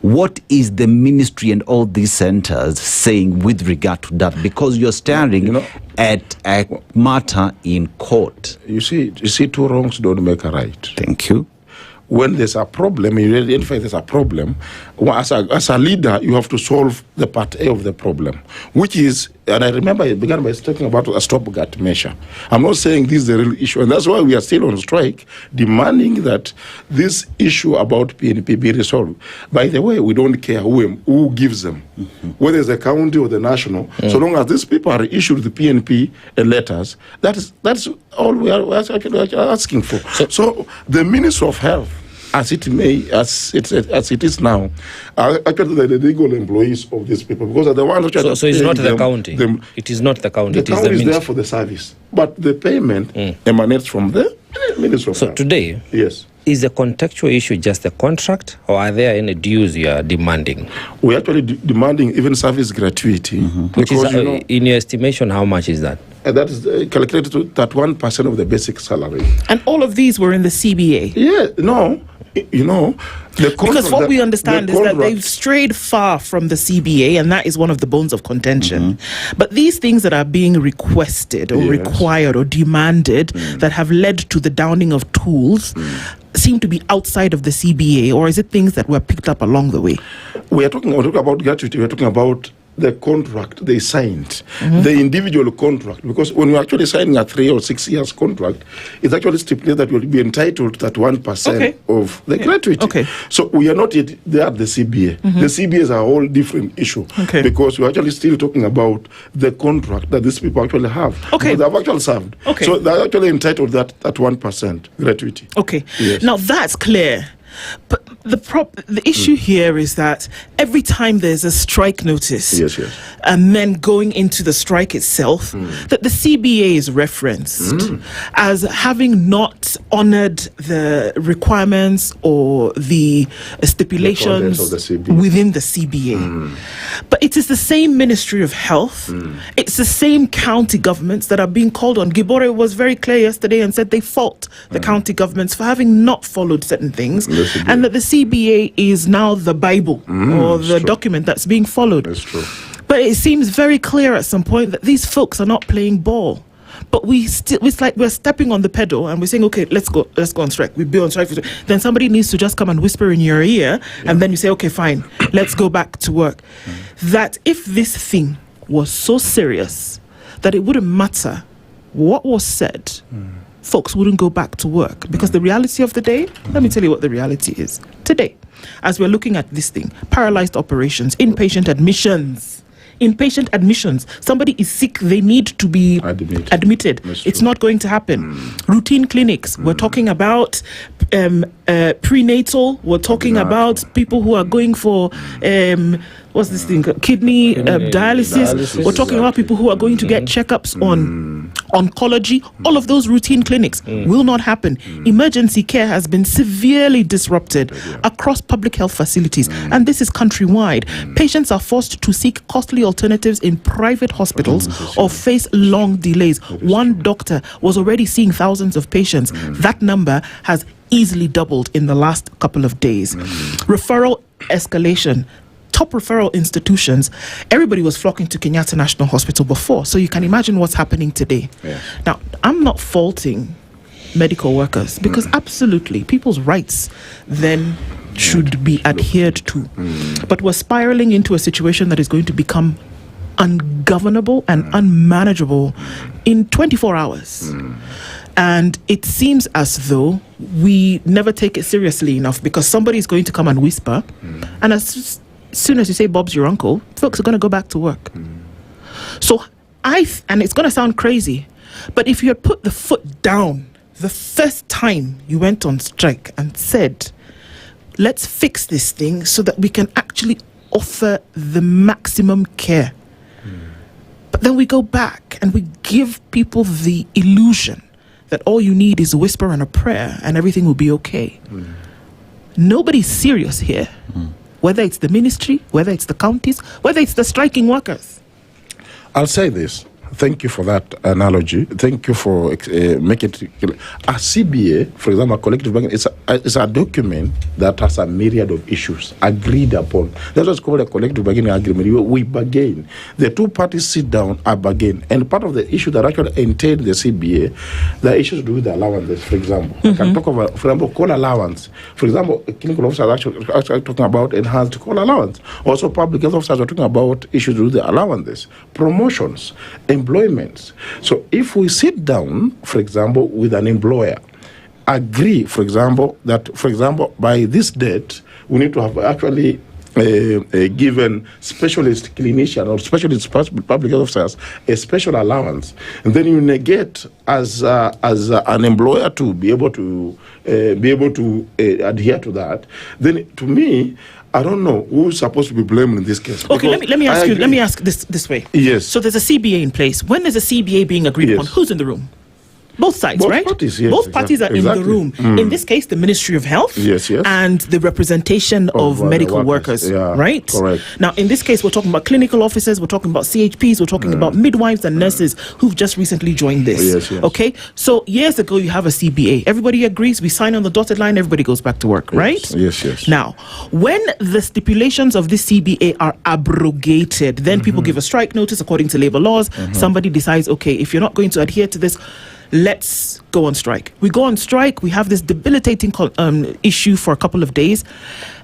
What is the ministry and all these centers saying with regard to that? Because you're staring at a matter in court. You see, two wrongs don't make a right. Thank you. When there's a problem, you identify there's a problem. As a leader, you have to solve the part A of the problem, which is, and I remember I began by talking about a stopgap measure. I'm not saying this is the real issue, and that's why we are still on strike, demanding that this issue about PNP be resolved. By the way, we don't care who gives them, whether it's the county or the national, so long as these people are issued the PNP letters, that's all we are actually asking for. So the Minister of Health, as it is now, are actually the legal employees of these people, because are the ones actually. So it's not the county. It is not the county. The county is there for the service, but the payment emanates from the Minister of Health. So today, yes, is the contextual issue just the contract, or are there any dues you are demanding? We're actually demanding even service gratuity. Which is, in your estimation, how much is that? That is calculated to 31% of the basic salary. And all of these were in the CBA? Yeah, no. Because what we understand is that they've strayed far from the CBA, and that is one of the bones of contention. But these things that are being requested or required or demanded that have led to the downing of tools seem to be outside of the CBA, or is it things that were picked up along the way? We're talking about gratuity. We're talking about the contract they signed, the individual contract, because when you're actually signing a 3 or 6 years contract, it's actually stipulated that you'll be entitled to that 1% of the gratuity. So we are not yet there at the CBA. The CBA is a whole different issue, because we're actually still talking about the contract that these people actually have. They have actually served. So they're actually entitled to that 1% gratuity. Yes. Now that's clear. But the issue here is that every time there's a strike notice, and then going into the strike itself, that the CBA is referenced as having not honored the requirements or the stipulations within the CBA. But it is the same Ministry of Health, it's the same county governments that are being called on. Gibore was very clear yesterday and said they fault the county governments for having not followed certain things, and that the CBA is now the Bible or the document that's being followed. That's true. But it seems very clear at some point that these folks are not playing ball. But it's like we're stepping on the pedal and we're saying, okay, let's go on strike. We'll be on strike. Then somebody needs to just come and whisper in your ear, and then you say, okay, fine, let's go back to work. That if this thing was so serious that it wouldn't matter what was said, folks wouldn't go back to work. Because the reality of the day, let me tell you what the reality is. Today, as we're looking at this thing, paralyzed operations, inpatient admissions. Somebody is sick, they need to be admitted. It's not going to happen. Routine clinics, we're talking about prenatal, we're talking about people who are going for kidney dialysis. We're talking about people who are going to get checkups on oncology. All of those routine clinics will not happen. Emergency care has been severely disrupted across public health facilities, and this is countrywide. Patients are forced to seek costly alternatives in private hospitals or face long delays. One doctor was already seeing thousands of patients. That number has easily doubled in the last couple of days. Referral escalation. Top referral institutions, everybody was flocking to Kenyatta National Hospital before, so you can imagine what's happening today. Now, I'm not faulting medical workers, because absolutely people's rights then should be adhered to. But we're spiraling into a situation that is going to become ungovernable and unmanageable in 24 hours. And it seems as though we never take it seriously enough, because somebody is going to come and whisper, and as as soon as you say Bob's your uncle, folks are going to go back to work. So and it's going to sound crazy, but if you had put the foot down the first time you went on strike and said, let's fix this thing so that we can actually offer the maximum care. But then we go back and we give people the illusion that all you need is a whisper and a prayer and everything will be okay. Nobody's serious here. Whether it's the ministry, whether it's the counties, whether it's the striking workers. I'll say this. Thank you for that analogy. Thank you for making it clear. A CBA, for example, a collective bargaining, it's a document that has a myriad of issues agreed upon. That's what's called a collective bargaining agreement. We bargain. The two parties sit down and bargain. And part of the issue that actually entail the CBA, the issues to do with the allowances, for example. I can talk about, for example, call allowance. For example, clinical officers are actually talking about enhanced call allowance. Also, public health officers are talking about issues to do with the allowances, promotions, employments. So if we sit down, for example, with an employer, agree, for example, that, for example, by this date, we need to have actually a given specialist clinician or specialist public health officers a special allowance, and then you negate as an employer to be able to adhere to that. Then, to me, I don't know who's supposed to be blamed in this case. Okay, let me ask this way. Yes. So there's a CBA in place. When there's a CBA being agreed upon, who's in the room? Both sides, Both right? Parties, yes, Both parties are in the room. In this case, the Ministry of Health and the representation of medical workers, right? Correct. Now, in this case, we're talking about clinical officers, we're talking about CHPs, we're talking about midwives and nurses who've just recently joined this. Yes. Okay? So years ago, you have a CBA. Everybody agrees, we sign on the dotted line, everybody goes back to work, right? Yes. Now, when the stipulations of this CBA are abrogated, then people give a strike notice according to labor laws. Somebody decides, okay, if you're not going to adhere to this, let's go on strike. We go on strike. We have this debilitating issue for a couple of days.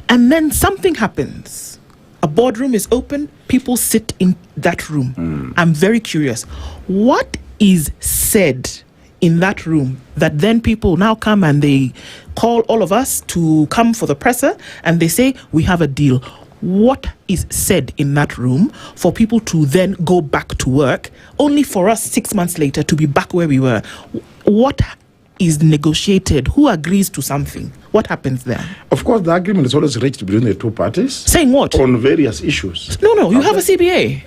And then something happens. A boardroom is open. People sit in that room. I'm very curious. What is said in that room that then people now come and they call all of us to come for the presser and they say, we have a deal. What is said in that room for people to then go back to work, only for us 6 months later to be back where we were? What is negotiated? Who agrees to something? What happens there? Of course, the agreement is always reached between the two parties. Saying what? On various issues. No, you have a CBA.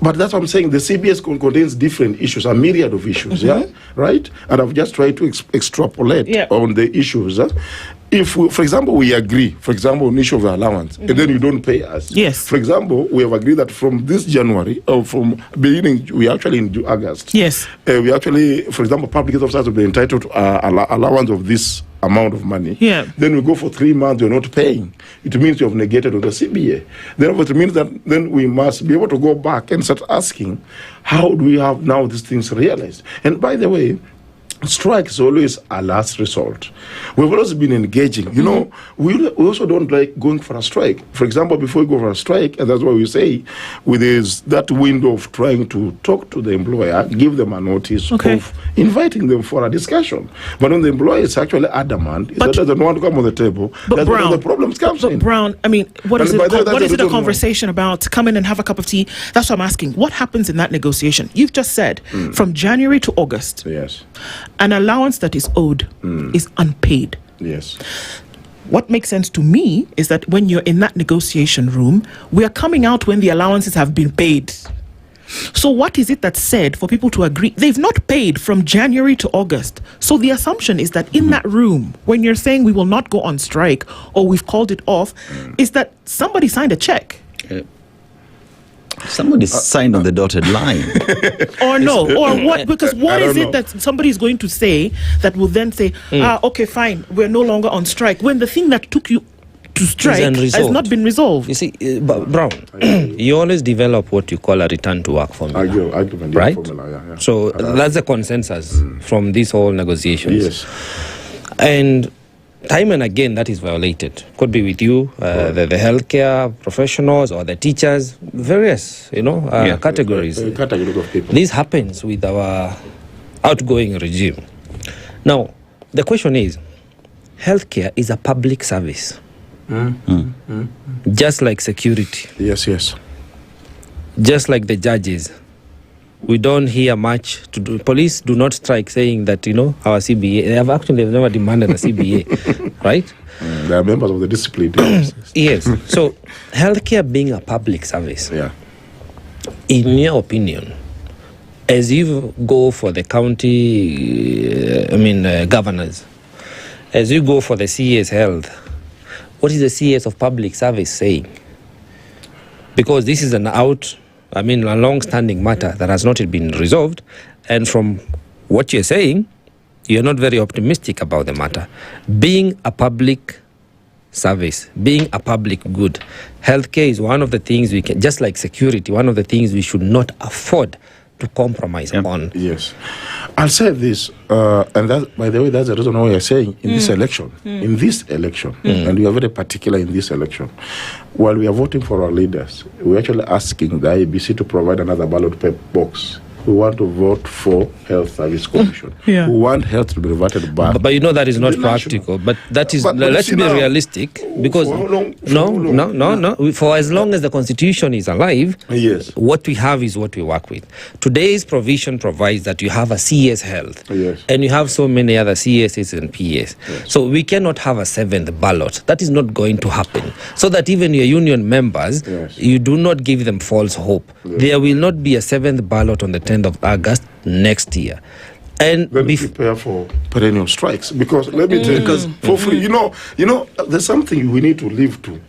But that's what I'm saying. The CBS contains different issues, a myriad of issues, right? And I've just tried to extrapolate on the issues. If, for example, we agree, for example, on issue of the allowance, and then you don't pay us. Yes. For example, we have agreed that from this January, or from beginning, we actually in August. Yes. We actually, for example, public health officers will be entitled to allowance of this amount of money. Yeah. Then we go for 3 months, you're not paying. It means you have negated on the CBA. Then it means that then we must be able to go back and start asking, how do we have now these things realized? And by the way, strike is always a last resort. We've always been engaging. You know, we also don't like going for a strike. For example, before we go for a strike, and that's why we say, with that window of trying to talk to the employer, give them a notice of inviting them for a discussion. But when the employer is actually adamant, that doesn't want to come on the table, that's where the problems come in. Brown, I mean, what is it a conversation about? Come in and have a cup of tea? That's what I'm asking. What happens in that negotiation? You've just said, from January to August. Yes. An allowance that is owed is unpaid. Yes. What makes sense to me is that when you're in that negotiation room, we are coming out when the allowances have been paid. So what is it that's said for people to agree? They've not paid from January to August. So the assumption is that in that room, when you're saying we will not go on strike or we've called it off, is that somebody signed a check. Somebody signed on the dotted line. Or no, or what? Because what is it that somebody is going to say that will then say, okay, fine, we're no longer on strike, when the thing that took you to strike has not been resolved? You see, Brown, you always develop what you call a return to work formula. Right? Formula, So that's the consensus from these whole negotiations. Yes. And time and again, that is violated. Could be with you, the healthcare professionals or the teachers, various, categories. Category of people. This happens with our outgoing regime. Now, the question is, healthcare is a public service. Just like security. Yes. Just like the judges. We don't hear much. Police do not strike saying that, our CBA. They've never demanded a CBA, right? They are members of the discipline. Yes. So, healthcare being a public service. Yeah. In your opinion, as you go for the county, governors, as you go for the CS Health, what is the CS of Public Service saying? Because this is a long-standing matter that has not been resolved, and from what you're saying, you're not very optimistic about the matter. Being a public service, being a public good, healthcare is one of the things we can, just like security, one of the things we should not afford to compromise on. Yes. I'll say this, and that, by the way, that's the reason why we're saying in this election, and we are very particular in this election, while we are voting for our leaders, we're actually asking the IEBC to provide another ballot paper box. We want to vote for Health Service Commission. We want health to be reverted back. But that is not practical. But that is, let's be realistic, because no. For as long as the Constitution is alive, what we have is what we work with. Today's provision provides that you have a CS Health, and you have so many other CSs and PS. So we cannot have a seventh ballot. That is not going to happen. So that even your union members, you do not give them false hope. There will not be a seventh ballot on the 10th of August next year. And then prepare for perennial strikes, because let me tell you, because for free, there's something we need to live to.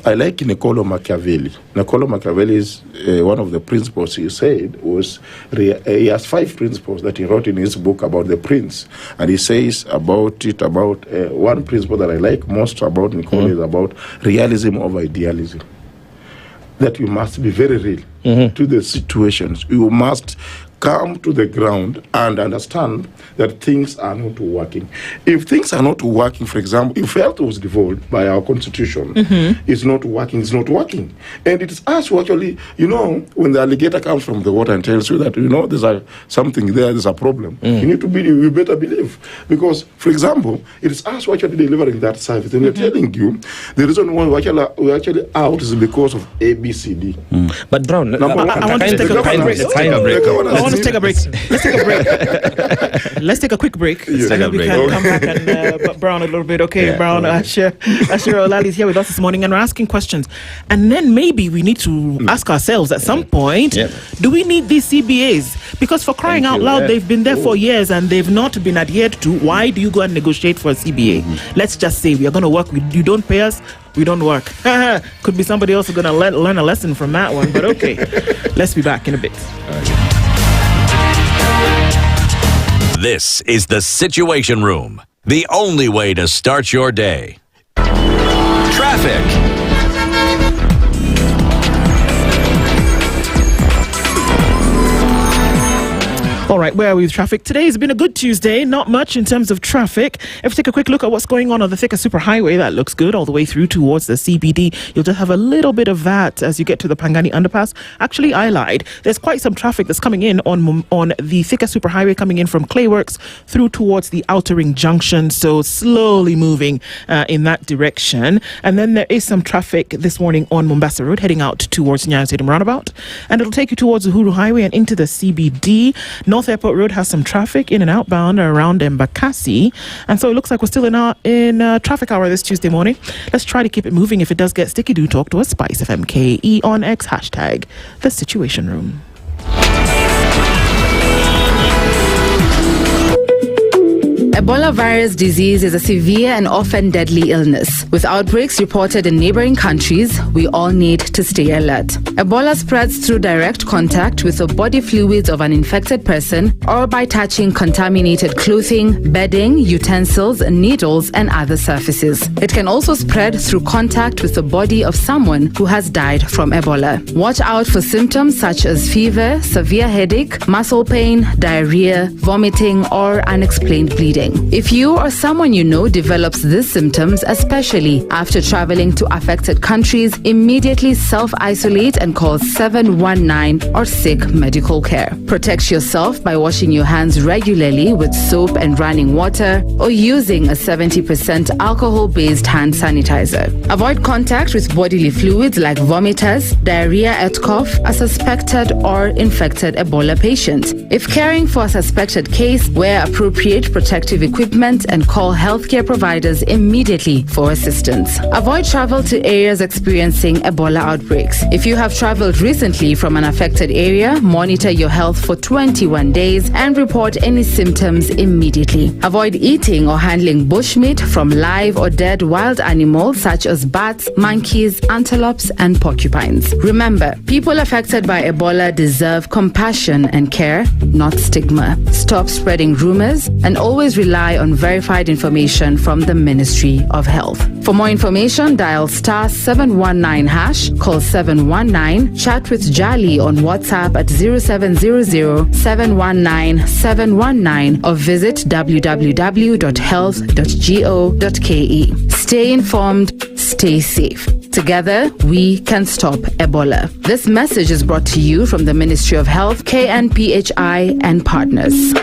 I like Niccolo Machiavelli. Niccolo Machiavelli is one of the principles he said was, he has 5 principles that he wrote in his book about the prince, and he says about one principle that I like most about Niccolo is about realism over idealism. That you must be very real to the situations. You must come to the ground and understand that things are not working. If things are not working, for example, if health was devolved by our constitution, it's not working. And it's us who actually, when the alligator comes from the water and tells you that, there's something there, there's a problem, you better believe. Because, for example, it is us who actually delivering that service. And we're telling you, the reason why we're actually out is because of ABCD. But Brown, I want to take a break. Let's take a break. Let's take a quick break. So that we can come back and Brown a little bit. Okay, Brown, Asher Olali is here with us this morning, and we're asking questions. And then maybe we need to ask ourselves at some point, do we need these CBAs? Because for crying out loud, they've been there for years and they've not been adhered to. Why do you go and negotiate for a CBA? Let's just say we are going to work. You don't pay us, we don't work. Could be somebody else going to learn a lesson from that one, but okay. Let's be back in a bit. This is the Situation Room, the only way to start your day. Traffic. All right, where are we with traffic? Today has been a good Tuesday, not much in terms of traffic. If we take a quick look at what's going on the Thika Superhighway, that looks good all the way through towards the CBD. You'll just have a little bit of that as you get to the Pangani underpass. Actually, I lied. There's quite some traffic that's coming in on the Thika Superhighway, coming in from Clayworks through towards the Outer Ring Junction, so slowly moving in that direction. And then there is some traffic this morning on Mombasa Road heading out towards Nyayo Stadium Roundabout, and it'll take you towards Uhuru Highway and into the CBD. North Airport Road has some traffic in and outbound around Embakasi, and so it looks like we're still in traffic hour this Tuesday morning. Let's try to keep it moving. If it does get sticky, do talk to us. SpiceFM KE on X, hashtag the Situation Room. Ebola virus disease is a severe and often deadly illness. With outbreaks reported in neighboring countries, we all need to stay alert. Ebola spreads through direct contact with the body fluids of an infected person or by touching contaminated clothing, bedding, utensils, needles, and other surfaces. It can also spread through contact with the body of someone who has died from Ebola. Watch out for symptoms such as fever, severe headache, muscle pain, diarrhea, vomiting, or unexplained bleeding. bleeding. If you or someone you know develops these symptoms, especially after traveling to affected countries, immediately self-isolate and call 719 or seek medical care. Protect yourself by washing your hands regularly with soap and running water or using a 70% alcohol-based hand sanitizer. Avoid contact with bodily fluids like vomitus, diarrhea at cough, a suspected or infected Ebola patient. If caring for a suspected case, wear appropriate protective equipment and call healthcare providers immediately for assistance. Avoid travel to areas experiencing Ebola outbreaks. If you have traveled recently from an affected area, monitor your health for 21 days and report any symptoms immediately. Avoid eating or handling bushmeat from live or dead wild animals such as bats, monkeys, antelopes, and porcupines. Remember, people affected by Ebola deserve compassion and care, not stigma. Stop spreading rumors and always rely on verified information from the Ministry of Health. For more information, dial *719#, call 719, chat with Jali on WhatsApp at 0700-719-719 or visit www.health.go.ke. Stay informed, stay safe. Together, we can stop Ebola. This message is brought to you from the Ministry of Health, KNPHI, and partners.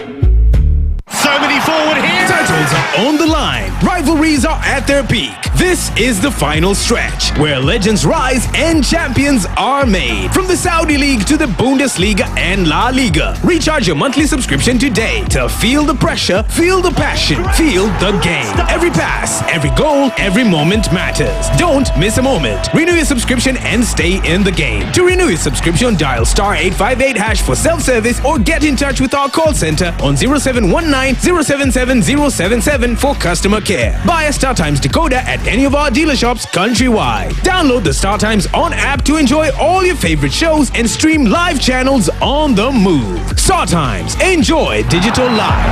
So many forward here. Titles are on the line. Rivalries are at their peak. This is the final stretch where legends rise and champions are made. From the Saudi League to the Bundesliga and La Liga. Recharge your monthly subscription today to feel the pressure, feel the passion, feel the game. Every pass, every goal, every moment matters. Don't miss a moment. Renew your subscription and stay in the game. To renew your subscription, dial *858# for self-service or get in touch with our call center on 0719-077-077 for customer care. Buy a StarTimes decoder at any of our dealer shops countrywide. Download the StarTimes On app to enjoy all your favorite shows and stream live channels on the move. StarTimes. Enjoy digital life.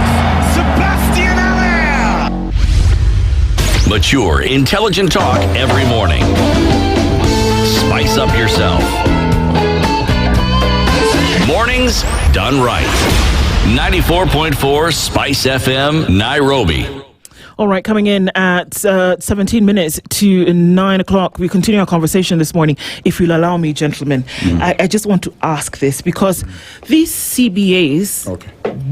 Sebastian Allaire. Mature, intelligent talk every morning. Spice up yourself. Mornings done right. 94.4 Spice FM, Nairobi. All right, coming in at 17 minutes to 9 o'clock. We continue our conversation this morning. If you'll allow me, gentlemen, I just want to ask this because these CBAs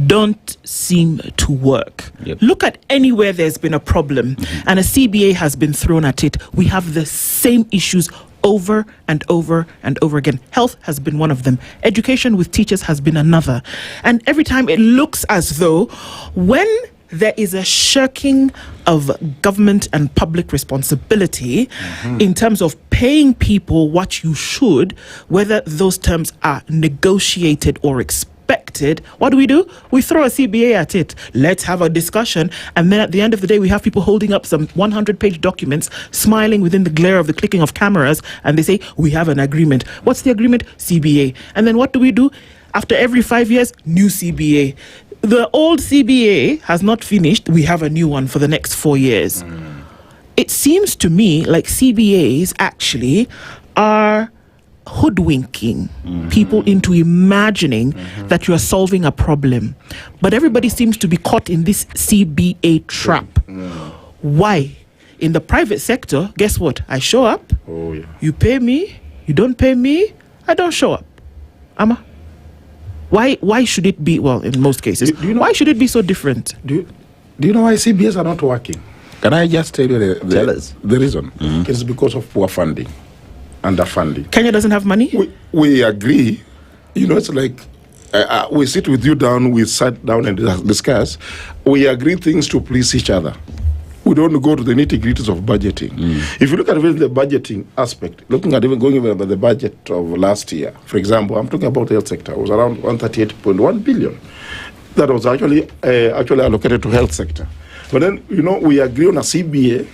don't seem to work. Look at anywhere there's been a problem and a CBA has been thrown at it. We have the same issues over and over and over again. Health has been one of them. Education with teachers has been another. And every time it looks as though when there is a shirking of government and public responsibility in terms of paying people what you should, whether those terms are negotiated or expected, what do? We throw a CBA at it. Let's have a discussion. And then at the end of the day, we have people holding up some 100-page documents, smiling within the glare of the clicking of cameras, and they say, we have an agreement. What's the agreement? CBA. And then what do? After every 5 years, new CBA. The old CBA has not finished. We have a new one for the next 4 years. It seems to me like CBAs actually are hoodwinking people into imagining that you are solving a problem. But everybody seems to be caught in this CBA trap. Why? In the private sector, guess what? I show up. You pay me. You don't pay me. I don't show up. Why should it be, well, in most cases, why should it be so different? Do you know why CBAs are not working? Can I just tell you the reason? It's because of poor funding, underfunding. Kenya doesn't have money? We agree. It's like we sit with you down, we sat down and discuss. We agree things to please each other. We don't go to the nitty-gritties of budgeting. If you look at even the budgeting aspect, going over the budget of last year, for example, I'm talking about the health sector, it was around 138.1 billion. That was actually allocated to health sector. But then, we agree on a CBA,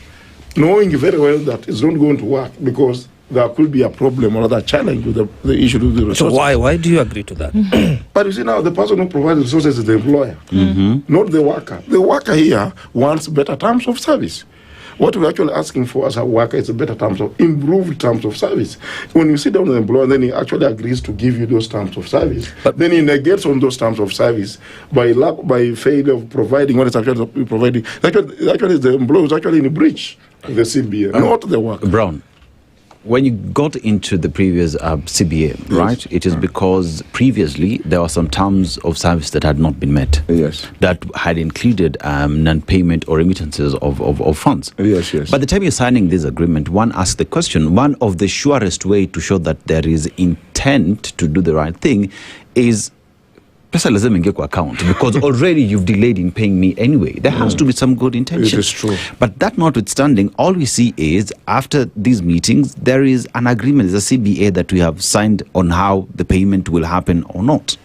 knowing very well that it's not going to work because there could be a problem or other challenge with the issue of the resources. So why do you agree to that? But you see now, the person who provides resources is the employer, not the worker. The worker here wants better terms of service. What we're actually asking for as a worker is a better improved terms of service. When you sit down with the employer, then he actually agrees to give you those terms of service. But then he negates on those terms of service by failure of providing what is actually providing. Actually, the employer is actually in a breach of the CBA, not the worker. Brown, when you got into the previous CBA, yes, right, it is because previously there were some terms of service that had not been met. Yes. That had included non-payment or remittances of funds. Yes, yes. By the time you're signing this agreement, one asks the question, one of the surest way to show that there is intent to do the right thing is pesa lazima ingie kwa account, because already you've delayed in paying me anyway. There has to be some good intention. It is true. But that notwithstanding, all we see is after these meetings, there is an agreement, there's a CBA that we have signed on how the payment will happen or not.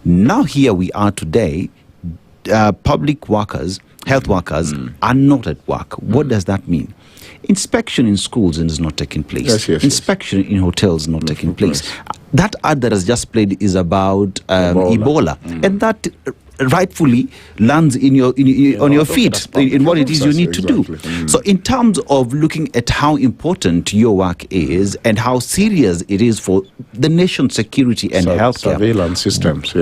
Now here we are today, public workers, health workers are not at work. What does that mean? Inspection in schools is not taking place. Yes, Inspection in hotels is not taking place. That ad that has just played is about Ebola. And that rightfully lands on your feet in what it is you need to do. So in terms of looking at how important your work is and how serious it is for the nation's security and healthcare, surveillance systems,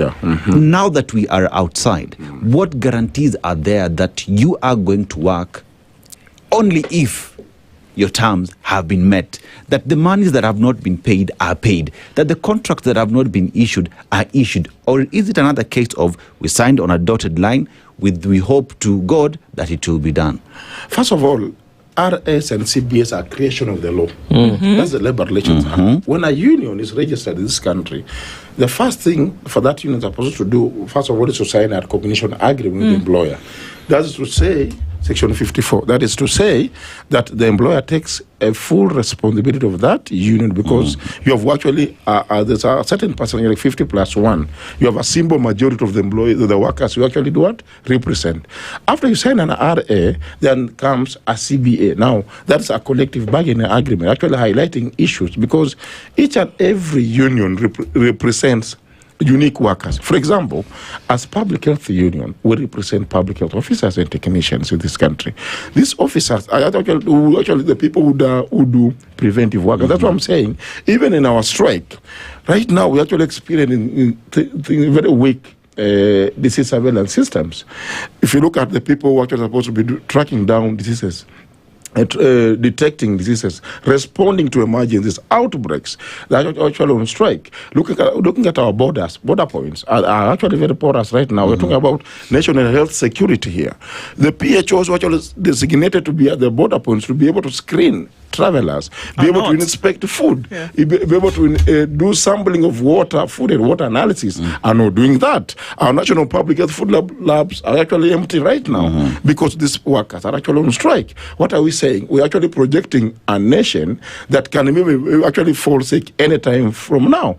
now that we are outside, what guarantees are there that you are going to work only if your terms have been met, that the monies that have not been paid are paid, that the contracts that have not been issued are issued? Or is it another case of we signed on a dotted line with we hope to God that it will be done? First of all, RS and CBS are creation of the law. That's the Labor Relations Act. When a union is registered in this country, the first thing for that union is supposed to do, first of all, is to sign a recognition agreement with the employer. That is to say, Section 54. That is to say that the employer takes a full responsibility of that union, because you have actually, there's a certain percentage, like 50 plus 1. You have a simple majority of the employees, the workers, you actually do what? Represent. After you sign an RA, then comes a CBA. Now, that's a collective bargaining agreement, actually highlighting issues, because each and every union represents unique workers. For example, as public health union, we represent public health officers and technicians in this country. These officers are actually the people who do preventive work. That's what I'm saying. Even in our strike, right now we're actually experiencing very weak disease surveillance systems. If you look at the people who are actually supposed to be tracking down diseases, detecting diseases, responding to emergencies, outbreaks, they are actually on strike. Looking at our border points are actually very porous right now. We're talking about national health security here. The PHOs were actually designated to be at the border points to be able to screen travelers, be able to inspect food, be able to do sampling of food and water analysis, are not doing that. Our national public health food labs are actually empty right now because these workers are actually on strike. What are we saying? We're actually projecting a nation that can maybe actually fall sick anytime from now.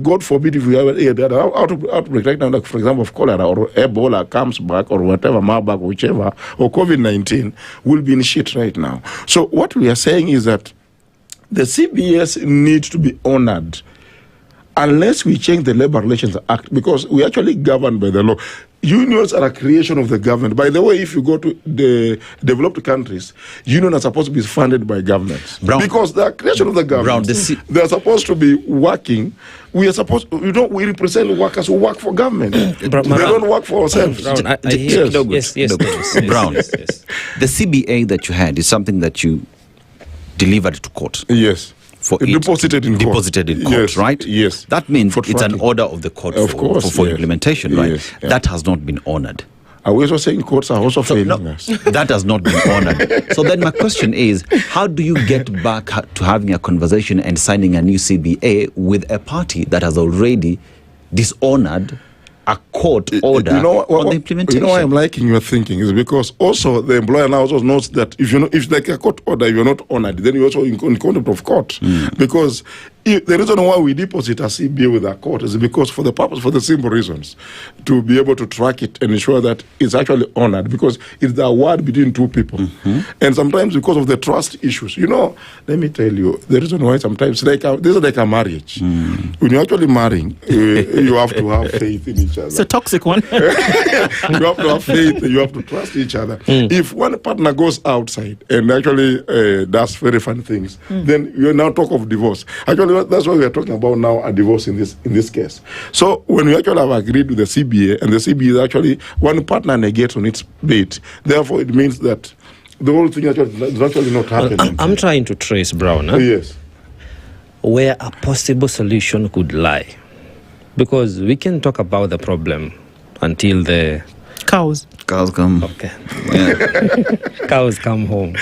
God forbid if we have an outbreak right now, like for example of cholera or Ebola comes back or whatever, Marburg, whichever, or COVID-19, will be in shit right now. So what we are saying is that the CBS needs to be honored unless we change the Labor Relations Act, because we actually govern by the law. Unions are a creation of the government. By the way, if you go to the developed countries, unions are supposed to be funded by governments. Because they are creation of the government. They are supposed to be working. We represent workers who work for government. They don't work for ourselves. Brown, the CBA that you had is something that you delivered to court. Yes. Deposited in court, right? Yes. That means it's an order of the court for implementation, right? Yes. That has not been honored. Are we also saying courts are also failing us? That has not been honored. So then my question is, how do you get back to having a conversation and signing a new CBA with a party that has already dishonored a court order on the implementation? You know why I'm liking your thinking is because also the employer now also knows that if like a court order, if you're not honored, then you're also in contempt of court. Because The reason why we deposit a CBA with our court is because for the simple reasons, to be able to track it and ensure that it's actually honored, because it's the award between two people. And sometimes because of the trust issues, let me tell you, the reason why sometimes, this is like a marriage. When you're actually marrying, you have to have faith in each other. It's a toxic one. You have to have faith, you have to trust each other. If one partner goes outside and actually does very fun things, then you now talk of divorce. Actually, that's why we are talking about now, a divorce in this case. So when we actually have agreed with the CBA, and the CBA is actually one partner negates on its bid, therefore it means that the whole thing is actually not happening. I'm trying to trace, Brown, yes, where a possible solution could lie, because we can talk about the problem until the cows come. Okay, cows come home.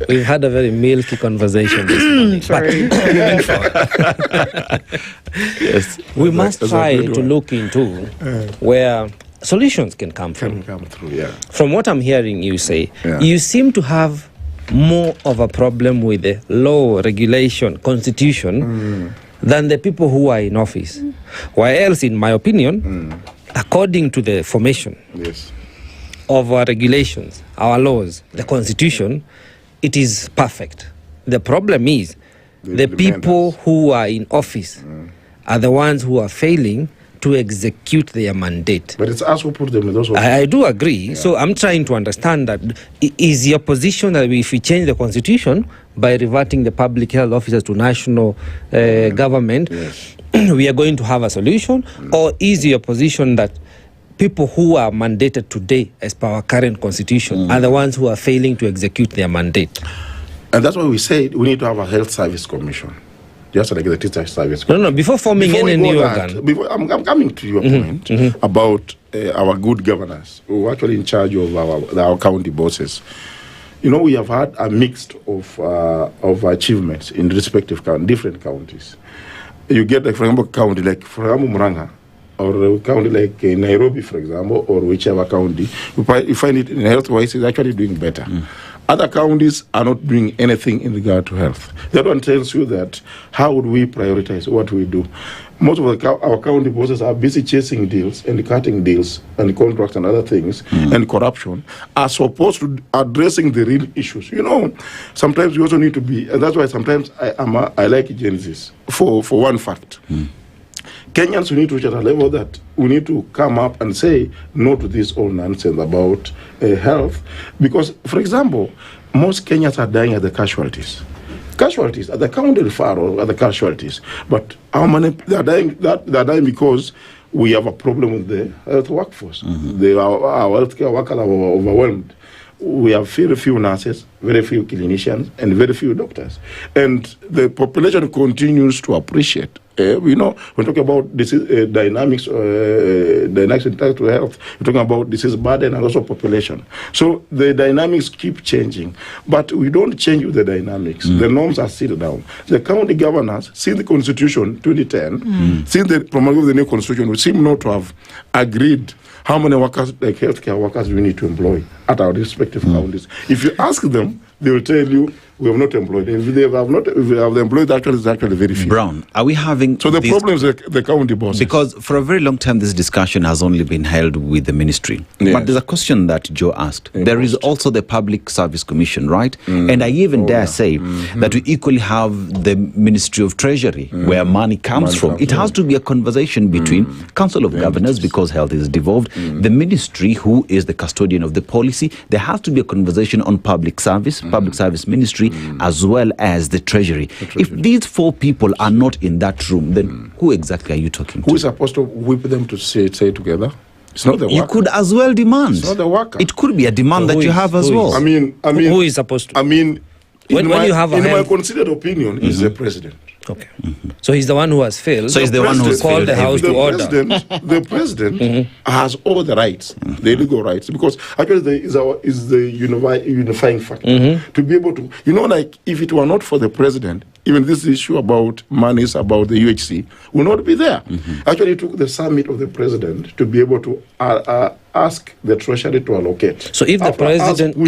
We've had a very milky conversation this morning. Sorry. Yes, we must try to look into where solutions can come from. From what I'm hearing you say, you seem to have more of a problem with the law, regulation, constitution than the people who are in office. Why else, in my opinion, according to the formation of our regulations, our laws, the constitution, it is perfect. The problem is the people who are in office are the ones who are failing to execute their mandate. But it's us who put them in those offices. I do agree. So I'm trying to understand that is your position that if we change the constitution by reverting the public health officers to national government, we are going to have a solution? Or is your position that people who are mandated today as per our current constitution are the ones who are failing to execute their mandate? And that's why we said we need to have a health service commission. Just like the teacher service commission. No, before forming any new organ. I'm coming to your point about our good governors who are actually in charge of our county bosses. We have had a mix of achievements in respective different counties. You get, like, for example, county like, for example, Murang'a, or a county like Nairobi, for example, or whichever county, you find it in health-wise is actually doing better. Other counties are not doing anything in regard to health. That one tells you that how would we prioritize what we do? Most of our county bosses are busy chasing deals and cutting deals and contracts and other things and corruption, as opposed to addressing the real issues. Sometimes you also need to be, and that's why sometimes I like Genesis for one fact. Kenyans, we need to reach at a level that we need to come up and say no to this old nonsense about health. Because, for example, most Kenyans are dying at the casualties. Casualties at the county referral are the casualties. But how many they are dying? They are dying because we have a problem with the health workforce. Our healthcare workers are overwhelmed. We have very few nurses, very few clinicians, and very few doctors. And the population continues to appreciate. We're talking about disease, dynamics in terms of health. We're talking about disease burden and also population. So the dynamics keep changing. But we don't change with the dynamics. The norms are still down. The county governors, since the Constitution 2010, since the promulgation of the new Constitution, we seem not to have agreed how many workers, like healthcare workers, we need to employ at our respective counties. If you ask them, they will tell you we have not employed. If they have not, if we have employed, it's actually very few. Brown, are we having? So the problem is the county bosses. Because for a very long time, this discussion has only been held with the ministry. Yes. But there's a question that Joe asked. There is also the Public Service Commission, right? And I even dare say that we equally have the Ministry of Treasury, where money comes from. It has to be a conversation between Council of Governors, because health is devolved, the ministry, who is the custodian of the policy. There has to be a conversation on public service, Public Service Ministry, as well as the Treasury. If these four people are not in that room, then who exactly are you talking to? Who is supposed to whip them to say together? It's not the worker. You could as well demand. It's not the worker. It could be a demand that you have as well. I mean, who is supposed to? I mean, when you have in my considered opinion, is the president. Okay. So he's the one who has failed. So he's the one who has called the House to order. The president has all the rights, the legal rights, because actually is the unifying factor to be able to, like, if it were not for the president, even this issue about monies about the UHC will not be there. Actually, it took the summit of the president to be able to ask the treasury to allocate. So if the president, the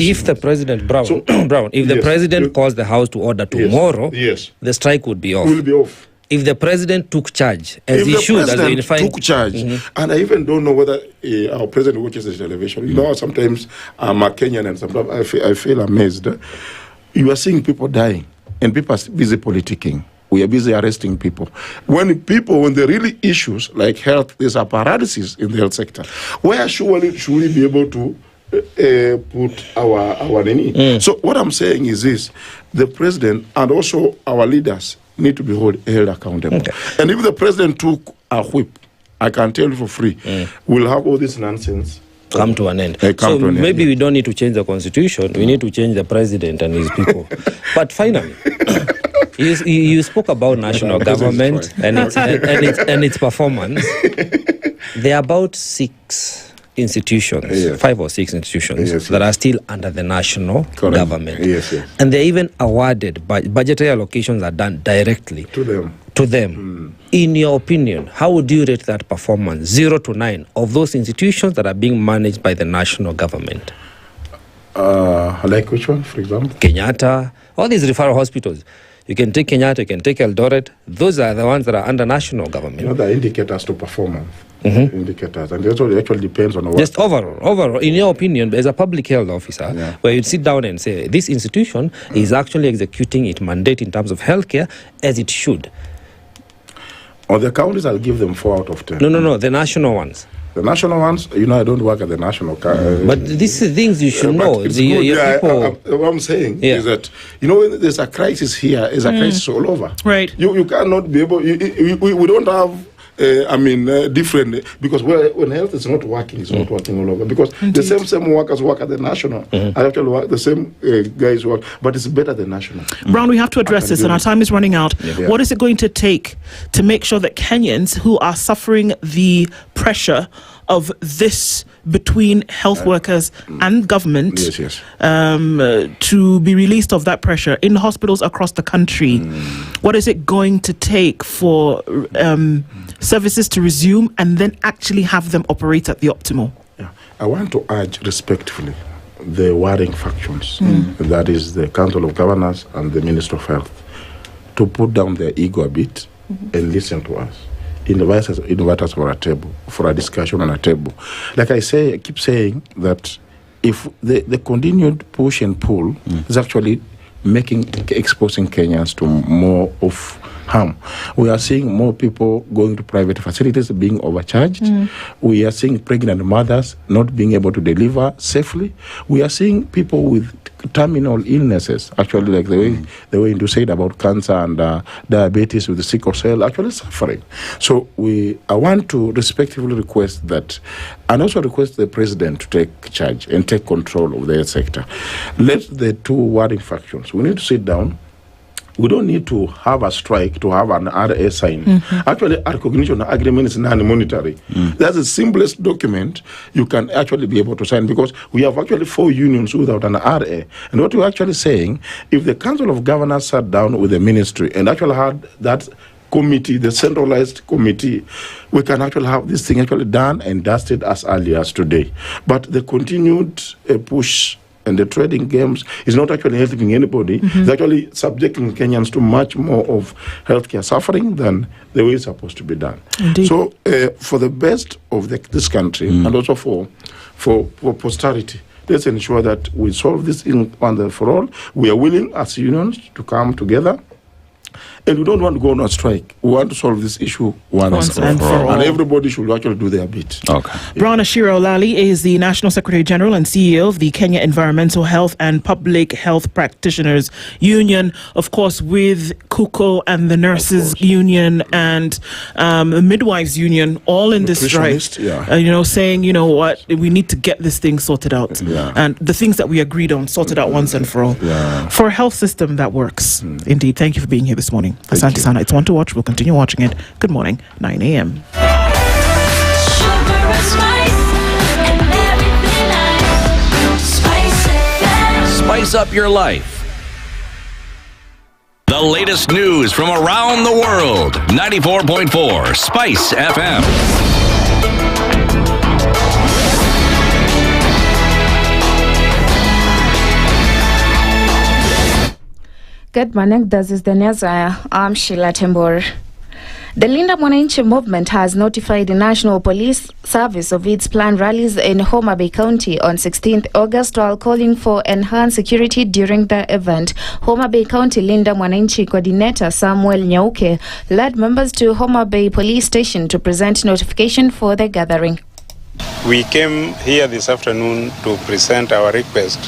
president calls the House to order tomorrow, the strike would be off. Will be off. If the president took charge, as he should, as we define, took charge, and I even don't know whether our president watches the television. You know, sometimes I'm a Kenyan, and sometimes I feel amazed. You are seeing people dying, and people are busy politicking. We are busy arresting people. When the really issues like health, there's a paralysis in the health sector. Where should we be able to put our name? So what I'm saying is this: the president and also our leaders need to be held accountable. And if the president took a whip, I can tell you for free, we'll have all this nonsense come to an end. So maybe we don't need to change the constitution. We need to change the president and his people. But finally, you spoke about national government and its performance. There are about 6 institutions, 5 or 6 institutions that are still under the national government. And they're even awarded, budgetary allocations are done directly to them. In your opinion, how would you rate that performance, 0 to 9, of those institutions that are being managed by the national government? Like which one, for example? Kenyatta, all these referral hospitals. You can take Kenyatta, you can take Eldoret. Those are the ones that are under national government. You know, the indicators to performance. Indicators, and it actually depends on what. Just overall, in your opinion, as a public health officer, where you sit down and say this institution is actually executing its mandate in terms of healthcare as it should. On the counties, I'll give them 4 out of 10. No, the national ones. The national ones, you know, I don't work at the national. But these are things you should know. What I'm saying is that, you know, when there's a crisis here, there's a crisis all over. Right. You cannot be able. We don't have. Different, because when health is not working, it's not working all over. Because the same workers work at the national. I actually work, the same guys work, but it's better than national. Brown, we have to address this, and our time is running out. What is it going to take to make sure that Kenyans who are suffering the pressure of this between health workers and government to be released of that pressure in hospitals across the country? What is it going to take for services to resume and then actually have them operate at the optimal? I want to urge respectfully the warring factions, that is the Council of Governors and the Minister of Health, to put down their ego a bit and listen to us. Invite us for a table, for a discussion on a table. Like I keep saying that if the continued push and pull is actually exposing Kenyans to more of harm. We are seeing more people going to private facilities being overcharged. We are seeing pregnant mothers not being able to deliver safely. We are seeing people with terminal illnesses, actually, like the way Nduh said about cancer and diabetes with the sickle cell, actually suffering. So I want to respectfully request that, and also request the president to take charge and take control of the health sector. Let the 2 warring factions, we need to sit down. We don't need to have a strike to have an RA sign. Actually, a recognition agreement is non-monetary. That's the simplest document you can actually be able to sign, because we have actually 4 unions without an RA. And what we're actually saying, if the Council of Governors sat down with the ministry and actually had that committee, the centralized committee, we can actually have this thing actually done and dusted as early as today. But the continued push and the trading games is not actually helping anybody. It's actually subjecting Kenyans to much more of healthcare suffering than the way it's supposed to be done. Indeed. So for the best of this country and also for posterity, let's ensure that we solve this in once and for all. We are willing as unions to come together. And we don't want to go on a strike. We want to solve this issue once and for all. And everybody should actually do their bit. Brown Ashira Olali is the National Secretary General and CEO of the Kenya Environmental Health and Public Health Practitioners Union, of course, with KUKO and the Nurses Union and the Midwives Union, all in this strike. Saying, you know what, we need to get this thing sorted out. And the things that we agreed on sorted out once and for all. For a health system that works. Indeed. Thank you for being here this morning. Asante Sana. It's one to watch. We'll continue watching it. Good morning, 9 a.m. Spice up your life. The latest news from around the world. 94.4 Spice FM. Good morning, this is the news. I'm Sheila Tembor. The Linda Mwananchi movement has notified the National Police Service of its planned rallies in Homa Bay County on 16th August while calling for enhanced security during the event. Homa Bay County Linda Mwananchi coordinator Samuel Nyauke led members to Homa Bay Police Station to present notification for the gathering. We came here this afternoon to present our request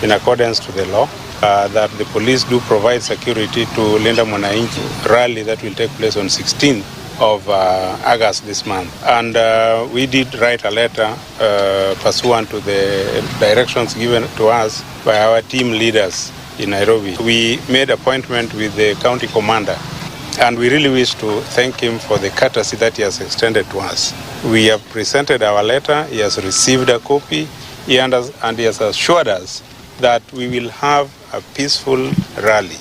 in accordance to the law. That the police do provide security to Linda Mwananchi rally that will take place on 16th of August this month. And we did write a letter pursuant to the directions given to us by our team leaders in Nairobi. We made appointment with the county commander, and we really wish to thank him for the courtesy that he has extended to us. We have presented our letter, he has received a copy, and he has assured us that we will have a peaceful rally.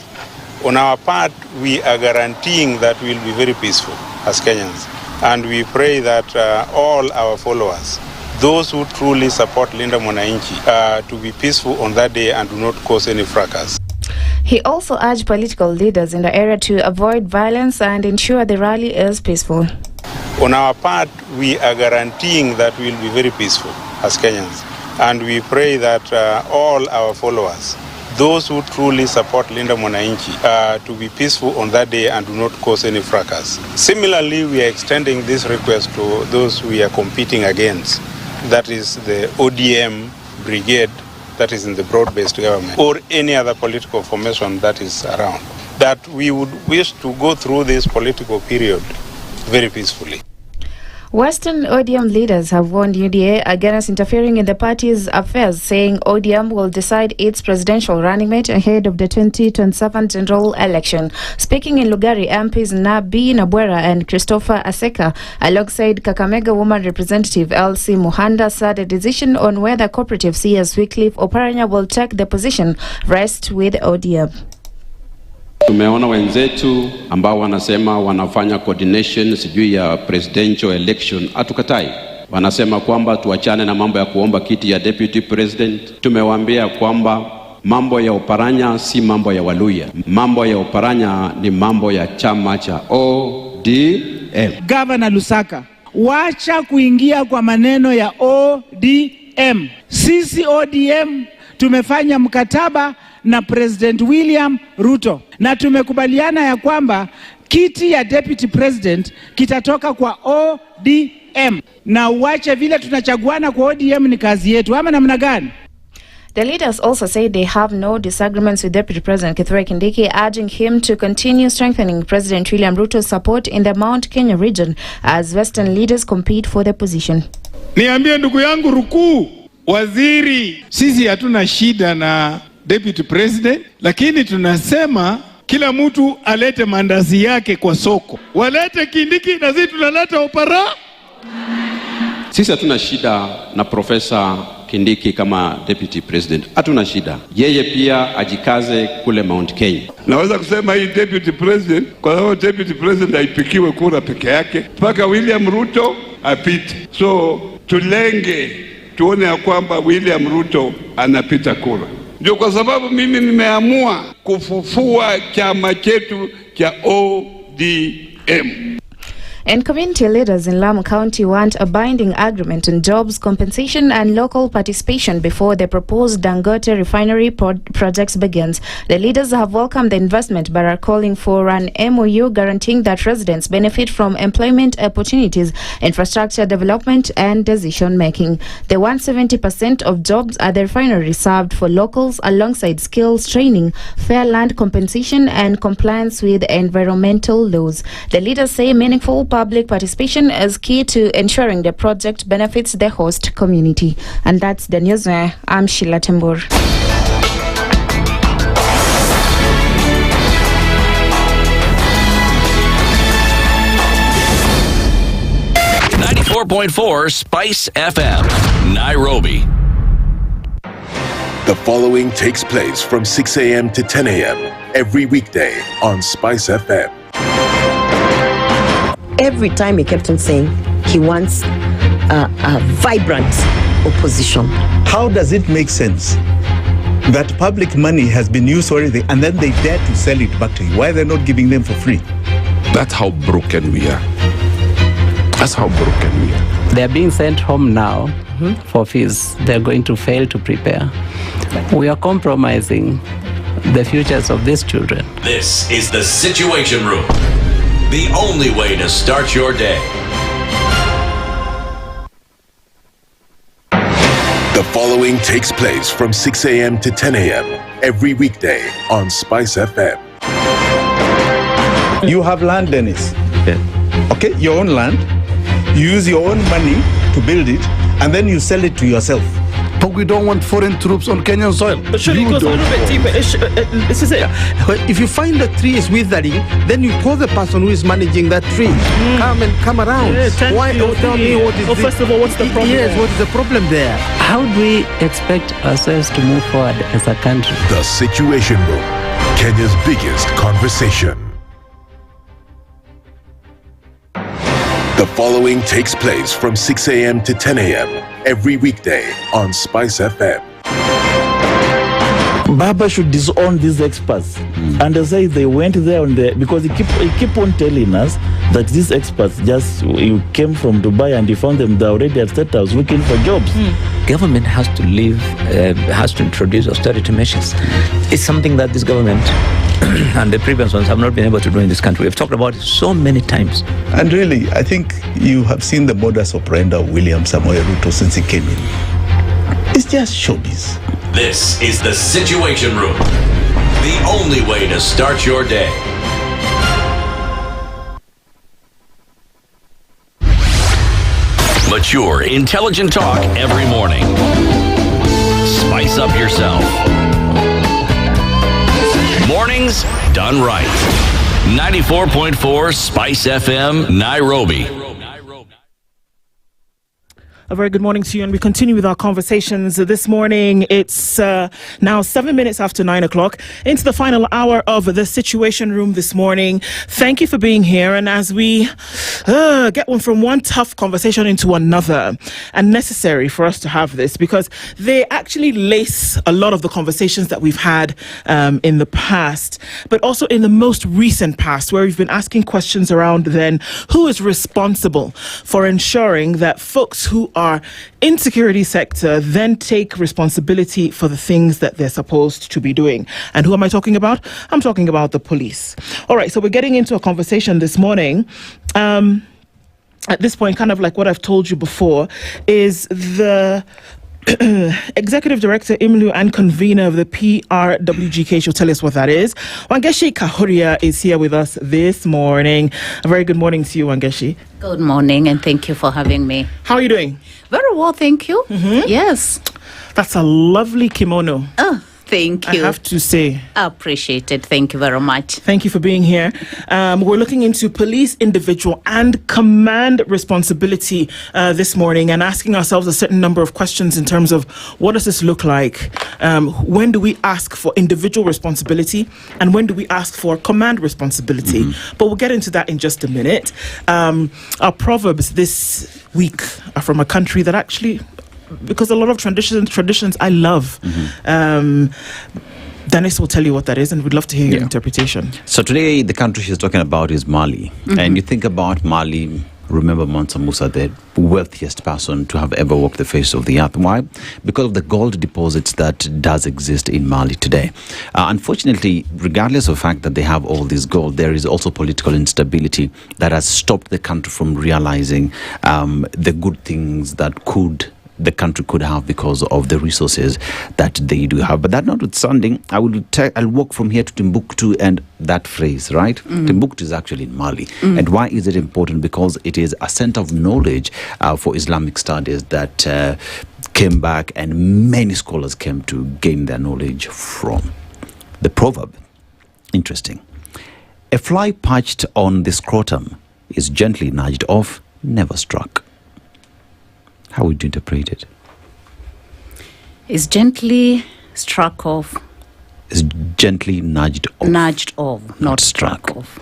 On our part, we are guaranteeing that we will be very peaceful as Kenyans. And we pray that all our followers, those who truly support Linda Mwananchi, to be peaceful on that day and do not cause any fracas. He also urged political leaders in the area to avoid violence and ensure the rally is peaceful. On our part, we are guaranteeing that we will be very peaceful as Kenyans. And we pray that all our followers, those who truly support Linda Mwananchi, to be peaceful on that day and do not cause any fracas. Similarly, we are extending this request to those we are competing against, that is the ODM brigade that is in the broad-based government, or any other political formation that is around, that we would wish to go through this political period very peacefully. Western ODM leaders have warned UDA against interfering in the party's affairs, saying ODM will decide its presidential running mate ahead of the 2027 general election. Speaking in Lugari, MPs Nabi Nabwera and Christopher Aseka, alongside Kakamega woman representative Elsie Muhanda, said a decision on whether cooperative CS Wycliffe Oparanya will take the position rests with ODM. Tumeona wenzetu ambao wanasema wanafanya coordination sijui ya presidential election, hatukatai. Wanasema kwamba tuachane na mambo ya kuomba kiti ya deputy president. Tumewaambia kwamba mambo ya Oparanya si mambo ya Waluya. Mambo ya Oparanya ni mambo ya chama cha ODM. Governor Lusaka, wacha kuingia kwa maneno ya ODM. Sisi ODM tumefanya mkataba na President William Ruto na tumekubaliana ya kwamba kiti ya deputy president kitatoka kwa ODM, na uache vile tunachaguana kwa ODM ni kazi yetu, ama namna gani? The leaders also say they have no disagreements with Deputy President Kithure Kindiki, urging him to continue strengthening President William Ruto's support in the Mount Kenya region as Western leaders compete for the position. Niambie ndugu yangu Rukuu, waziri, sisi hatuna shida na Deputy President, lakini tunasema kila mtu alete mandazi yake kwa soko. Walete Kindiki na sisi tunaleta Opara. Sisi hatuna shida na Profesa Kindiki kama Deputy President. Hatuna shida. Yeye pia ajikaze kule Mount Kenya. Naweza kusema hii Deputy President, kwa sababu Deputy President haipikiwe kura peke yake, mpaka William Ruto apite. So tulenge tuone ya kwamba William Ruto anapita kura. Ndio kwa sababu mimi nimeamua kufufua chama chetu cha ODM. And community leaders in Lamu County want a binding agreement on jobs, compensation and local participation before the proposed Dangote refinery projects begins. The leaders have welcomed the investment but are calling for an MOU guaranteeing that residents benefit from employment opportunities, infrastructure development and decision making. They want 70% of jobs at the refinery served for locals alongside skills training, fair land compensation and compliance with environmental laws. The leaders say meaningful public participation is key to ensuring the project benefits the host community. And that's the news. I'm Sheila Tembur. .4 Spice FM, Nairobi. The following takes place from 6 a.m. to 10 a.m. every weekday on SpiceFM. Every time he kept on saying he wants a vibrant opposition. How does it make sense that public money has been used for anything and then they dare to sell it back to you? Why are they not giving them for free? That's how broken we are. That's how broken we are. They're being sent home now for fees. They're going to fail to prepare. We are compromising the futures of these children. This is the Situation Room, the only way to start your day. The following takes place from 6 a.m. to 10 a.m. every weekday on SpiceFM. You have land, Dennis. Okay, your own land. You use your own money to build it, and then you sell it to yourself. But we don't want foreign troops on Kenyan soil. But surely it goes a little bit deeper. This is it. If you find the tree is withering, then you call the person who is managing that tree. Come around. Yeah, Why don't tell me what is first of all, what's the problem? Yes, what is the problem there? How do we expect ourselves to move forward as a country? The Situation Room, Kenya's biggest conversation. The following takes place from 6 a.m. to 10 a.m. every weekday on SpiceFM. Baba should disown these experts and say they went there on the, because he keep on telling us that these experts you came from Dubai and you found them there already at State House looking for jobs. Government has to has to introduce austerity measures. It's something that this government and the previous ones have not been able to do in this country. We've talked about it so many times. And really, I think you have seen the modus operandi of William Samoei Ruto since he came in. It's just showbiz. This is the Situation Room, the only way to start your day. Mature, intelligent talk every morning. Spice up yourself. Mornings done right. 94.4 Spice FM, Nairobi. A very good morning to you, and we continue with our conversations this morning. It's now 7 minutes after 9 o'clock, into the final hour of the Situation Room this morning. Thank you for being here, and as we get from one tough conversation into another, and necessary for us to have this, because they actually lace a lot of the conversations that we've had in the past, but also in the most recent past, where we've been asking questions around then who is responsible for ensuring that folks who are in security sector then take responsibility for the things that they're supposed to be doing. And who am I talking about? I'm talking about the police. All right, so we're getting into a conversation this morning. At this point, kind of like what I've told you before, is the Executive Director Imlu and convener of the PRWGK. She'll tell us what that is. Wangeshi Kahuria is here with us this morning. A very good morning to you, Wangeshi. Good morning, and thank you for having me. How are you doing? Very well, thank you. Yes. That's a lovely kimono. Oh, thank you. I have to say. I appreciate it. Thank you very much. Thank you for being here. We're looking into police individual and command responsibility this morning, and asking ourselves a certain number of questions in terms of what does this look like? When do we ask for individual responsibility, and when do we ask for command responsibility? But we'll get into that in just a minute. Our proverbs this week are from a country that actually, because a lot of traditions I love. Dennis will tell you what that is, and we'd love to hear your interpretation. So today, the country she's talking about is Mali. And you think about Mali, remember Mansa Musa, the wealthiest person to have ever walked the face of the earth. Why? Because of the gold deposits that does exist in Mali today. Unfortunately, regardless of the fact that they have all this gold, there is also political instability that has stopped the country from realizing the good things that the country could have because of the resources that they do have. But that notwithstanding, I'll walk from here to Timbuktu and that phrase, right? Timbuktu is actually in Mali. And why is it important? Because it is a center of knowledge for Islamic studies that came back, and many scholars came to gain their knowledge from. The proverb, interesting. A fly perched on the scrotum is gently nudged off, never struck. How would you interpret it? Is gently struck off. Is gently nudged off. Nudged off, not struck off.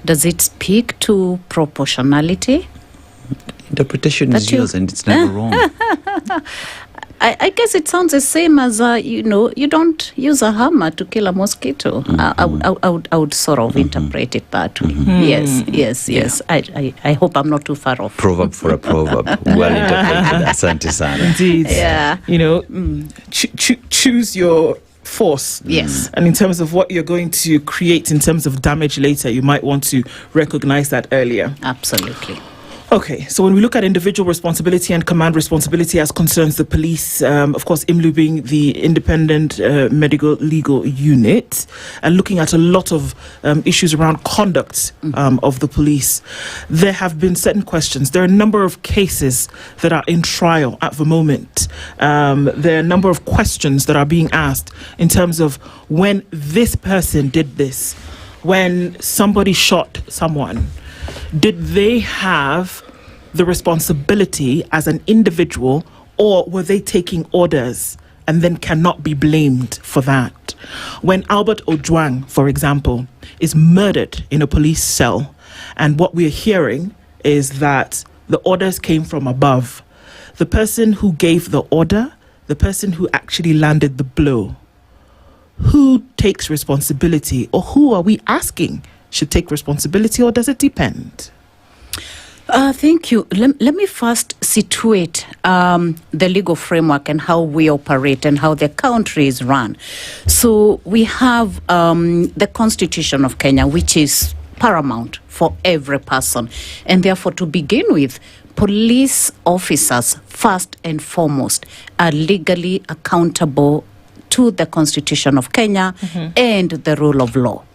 Does it speak to proportionality? Interpretation is yours and it's never wrong. I guess it sounds the same as, you don't use a hammer to kill a mosquito. I would sort of interpret it that way. Yes. I hope I'm not too far off. Proverb for a proverb. Well interpreted. Asante sana. Indeed. Yeah. Choose your force. Yes. And in terms of what you're going to create in terms of damage later, you might want to recognize that earlier. Absolutely. Okay, so when we look at individual responsibility and command responsibility as concerns the police, of course, IMLU being the independent medical legal unit, and looking at a lot of issues around conduct of the police, there have been certain questions. There are a number of cases that are in trial at the moment. There are a number of questions that are being asked in terms of when this person did this, when somebody shot someone. Did they have the responsibility as an individual, or were they taking orders and then cannot be blamed for that? When Albert Ojwang, for example, is murdered in a police cell, and what we're hearing is that the orders came from above, the person who gave the order, the person who actually landed the blow, who takes responsibility, or who are we asking should take responsibility, or does it depend? Thank you. Let me first situate the legal framework and how we operate and how the country is run. So we have the Constitution of Kenya, which is paramount for every person. And therefore, to begin with, police officers, first and foremost, are legally accountable to the Constitution of Kenya and the rule of law.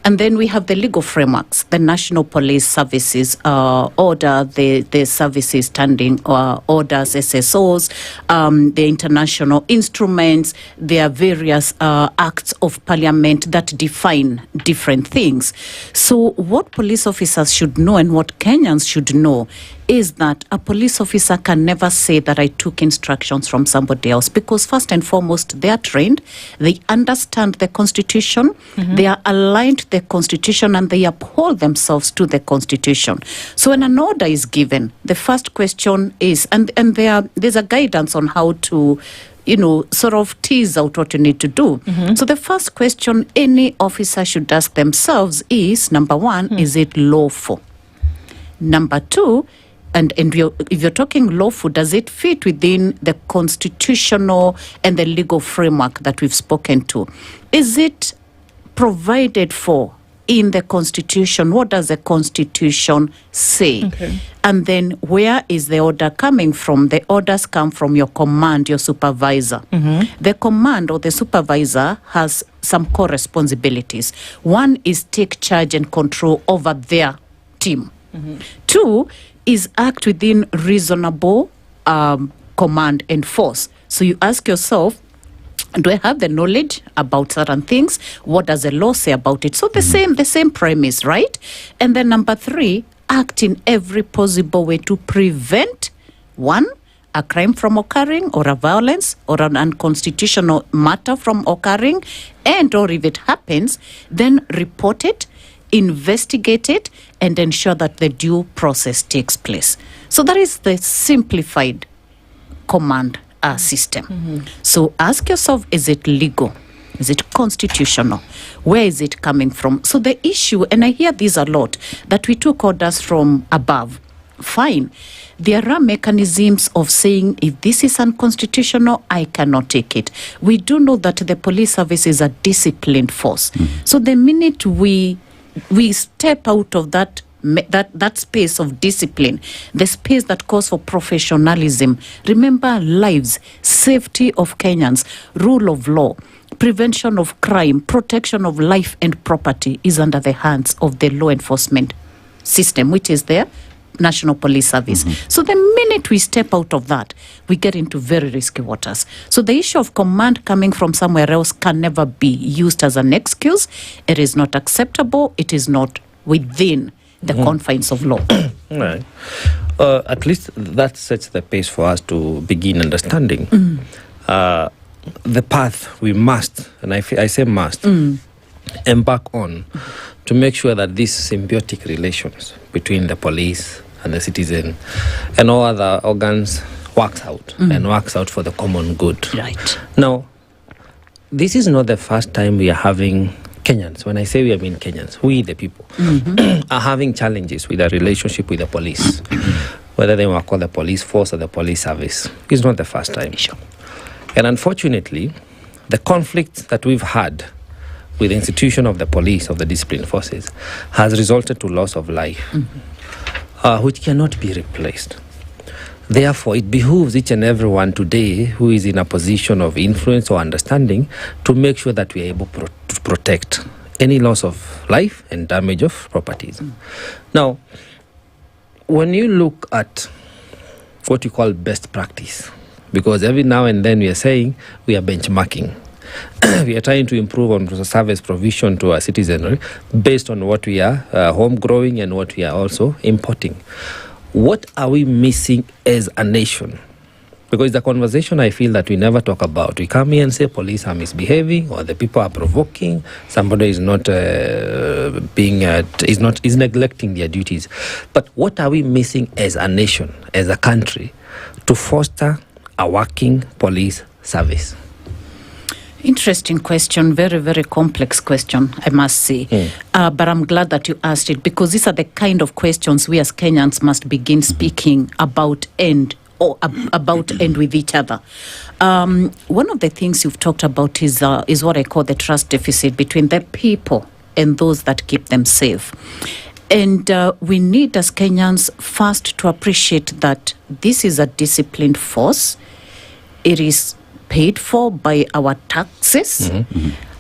And then we have the legal frameworks, the National Police Services Order, the Services Standing Orders, SSOs, the international instruments. There are various acts of parliament that define different things. So what police officers should know and what Kenyans should know is that a police officer can never say that I took instructions from somebody else, because first and foremost, they are trained, they understand the Constitution, they are aligned to the Constitution, and they uphold themselves to the Constitution. So when an order is given, the first question is, and there's a guidance on how to sort of tease out what you need to do. So the first question any officer should ask themselves is, number one, is it lawful? Number two, and if you're talking lawful, does it fit within the constitutional and the legal framework that we've spoken to? Is it provided for in the Constitution? What does the Constitution say? And then where is the order coming from? The orders come from your command, your supervisor. The command or the supervisor has some core responsibilities. One is take charge and control over their team. Two is act within reasonable command and force. So you ask yourself, do I have the knowledge about certain things? What does the law say about it? So the same premise, right? And then number three, act in every possible way to prevent, one, a crime from occurring, or a violence or an unconstitutional matter from occurring, and or if it happens, then report it, investigate it, and ensure that the due process takes place. So that is the simplified command system. So ask yourself, is it legal? Is it constitutional? Where is it coming from? So the issue, and I hear this a lot, that we took orders from above. Fine. There are mechanisms of saying, if this is unconstitutional, I cannot take it. We do know that the police service is a disciplined force. So the minute we step out of that space of discipline, the space that calls for professionalism, remember lives, safety of Kenyans, rule of law, prevention of crime, protection of life and property is under the hands of the law enforcement system, which is the National Police Service. So the minute we step out of that, we get into very risky waters. So the issue of command coming from somewhere else can never be used as an excuse. It is not acceptable. It is not within the confines of law. Right. At least that sets the pace for us to begin understanding. the path we must, and I say must, embark on to make sure that these symbiotic relations between the police and the citizen and all other organs works out and works out for the common good. Right. Now, this is not the first time we are having Kenyans. When I say we, I mean Kenyans. We, the people, are having challenges with our relationship with the police, whether they were called the police force or the police service. It's not the first time. And unfortunately, the conflict that we've had with the institution of the police, of the discipline forces, has resulted to loss of life, which cannot be replaced. Therefore, it behooves each and everyone today who is in a position of influence or understanding to make sure that we are able to protect any loss of life and damage of properties. Now, when you look at what you call best practice, because every now and then we are saying we are benchmarking. We are trying to improve on service provision to our citizenry based on what we are home growing and what we are also importing. What are we missing as a nation? Because the conversation I feel that we never talk about. We come here and say police are misbehaving or the people are provoking. Somebody is not is neglecting their duties. But what are we missing as a nation, as a country, to foster a working police service? Interesting question, very, very complex question, I must say. But I'm glad that you asked it, because these are the kind of questions we as Kenyans must begin speaking about and with each other. One of the things you've talked about is what I call the trust deficit between the people and those that keep them safe. And we need as Kenyans first to appreciate that this is a disciplined force. It is paid for by our taxes.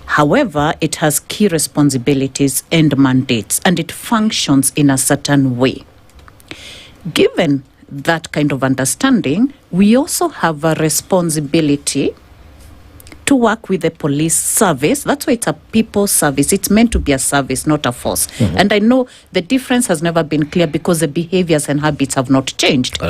However, it has key responsibilities and mandates, and it functions in a certain way. Given that kind of understanding, we also have a responsibility to work with the police service. That's why it's a people service. It's meant to be a service, not a force. And I know the difference has never been clear because the behaviors and habits have not changed.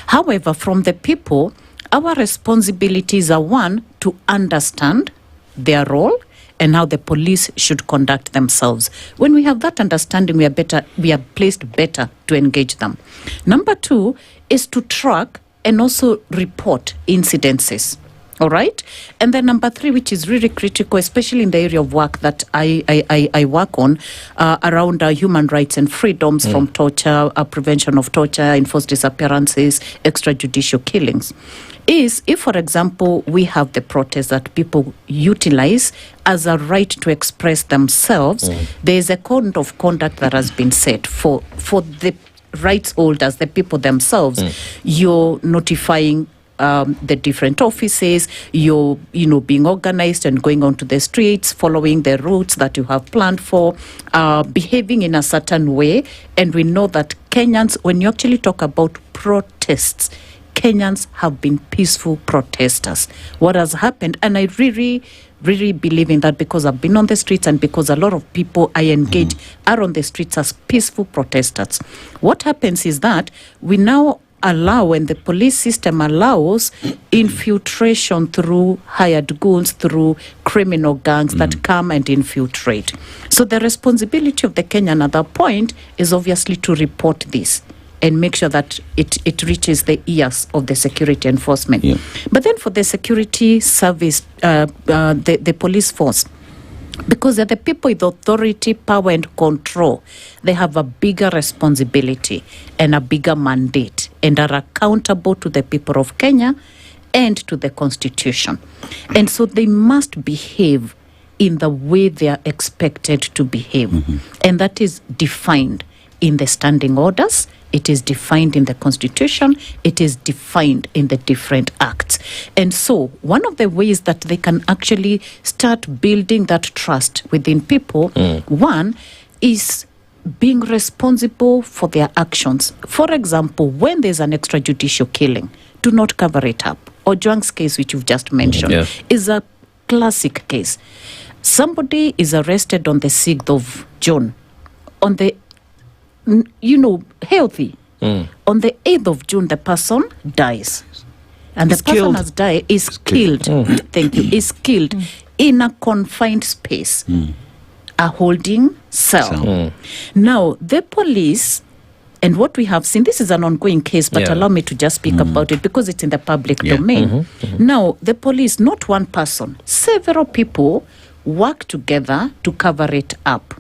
However, from the people, our responsibilities are, one, to understand their role and how the police should conduct themselves. When we have that understanding, we are placed better to engage them. Number two is to track and also report incidences. All right? And then number three, which is really critical, especially in the area of work that I work on, around human rights and freedoms from torture, prevention of torture, enforced disappearances, extrajudicial killings, is if, for example, we have the protest that people utilize as a right to express themselves, there is a code of conduct that has been set for the rights holders, the people themselves. You're notifying the different offices, you're being organized and going onto the streets, following the routes that you have planned for, behaving in a certain way. And we know that Kenyans, when you actually talk about protests, Kenyans have been peaceful protesters. What has happened, and I really believe in that because I've been on the streets and because a lot of people I engage are on the streets as peaceful protesters. What happens is that we now allow, and the police system allows, infiltration through hired goons, through criminal gangs that come and infiltrate. So the responsibility of the Kenyan at that point is obviously to report this and make sure that it reaches the ears of the security enforcement. But then for the security service, the police force, because they're the people with authority, power, and control, they have a bigger responsibility and a bigger mandate and are accountable to the people of Kenya and to the Constitution. And so they must behave in the way they are expected to behave. And that is defined in the standing orders, it is defined in the Constitution, it is defined in the different acts. And so one of the ways that they can actually start building that trust within people, one is being responsible for their actions. For example, when there's an extrajudicial killing, do not cover it up. Ojwang's case, which you've just mentioned, is a classic case. Somebody is arrested on the 6th of June. On the healthy. On the 8th of June, the person dies. and the person has died, is killed. Thank you. Is killed in a confined space, a holding cell. Now, the police, and what we have seen, this is an ongoing case, but allow me to just speak about it because it's in the public domain. Now, the police, not one person, several people work together to cover it up.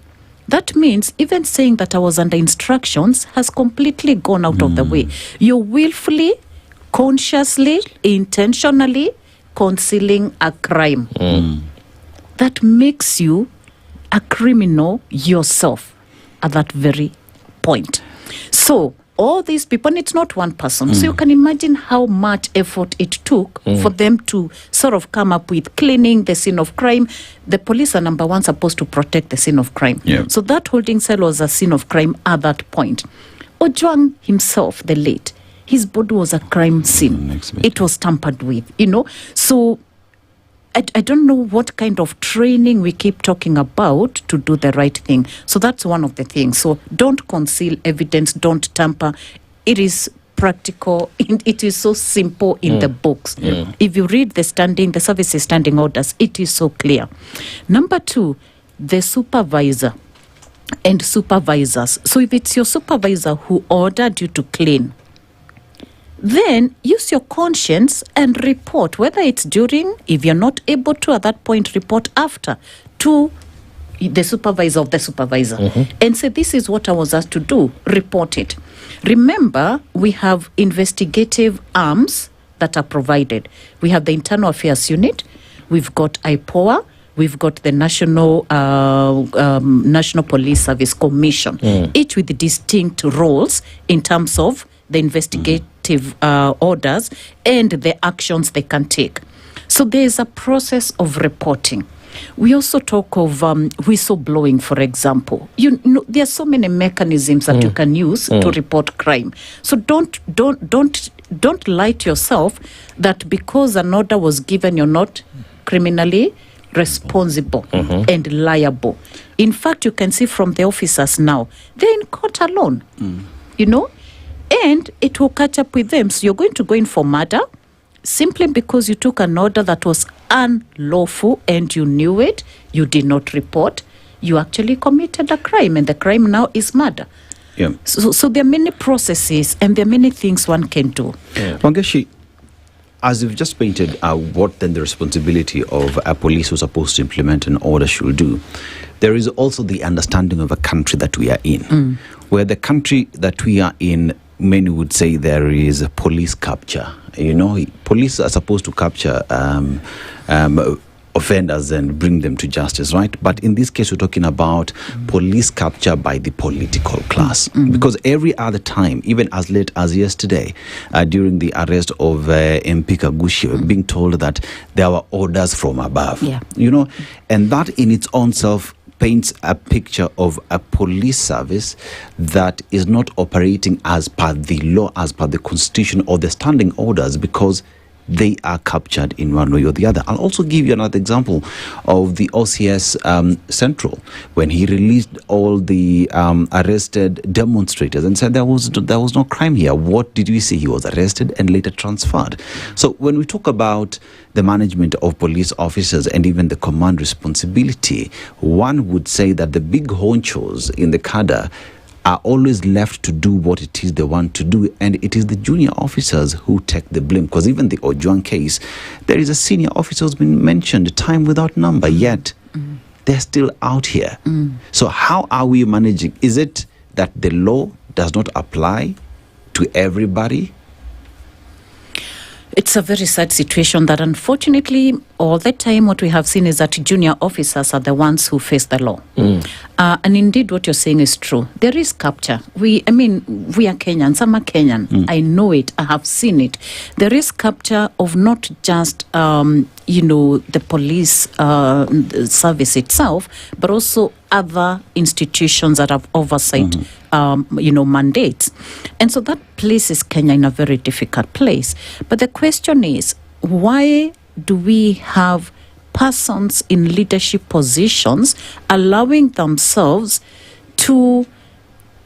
That means even saying that I was under instructions has completely gone out of the way. You're willfully, consciously, intentionally concealing a crime. That makes you a criminal yourself at that very point. So all these people, and it's not one person, so you can imagine how much effort it took for them to sort of come up with cleaning the scene of crime. The police are number one supposed to protect the scene of crime. So that holding cell was a scene of crime at that point. Ojwang himself, the late, his body was a crime scene. It was tampered with, So I don't know what kind of training we keep talking about to do the right thing. So that's one of the things. So don't conceal evidence, don't tamper. It is practical. It is so simple in the books. If you read the services standing orders, it is so clear. Number 2, the supervisor and supervisors. So if it's your supervisor who ordered you to clean, then use your conscience and report, whether it's during, if you're not able to at that point, report after to the supervisor of the supervisor and say, this is what I was asked to do, report it. Remember, we have investigative arms that are provided. We have the Internal Affairs Unit, we've got IPOA, we've got the National Police Service Commission, each with distinct roles in terms of the investigative orders and the actions they can take. So there is a process of reporting. We also talk of whistleblowing, for example. There are so many mechanisms that you can use to report crime. So don't lie to yourself that because an order was given, you're not criminally responsible and liable. In fact, you can see from the officers now, they're in court alone, and it will catch up with them. So you're going to go in for murder simply because you took an order that was unlawful and you knew it, you did not report, you actually committed a crime, and the crime now is murder. So there are many processes and there are many things one can do. Wangeshi, as you've just painted what then the responsibility of a police who's supposed to implement an order should do, there is also the understanding of a country that we are in, where the country that we are in, many would say there is a police capture. Police are supposed to capture offenders and bring them to justice, right? But in this case, we're talking about police capture by the political class. Because every other time, even as late as yesterday, during the arrest of MP Kagushi, we're being told that there were orders from above. And that in its own self paints a picture of a police service that is not operating as per the law, as per the constitution or the standing orders, because they are captured in one way or the other. I'll also give you another example of the OCS Central, when he released all the arrested demonstrators and said there was no crime here. What did we see? He was arrested and later transferred. So when we talk about the management of police officers and even the command responsibility, one would say that the big honchos in the cadre are always left to do what it is they want to do, and it is the junior officers who take the blame. Because even the Ojwang case, there is a senior officer who's been mentioned time without number, yet they're still out here. So how are we managing? Is it that the law does not apply to everybody? It's a very sad situation that unfortunately all the time what we have seen is that junior officers are the ones who face the law. And indeed what you're saying is true. There is capture. We are Kenyans, I'm a Kenyan. I know it, I have seen it. There is capture of not just the police service itself, but also other institutions that have oversight mandates. And so that places Kenya in a very difficult place. But the question is, why do we have persons in leadership positions allowing themselves to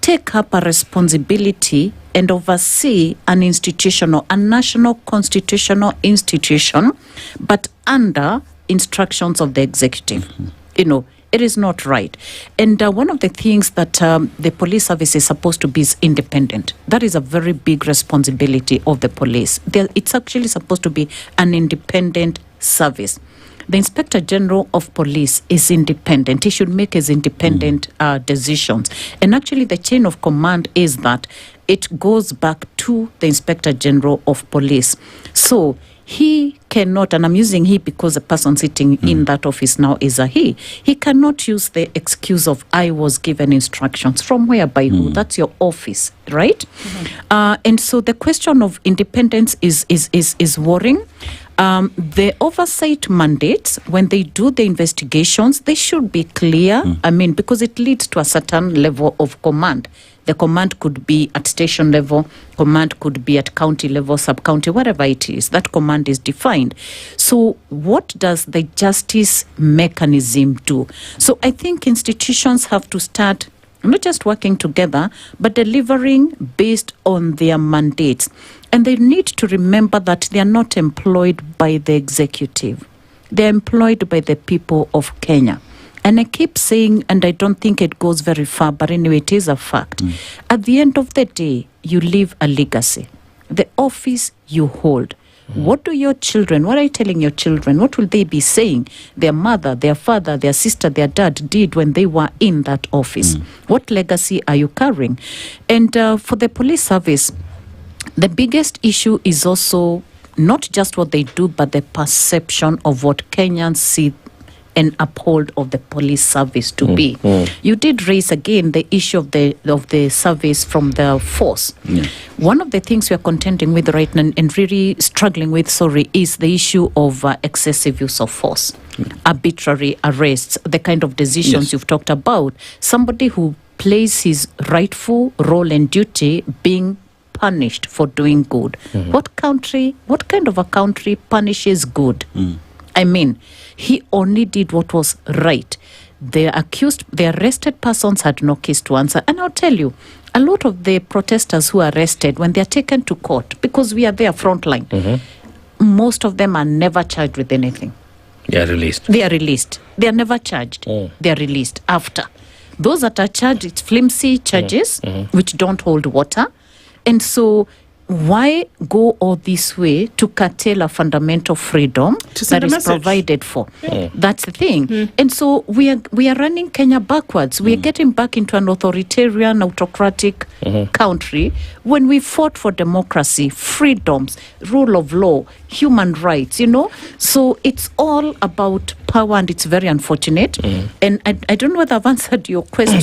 take up a responsibility and oversee an institutional, a national constitutional institution, but under instructions of the executive. You know, it is not right. And one of the things that the police service is supposed to be is independent. That is a very big responsibility of the police. It's actually supposed to be an independent service. The Inspector General of Police is independent. He should make his independent decisions. And actually the chain of command is that it goes back to the Inspector General of Police. So he cannot, and I'm using he because the person sitting in that office now is a he cannot use the excuse of I was given instructions. From where, by who? That's your office, right? And so the question of independence is worrying. The oversight mandates, when they do the investigations, they should be clear. I mean, because it leads to a certain level of command. The command could be at station level, command could be at county level, sub-county, whatever it is. That command is defined. So what does the justice mechanism do? So I think institutions have to start not just working together, but delivering based on their mandates. And they need to remember that they are not employed by the executive. They're employed by the people of Kenya. And I keep saying, and I don't think it goes very far, but anyway, it is a fact. At the end of the day, you leave a legacy. The office you hold. What do your children, what are you telling your children? What will they be saying their mother, their father, their sister, their dad did when they were in that office? What legacy are you carrying? And for the police service, the biggest issue is also not just what they do, but the perception of what Kenyans see and uphold of the police service to be. You did raise again the issue of the service from the force. One of the things we are contending with right now and really struggling with, is the issue of excessive use of force, arbitrary arrests, the kind of decisions you've talked about. Somebody who plays his rightful role and duty being punished for doing good. What kind of a country punishes good? I mean, he only did what was right. The arrested persons had no case to answer. And I'll tell you, a lot of the protesters who are arrested, when they're taken to court, because we are there frontline, most of them are never charged with anything. They are released. They are released. They are never charged. They are released after. Those that are charged, it's flimsy charges, which don't hold water. And so why go all this way to curtail a fundamental freedom that is provided for? That's the thing. And so we are running Kenya backwards. We are getting back into an authoritarian, autocratic country when we fought for democracy, freedoms, rule of law, human rights, you know. So it's all about power, and it's very unfortunate. And I don't know whether I've answered your question,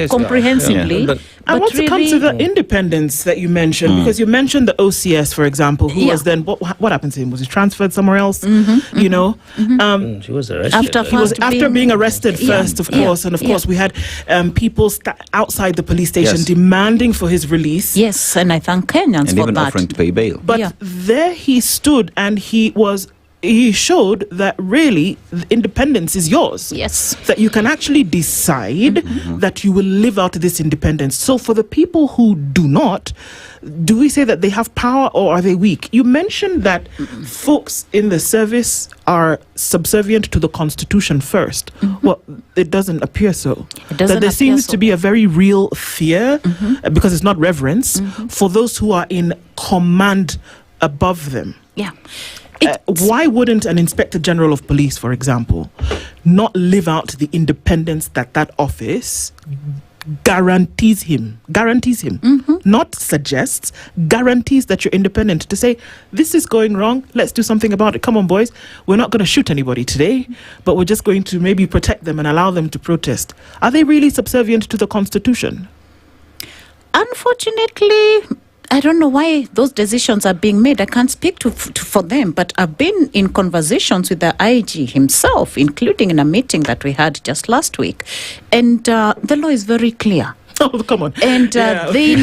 comprehensively. I want to come to the independence that you mentioned, because you mentioned the OCS, for example, who was then, what happened to him? Was he transferred somewhere else? You know? He was arrested. After being arrested first, of course. And of course, we had people outside the police station demanding for his release. Yes, and I thank Kenyans and for even that. offering to pay bail. But there he stood, and he showed that really independence is yours. Yes. That you can actually decide that you will live out this independence. So for the people who do not, do we say that they have power or are they weak? You mentioned that folks in the service are subservient to the Constitution first. Well, it doesn't appear so. That there seems to be a very real fear, because it's not reverence, for those who are in command above them. Yeah. Why wouldn't an Inspector General of Police, for example, not live out the independence that office guarantees him, not suggests, guarantees that you're independent to say, this is going wrong, let's do something about it. Come on, boys, we're not going to shoot anybody today, but we're just going to maybe protect them and allow them to protest. Are they really subservient to the Constitution? Unfortunately, I don't know why those decisions are being made. I can't speak for them, but I've been in conversations with the IG himself, including in a meeting that we had just last week. And the law is very clear. Oh, come on. And they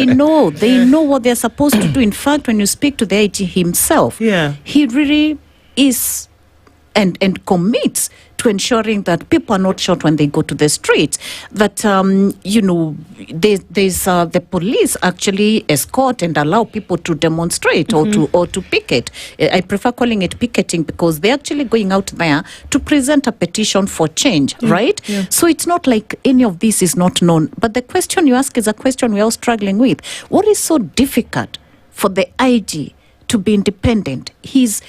know what they're supposed to do. In fact, when you speak to the IG himself, he really is and commits to ensuring that people are not shot when they go to the streets. That, there's the police actually escort and allow people to demonstrate or to picket. I prefer calling it picketing because they're actually going out there to present a petition for change, right? Yeah. So it's not like any of this is not known. But the question you ask is a question we're all struggling with. What is so difficult for the IG to be independent? His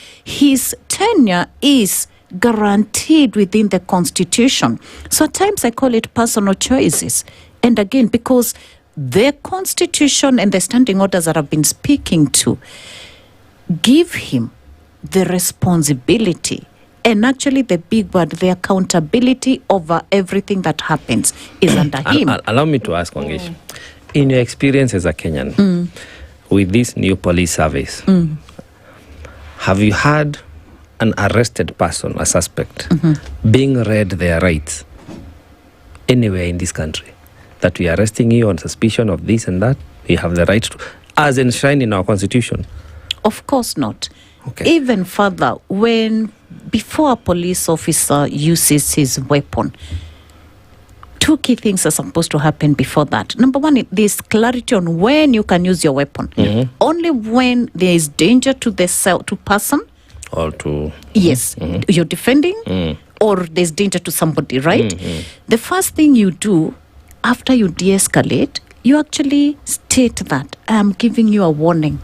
tenure is guaranteed within the Constitution. So at times I call it personal choices. And again, because the Constitution and the standing orders that I've been speaking to give him the responsibility and actually the big word, the accountability over everything that happens is under him. Allow me to ask, Wangesh, in your experience as a Kenyan, with this new police service, have you had an arrested person, a suspect, being read their rights anywhere in this country? That we are arresting you on suspicion of this and that, we have the right to, as enshrined in our Constitution? Of course not. Okay. Even further, before a police officer uses his weapon, two key things are supposed to happen before that. Number one, there's clarity on when you can use your weapon. Only when there is danger to the person. Or to... Yes, you're defending or there's danger to somebody, right? The first thing you do after you de-escalate, you actually state that I am giving you a warning.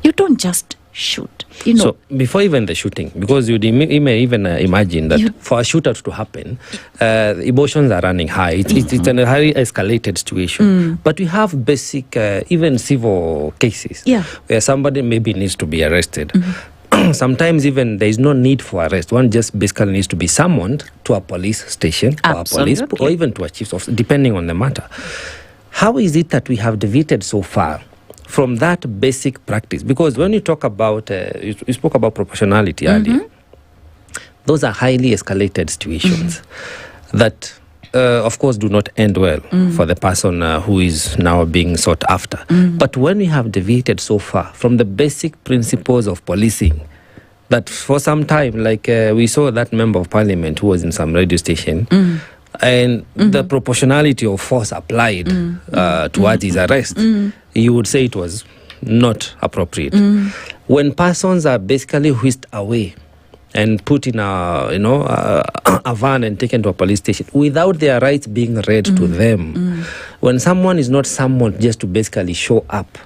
You don't just shoot. So before even the shooting, because you may even imagine that for a shootout to happen, emotions are running high. It's a highly escalated situation. But we have basic, even civil cases where somebody maybe needs to be arrested. Sometimes even there is no need for arrest. One just basically needs to be summoned to a police station or a police, or even to a chief's office, depending on the matter. How is it that we have deviated so far from that basic practice? Because when you talk about, you spoke about proportionality earlier, those are highly escalated situations that, of course, do not end well for the person who is now being sought after. But when we have deviated so far from the basic principles of policing, that for some time, like we saw that member of parliament who was in some radio station, and the proportionality of force applied towards his arrest, you would say it was not appropriate. When persons are basically whisked away and put in a van and taken to a police station without their rights being read to them, when someone is not summoned just to basically show up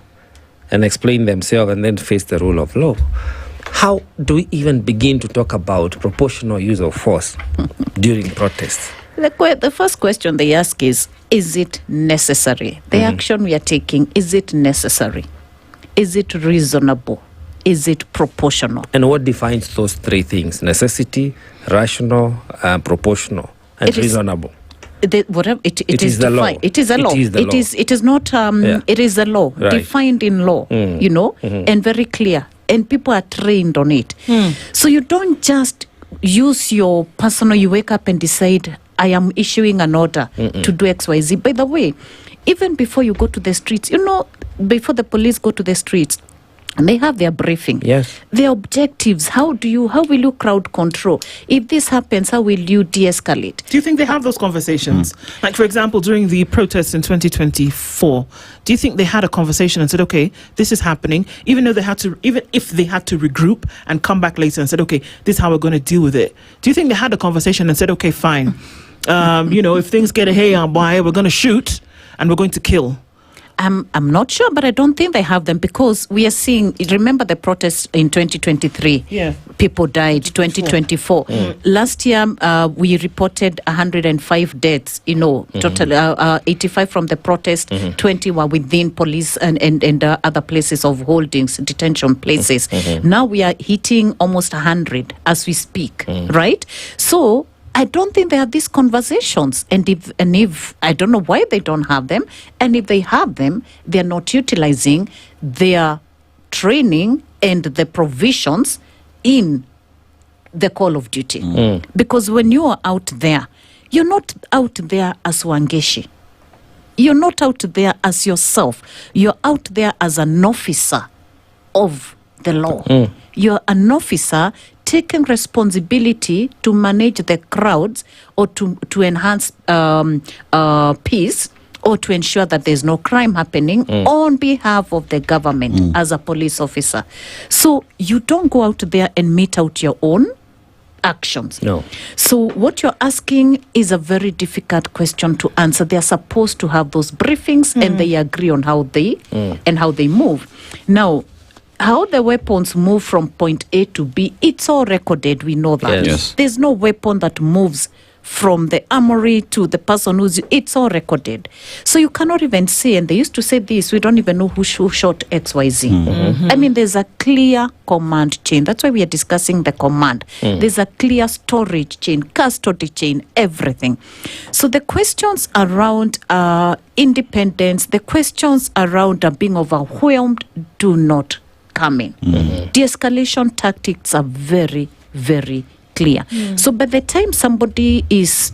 and explain themselves and then face the rule of law, how do we even begin to talk about proportional use of force during protests? The first question they ask is it necessary? The action we are taking, is it necessary? Is it reasonable? Is it proportional? And what defines those three things? Necessity, rational, proportional, and reasonable. It is the law. It is a law. It is not. It is a law defined in law. And very clear. And people are trained on it. So you don't just use your personal. You wake up and decide, I am issuing an order to do XYZ. By the way, even before you go to the streets, before the police go to the streets, and they have their briefing. Yes. Their objectives. How will you crowd control? If this happens, how will you de-escalate? Do you think they have those conversations? Like, for example, during the protests in 2024, do you think they had a conversation and said, okay, this is happening, even if they had to regroup and come back later and said, okay, this is how we're going to deal with it? Do you think they had a conversation and said, okay, fine, if things get haywire, we're going to shoot and we're going to kill? I'm not sure, but I don't think they have them because we are seeing, remember the protests in 2023? Yeah. People died, 2024. Last year, we reported 105 deaths, total 85 from the protest, 20 were within police and other places of holdings, detention places. Now we are hitting almost 100 as we speak, right? So I don't think they have these conversations, and if I don't know why they don't have them, and if they have them, they're not utilizing their training and the provisions in the call of duty. Because when you are out there, you're not out there as Wangeshi. You're not out there as yourself. You're out there as an officer of the law. You're an officer taking responsibility to manage the crowds or to enhance peace or to ensure that there's no crime happening on behalf of the government as a police officer. So you don't go out there and mete out your own actions. No. So what you're asking is a very difficult question to answer. They're supposed to have those briefings and they agree on how they move. Now, how the weapons move from point A to B, it's all recorded. We know that. Yes. There's no weapon that moves from the armory to the person it's all recorded. So you cannot even say, and they used to say this, we don't even know who shot XYZ. I mean, there's a clear command chain. That's why we are discussing the command. There's a clear storage chain, custody chain, everything. So the questions around independence, the questions around being overwhelmed do not come in. De-escalation tactics are very, very clear. So by the time somebody is,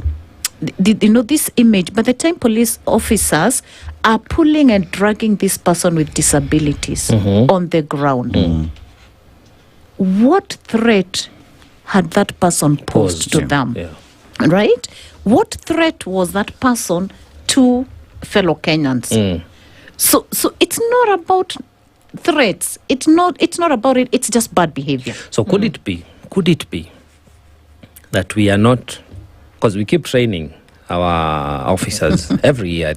this image, by the time police officers are pulling and dragging this person with disabilities on the ground, what threat had that person posed to them? Right? What threat was that person to fellow Kenyans? So it's not about threats. It's not about it. It's just bad behavior. So could it be that we are not, because we keep training our officers every year,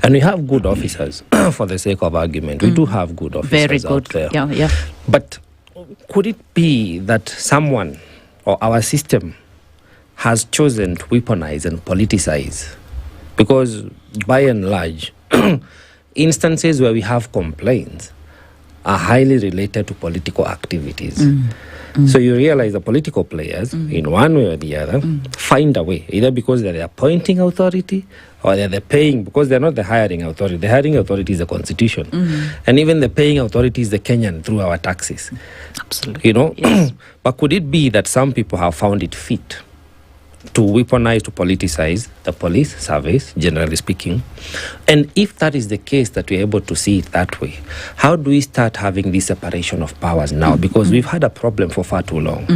and we have good officers for the sake of argument. We do have good officers very good out there. Yeah. But could it be that someone or our system has chosen to weaponize and politicize? Because by and large, instances where we have complaints are highly related to political activities. So you realize the political players, in one way or the other, find a way, either because they're the appointing authority or they're the paying, because they're not the hiring authority. The hiring authority is the constitution. And even the paying authority is the Kenyan through our taxes. Absolutely. Yes. But could it be that some people have found it fit to weaponize, to politicize the police service, generally speaking? And if that is the case, that we're able to see it that way, how do we start having this separation of powers now? Because we've had a problem for far too long.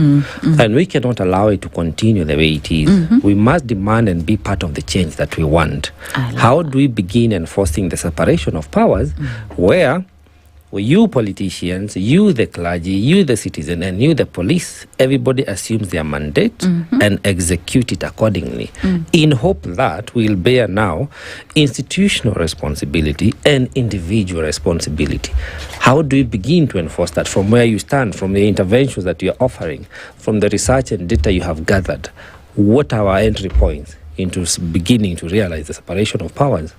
And we cannot allow it to continue the way it is. We must demand and be part of the change that we want. How do we begin enforcing the separation of powers where you politicians, you the clergy, you the citizen, and you the police, everybody assumes their mandate and execute it accordingly, in hope that we'll bear now institutional responsibility and individual responsibility? How do we begin to enforce that from where you stand, from the interventions that you're offering, from the research and data you have gathered? What are our entry points into beginning to realize the separation of powers?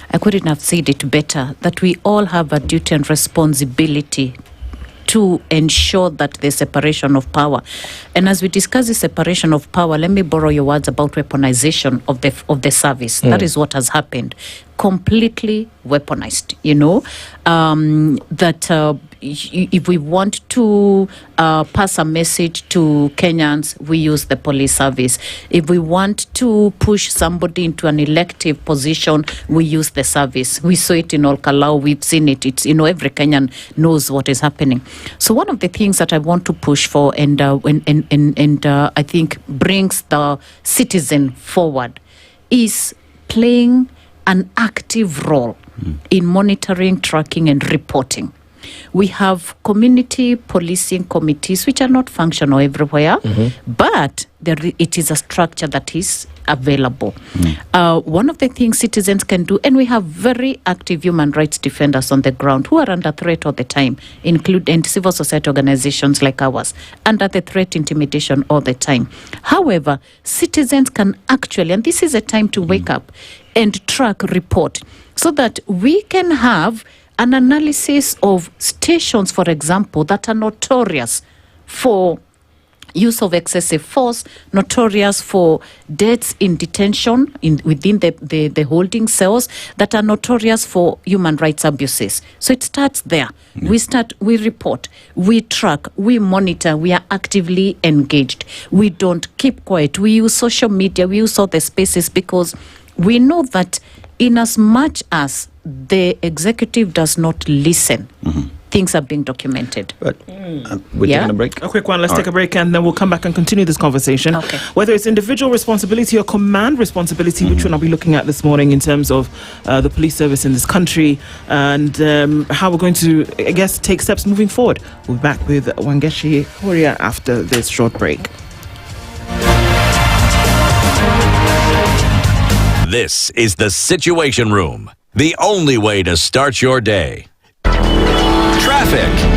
I couldn't have said it better, that we all have a duty and responsibility to ensure that there's separation of power. And as we discuss the separation of power, let me borrow your words about weaponization of the service. That is what has happened. Completely weaponized, if we want to pass a message to Kenyans, we use the police service. If we want to push somebody into an elective position, we use the service. We saw it in Olkalau, we've seen it. It's, every Kenyan knows what is happening. So one of the things that I want to push for and I think brings the citizen forward is playing an active role in monitoring, tracking, and reporting. We have community policing committees which are not functional everywhere, but it is a structure that is available. One of the things citizens can do, and we have very active human rights defenders on the ground who are under threat all the time, including civil society organizations like ours, under the threat intimidation all the time. However, citizens can actually, and this is a time to wake up and track, report, so that we can have an analysis of stations, for example, that are notorious for use of excessive force, notorious for deaths in detention within the holding cells, that are notorious for human rights abuses. So it starts there. We report, we track, we monitor, we are actively engaged. We don't keep quiet. We use social media, we use all the spaces, because we know that in as much as the executive does not listen, things are being documented. But we're taking a break. A quick one. Let's take a break and then we'll come back and continue this conversation. Okay. Whether it's individual responsibility or command responsibility, which one I'll be looking at this morning in terms of the police service in this country and how we're going to, I guess, take steps moving forward. We'll be back with Wangeshi Horia after this short break. This is the Situation Room, the only way to start your day. Traffic.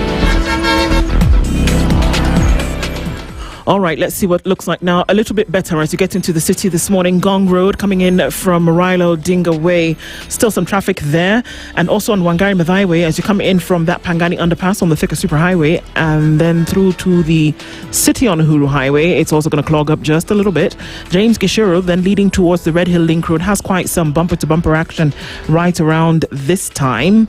All right, let's see what it looks like now. A little bit better as you get into the city this morning. Gong Road coming in from Marailo Dinga Way. Still some traffic there. And also on Wangari Maathai Way as you come in from that Pangani underpass on the Thika Superhighway and then through to the City on Uhuru Highway. It's also going to clog up just a little bit. James Gishuru then leading towards the Red Hill Link Road has quite some bumper-to-bumper action right around this time.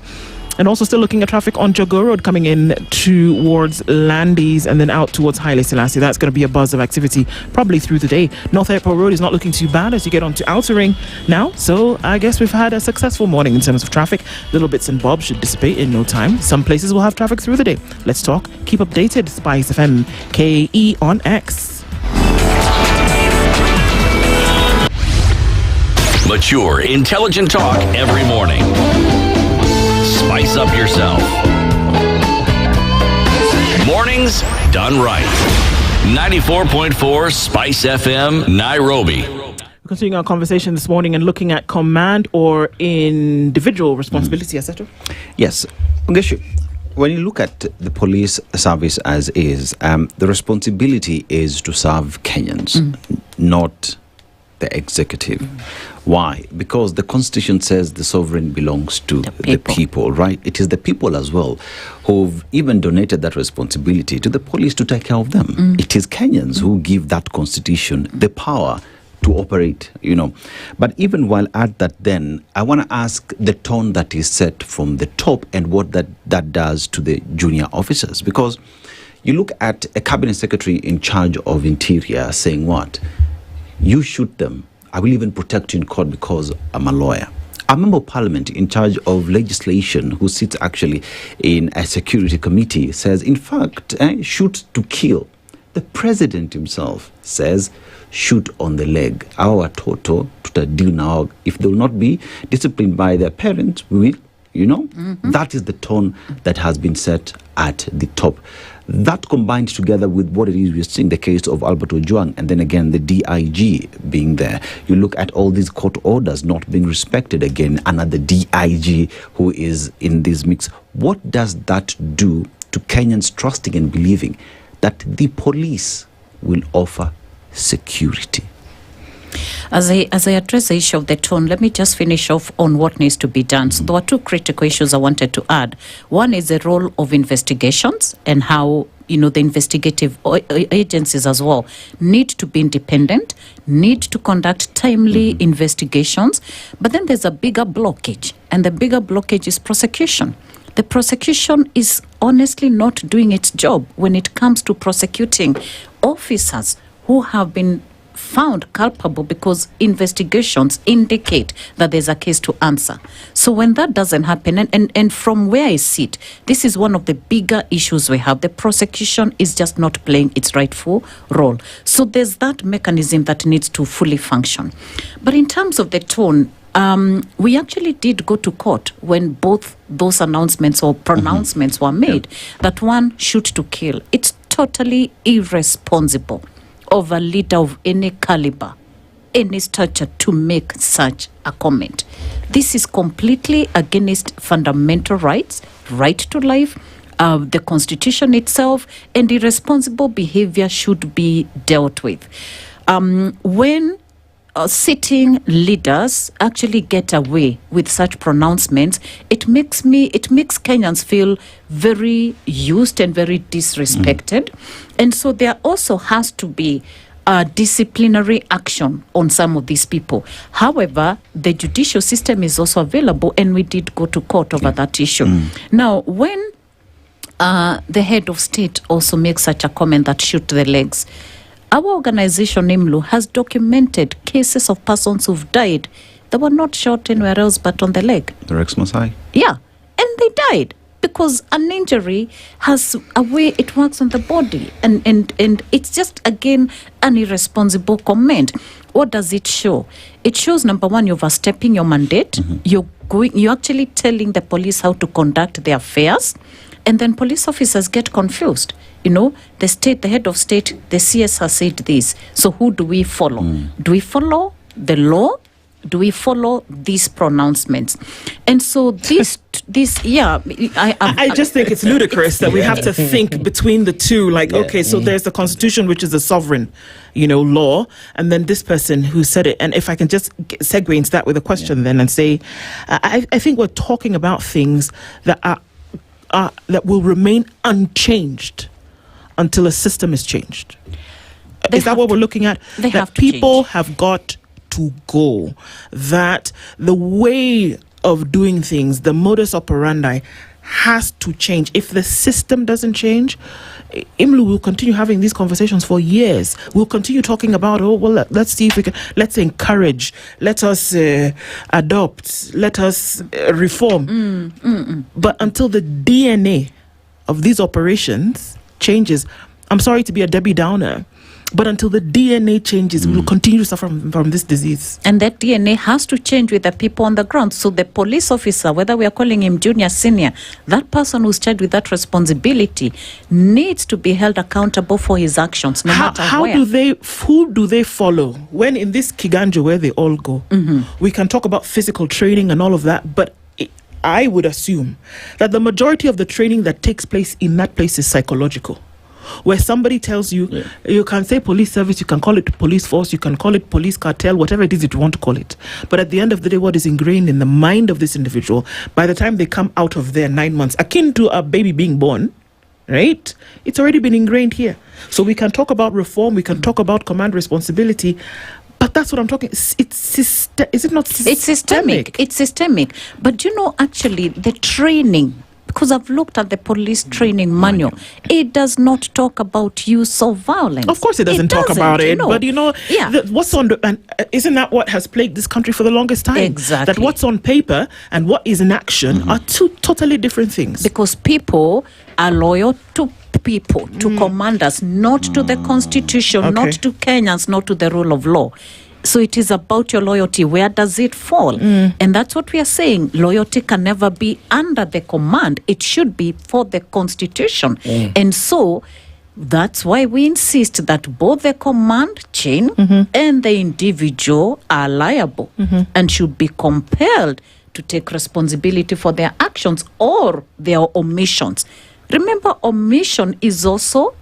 And also still looking at traffic on Jogo Road coming in towards Landys and then out towards Haile Selassie. That's going to be a buzz of activity probably through the day. North Airport Road is not looking too bad as you get onto Outer Ring now. So I guess we've had a successful morning in terms of traffic. Little bits and bobs should dissipate in no time. Some places will have traffic through the day. Let's talk. Keep updated. SpiceFM KE on X. Mature, intelligent talk every morning. Spice up yourself. Mornings done right. 94.4 Spice FM, Nairobi. We're continuing our conversation this morning and looking at command or individual responsibility, Aseto. Yes. Ngeshu, when you look at the police service as is, the responsibility is to serve Kenyans, not the executive. Why? Because the Constitution says the sovereign belongs to the people, right? It is the people as well who've even donated that responsibility to the police to take care of them. It is Kenyans who give that Constitution the power to operate, you know. But even while at that, then I want to ask the tone that is set from the top and what that does to the junior officers. Because you look at a cabinet secretary in charge of interior saying what? You shoot them. I will even protect you in court because I'm a lawyer. A member of parliament in charge of legislation who sits actually in a security committee says, in fact, shoot to kill. The president himself says, shoot on the leg. Our toto deal now. If they will not be disciplined by their parents, we will, you know. That is the tone that has been set at the top. That combined together with what it is we're seeing, the case of Albert Ojwang, and then again the DIG being there. You look at all these court orders not being respected again, another DIG who is in this mix. What does that do to Kenyans trusting and believing that the police will offer security? As I address the issue of the tone, let me just finish off on what needs to be done. So there are two critical issues I wanted to add. One is the role of investigations and how, you know, the investigative agencies as well need to be independent, need to conduct timely investigations. But then there's a bigger blockage, and the bigger blockage is prosecution. The prosecution is honestly not doing its job when it comes to prosecuting officers who have been found culpable because investigations indicate that there's a case to answer. So when that doesn't happen, and from where I sit, this is one of the bigger issues we have. The prosecution is just not playing its rightful role. So there's that mechanism that needs to fully function. But in terms of the tone, we actually did go to court when both those announcements or pronouncements were made, that one shoot to kill. It's totally irresponsible of a leader of any caliber, any stature, to make such a comment. This is completely against fundamental rights, right to life, the Constitution itself, and irresponsible behavior should be dealt with. When sitting leaders actually get away with such pronouncements, it makes Kenyans feel very used and very disrespected. And so there also has to be disciplinary action on some of these people. However, the judicial system is also available, and we did go to court over that issue. Now, when the head of state also makes such a comment that shoot the legs, our organization, IMLU, has documented cases of persons who've died that were not shot anywhere else but on the leg. The Rex Masai? Yeah, and they died. because an injury has a way it works on the body, and it's just, again, an irresponsible comment. What does it show? It shows, number one, you're overstepping your mandate. You're actually telling the police how to conduct their affairs, and then police officers get confused. The state, the head of state, the CS has said this. So who do we follow? Do we follow the law? Do we follow these pronouncements? And so I just think it's ludicrous that we have to think between the two. Like, okay, so there's the Constitution, which is the sovereign, law, and then this person who said it. And if I can just segue into that with a question then and say, I think we're talking about things that that will remain unchanged until a system is changed. Is that what we're looking at? That people have got to go, that the way of doing things, the modus operandi, has to change. If the system doesn't change, Imlu will continue having these conversations for years. We'll continue talking about, let's see if we can, let's encourage, let us adopt, let us reform. But until the DNA of these operations changes, I'm sorry to be a Debbie Downer, but until the DNA changes, we will continue to suffer from this disease. And that DNA has to change with the people on the ground. So the police officer, whether we are calling him junior, senior, that person who's charged with that responsibility needs to be held accountable for his actions, no matter where. Who do they follow? When in this Kiganjo where they all go, we can talk about physical training and all of that, but I would assume that the majority of the training that takes place in that place is psychological. Where somebody tells you, you can say police service, you can call it police force, you can call it police cartel, whatever it is that you want to call it. But at the end of the day, what is ingrained in the mind of this individual, by the time they come out of their 9 months, akin to a baby being born, right? It's already been ingrained here. So we can talk about reform, we can talk about command responsibility, but that's what I'm talking. Is it not systemic? It's systemic. It's systemic. But actually, the training, because I've looked at the police training manual, it does not talk about use of violence. Of course it doesn't talk about it, but what's on isn't that what has plagued this country for the longest time? Exactly. That what's on paper and what is in action are two totally different things. Because people are loyal to people, to commanders, not to the Constitution, not to Kenyans, not to the rule of law. So it is about your loyalty. Where does it fall? And that's what we are saying. Loyalty can never be under the command. It should be for the Constitution. And so that's why we insist that both the command chain and the individual are liable and should be compelled to take responsibility for their actions or their omissions. Remember, omission is also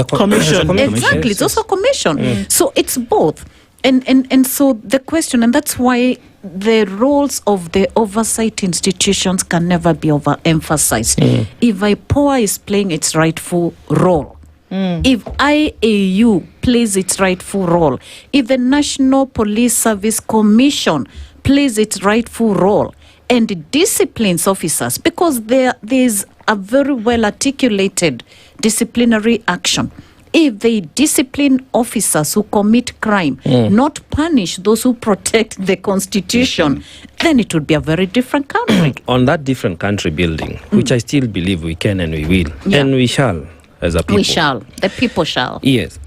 commission. Exactly, it's also commission. So it's both. And so the question, and that's why the roles of the oversight institutions can never be overemphasized. If IPOA is playing its rightful role, if IAU plays its rightful role, if the National Police Service Commission plays its rightful role and disciplines officers, because there's a very well articulated disciplinary action. If they discipline officers who commit crime, not punish those who protect the Constitution, then it would be a very different country. On that different country building, which I still believe we can and we will, and we shall as a people. We shall. The people shall. Yes.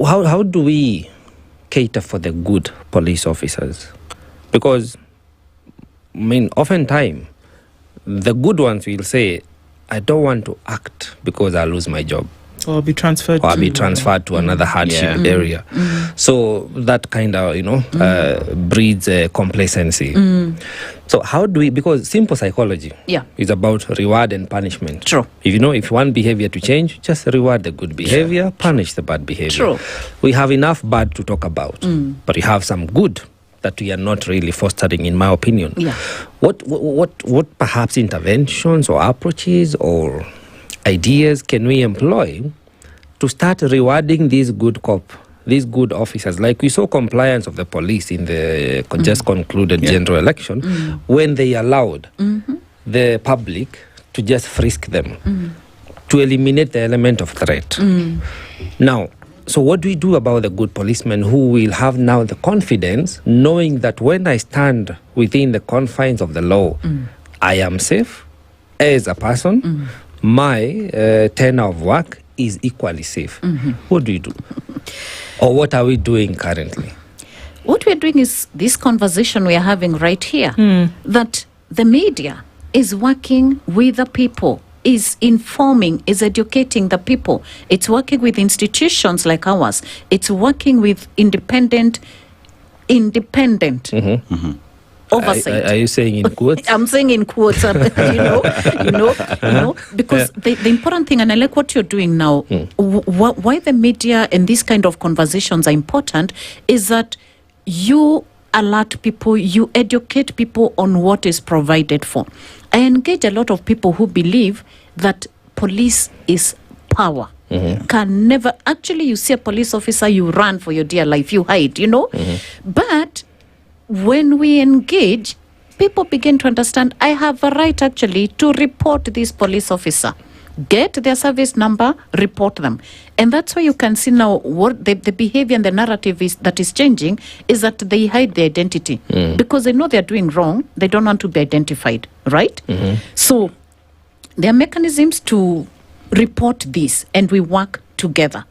How do we cater for the good police officers? Because, oftentimes, the good ones will say, I don't want to act because I'll lose my job. Or be transferred to another hardship area. So that kind of, breeds complacency. So how do we, because simple psychology is about reward and punishment. True. If you want behavior to change, just reward the good behavior, punish the bad behavior. True. We have enough bad to talk about, but we have some good that we are not really fostering, in my opinion. What perhaps interventions or approaches or ideas can we employ to start rewarding these good these good officers? Like we saw compliance of the police in the just concluded general election, when they allowed the public to just frisk them, to eliminate the element of threat. Now, so what do we do about the good policemen who will have now the confidence, knowing that when I stand within the confines of the law, I am safe, as a person, my tenure of work is equally safe. What do you do? Or what are we doing currently? What we're doing is this conversation we are having right here, that the media is working with the people, is informing, is educating the people. It's working with institutions like ours. It's working with independent oversight. Are you saying in quotes? I'm saying in quotes, because the important thing, and I like what you're doing now, why the media and these kind of conversations are important, is that you alert people, you educate people on what is provided for. I engage a lot of people who believe that police is power. Can never, actually, you see a police officer, you run for your dear life, you hide, But when we engage, people begin to understand, I have a right actually to report this police officer. Get their service number, report them. And that's why you can see now what the behavior and the narrative that is changing is that they hide their identity. Because they know they're doing wrong, they don't want to be identified, right? So there are mechanisms to report this, and we work together.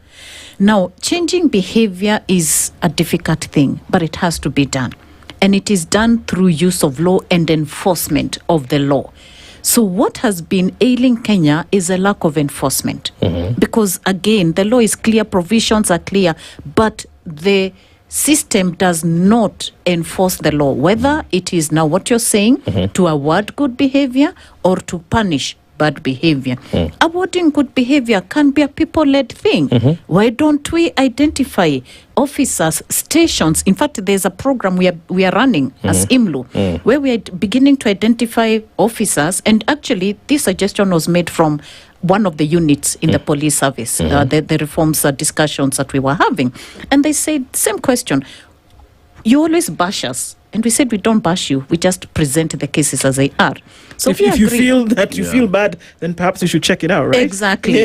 Now, changing behavior is a difficult thing, but it has to be done. And it is done through use of law and enforcement of the law. So what has been ailing Kenya is a lack of enforcement. Because, again, the law is clear, provisions are clear, but the system does not enforce the law, whether it is now what you're saying, to award good behavior or to punish bad behavior. Awarding good behavior can be a people-led thing. Why don't we identify officers, stations? In fact, there's a program we are running as IMLU, where we are beginning to identify officers, and actually this suggestion was made from one of the units in the police service, the reforms discussions that we were having. And they said, same question, you always bash us. And we said, we don't bash you, we just present the cases as they are. So if you feel that you feel bad, then perhaps you should check it out, right? Exactly,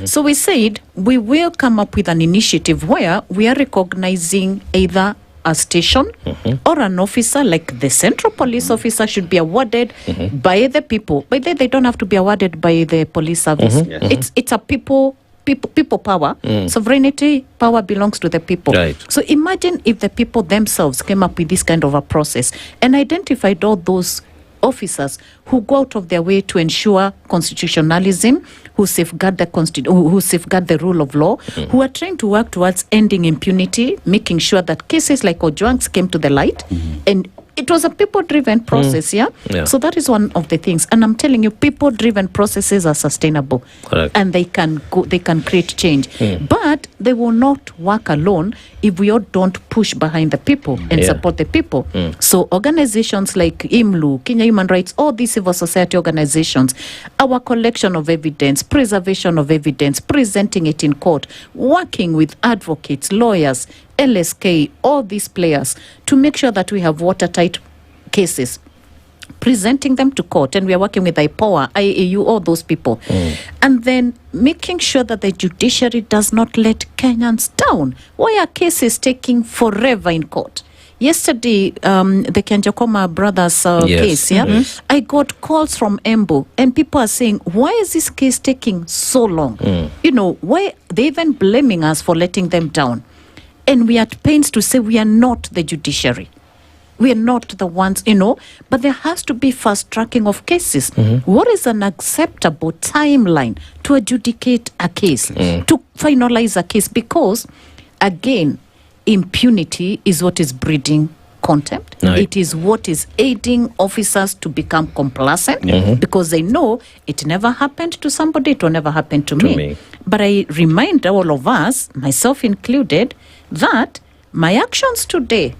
So we said, we will come up with an initiative where we are recognizing either a station or an officer, like the central police officer should be awarded by the people. By then, they don't have to be awarded by the police service. It's a people power. Sovereignty power belongs to the people. Right. So imagine if the people themselves came up with this kind of a process and identified all those officers who go out of their way to ensure constitutionalism, who safeguard the rule of law, who are trying to work towards ending impunity, making sure that cases like Ojwang's came to the light, and it was a people-driven process, So that is one of the things. And I'm telling you, people-driven processes are sustainable. Correct. And they can create change. But they will not work alone if we all don't push behind the people and support the people. So organizations like IMLU, Kenya Human Rights, all these civil society organizations, our collection of evidence, preservation of evidence, presenting it in court, working with advocates, lawyers, LSK, all these players, to make sure that we have watertight cases, presenting them to court, and we are working with IPOA, IAU, all those people, and then making sure that the judiciary does not let Kenyans down. Why are cases taking forever in court? Yesterday, the Kenjakoma brothers case, I got calls from Embu, and people are saying, why is this case taking so long? Why they even blaming us for letting them down? And we are at pains to say we are not the judiciary. We are not the ones, but there has to be fast tracking of cases. What is an acceptable timeline to adjudicate a case, to finalize a case? Because, again, impunity is what is breeding contempt. Right. It is what is aiding officers to become complacent because they know it never happened to somebody, it will never happen to me. But I remind all of us, myself included, that my actions today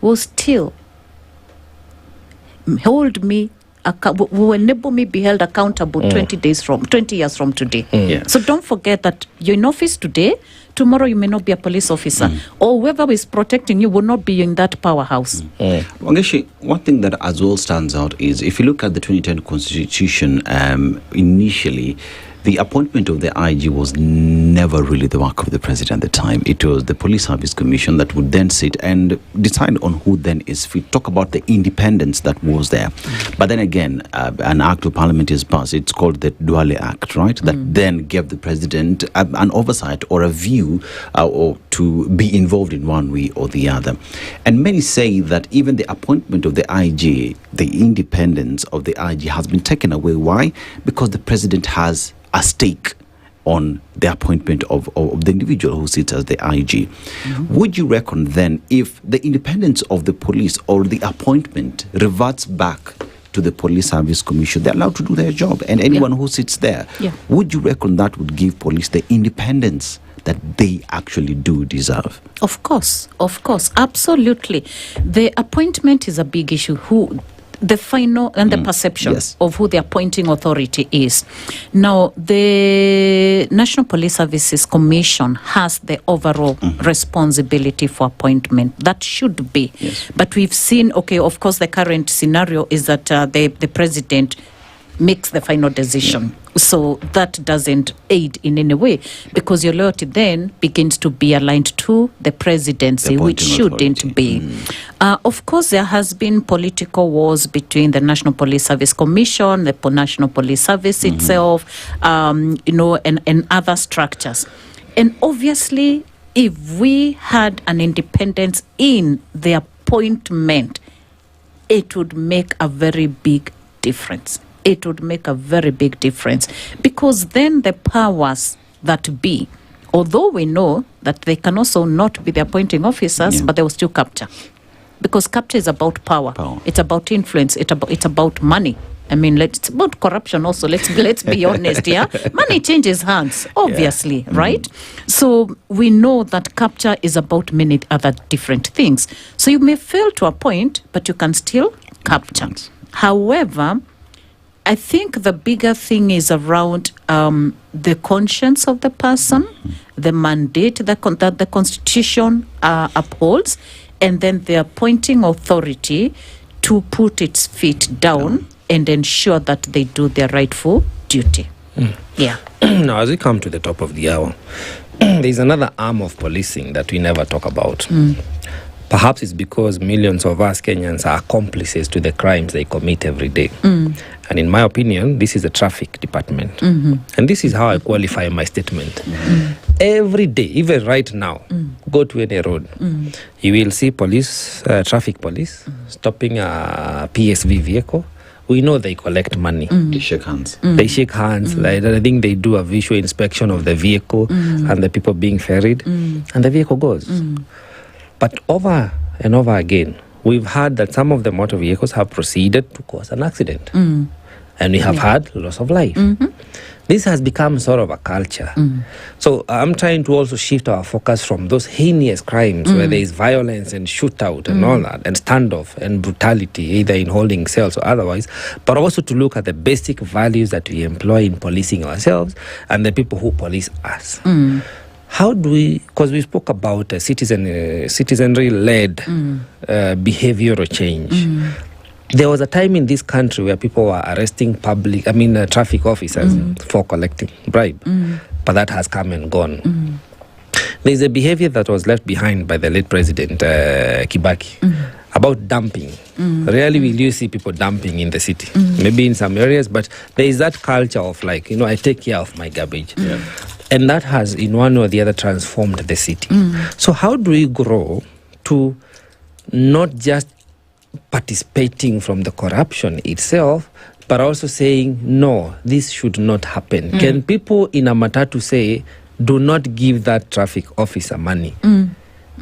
will still hold me, will enable me be held accountable 20 years from today. So don't forget that you're in office today, tomorrow you may not be a police officer, or whoever is protecting you will not be in that powerhouse. Wangeshi, one thing that as well stands out is if you look at the 2010 Constitution, initially the appointment of the IG was never really the work of the president at the time. It was the Police Service Commission that would then sit and decide on who then is fit. Talk about the independence that was there. But then again, an act of parliament is passed. It's called the Duale Act, right? That then gave the president an oversight or a view or to be involved in one way or the other. And many say that even the appointment of the IG, the independence of the IG has been taken away. Why? Because the president has a stake on the appointment of the individual who sits as the IG. Would you reckon then, if the independence of the police or the appointment reverts back to the Police Service Commission, they're allowed to do their job, and anyone who sits there, would you reckon that would give police the independence that they actually do deserve? Of course, absolutely. The appointment is a big issue. Who the final and the perception of who the appointing authority is. Now, the National Police Services Commission has the overall responsibility for appointment. That should be. But we've seen, of course, the current scenario is that the president makes the final decision. So that doesn't aid in any way, because your loyalty then begins to be aligned to the presidency, which shouldn't be. Of course, there has been political wars between the National Police Service Commission, the National Police Service itself, and other structures. And obviously, if we had an independence in the appointment, it would make a very big difference. It would make a very big difference, because then the powers that be, although we know that they can also not be the appointing officers, but they will still capture, because capture is about power. It's about influence. It's about money. I mean, it's about corruption also. Let's be honest. Money changes hands, obviously, right? So we know that capture is about many other different things. So you may fail to appoint, but you can still capture. However, I think the bigger thing is around the conscience of the person, the mandate that the Constitution upholds, and then the appointing authority to put its feet down and ensure that they do their rightful duty. Now, as we come to the top of the hour, there's another arm of policing that we never talk about. Perhaps it's because millions of us Kenyans are accomplices to the crimes they commit every day. And in my opinion, this is the traffic department. And this is how I qualify my statement. Every day, even right now, go to any road, you will see police, traffic police, stopping a PSV vehicle. We know they collect money. They shake hands. They shake hands. Like, I think they do a visual inspection of the vehicle and the people being ferried, and the vehicle goes. But over and over again, we've heard that some of the motor vehicles have proceeded to cause an accident. And we have had loss of life. This has become sort of a culture. So I'm trying to also shift our focus from those heinous crimes where there is violence and shootout and all that, and standoff and brutality, either in holding cells or otherwise, but also to look at the basic values that we employ in policing ourselves and the people who police us. How do we, because we spoke about citizenry-led behavioral change. There was a time in this country where people were arresting traffic officers for collecting bribe, but that has come and gone. There's a behavior that was left behind by the late President Kibaki about dumping. Rarely will you see people dumping in the city. Maybe in some areas, but there is that culture of like, I take care of my garbage. And that has, in one or the other, transformed the city. So how do we grow to not just participating from the corruption itself, but also saying, no, this should not happen? Can people in a matatu say, do not give that traffic officer money?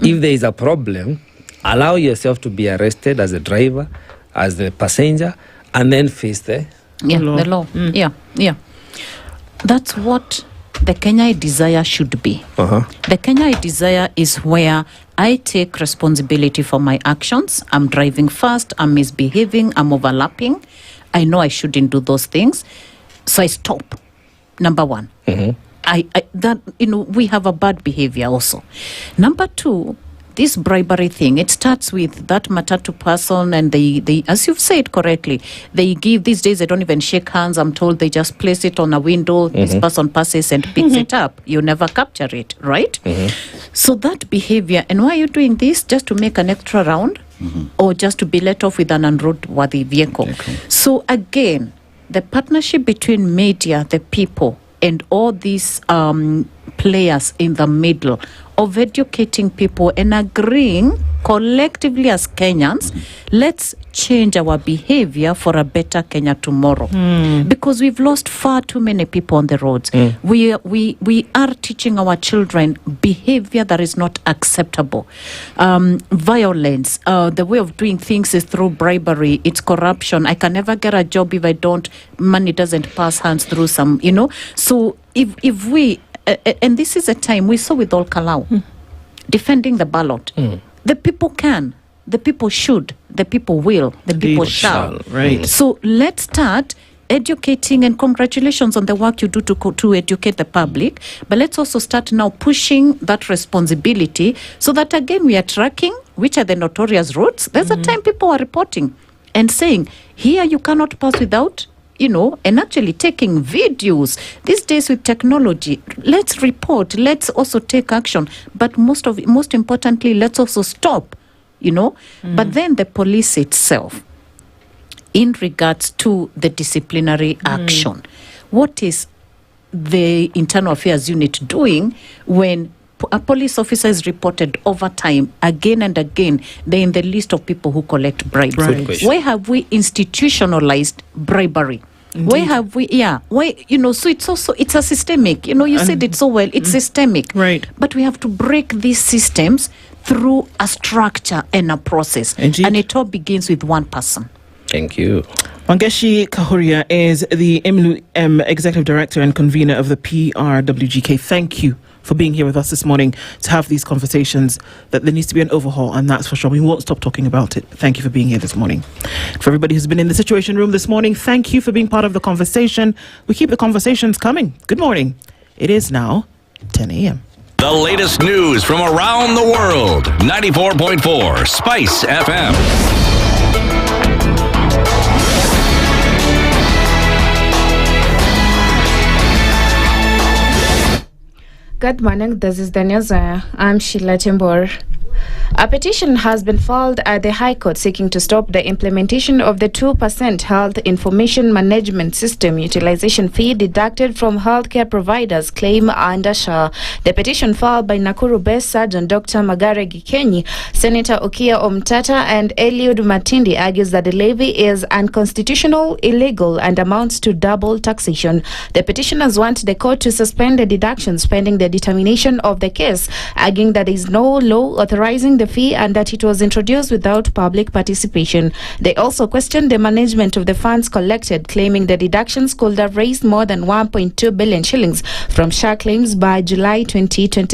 If there is a problem, allow yourself to be arrested as a driver, as the passenger, and then face the law. That's what the Kenya desire should be. The Kenya desire is where I take responsibility for my actions. I'm driving fast, I'm misbehaving, I'm overlapping. I know I shouldn't do those things, so I stop. Number one. We have a bad behavior also. Number two, this bribery thing, it starts with that Mutanu person, and they, as you've said correctly, they give, these days they don't even shake hands. I'm told they just place it on a window. This person passes and picks it up. You never capture it, right? So that behavior, and why are you doing this? Just to make an extra round, or just to be let off with an unroadworthy vehicle? So again, the partnership between media, the people, and all these players in the middle of educating people and agreeing collectively as Kenyans, let's change our behavior for a better Kenya tomorrow. Because we've lost far too many people on the roads. We are teaching our children behavior that is not acceptable. Violence, the way of doing things is through bribery. It's corruption. I can never get a job if I don't, money doesn't pass hands through some, So if we, and this is a time we saw with Ol Kalau, defending the ballot. The people can, the people should, the people will, the people shall. Right. So let's start educating, and congratulations on the work you do to educate the public. But let's also start now pushing that responsibility, so that again we are tracking which are the notorious routes. There's a time people are reporting and saying, here you cannot pass without, and actually taking videos. These days with technology, let's report, let's also take action. But most importantly, let's also stop, But then the police itself, in regards to the disciplinary action, what is the internal affairs unit doing when a police officer is reported over time, again and again, they're in the list of people who collect bribes? Right. Why have we institutionalized bribery? Indeed. Why have we, so it's a systemic, you said it so well, it's systemic. Right. But we have to break these systems through a structure and a process. Indeed. And it all begins with one person. Thank you. Wangechi Kahuria is the Executive Director and Convener of the PRWGK. Thank you for being here with us this morning to have these conversations. That there needs to be an overhaul, and that's for sure. We won't stop talking about it. Thank you for being here this morning. For everybody who's been in the Situation Room this morning, thank you for being part of the conversation. We keep the conversations coming. Good morning. It is now 10 a.m. The latest news from around the world. 94.4 Spice FM. Good morning, this is the news. I'm Sheila Timbor. A petition has been filed at the High Court seeking to stop the implementation of the 2% Health Information Management System utilization fee deducted from healthcare providers' claim under SHA. The petition filed by Nakuru-based Surgeon Dr. Magare Gikenyi, Senator Okia Omtata, and Eliud Matindi argues that the levy is unconstitutional, illegal, and amounts to double taxation. The petitioners want the court to suspend the deductions pending the determination of the case, arguing that there is no law authorizing the fee and that it was introduced without public participation. They also questioned the management of the funds collected, claiming the deductions could have raised more than 1.2 billion shillings from SHA claims by July 2020.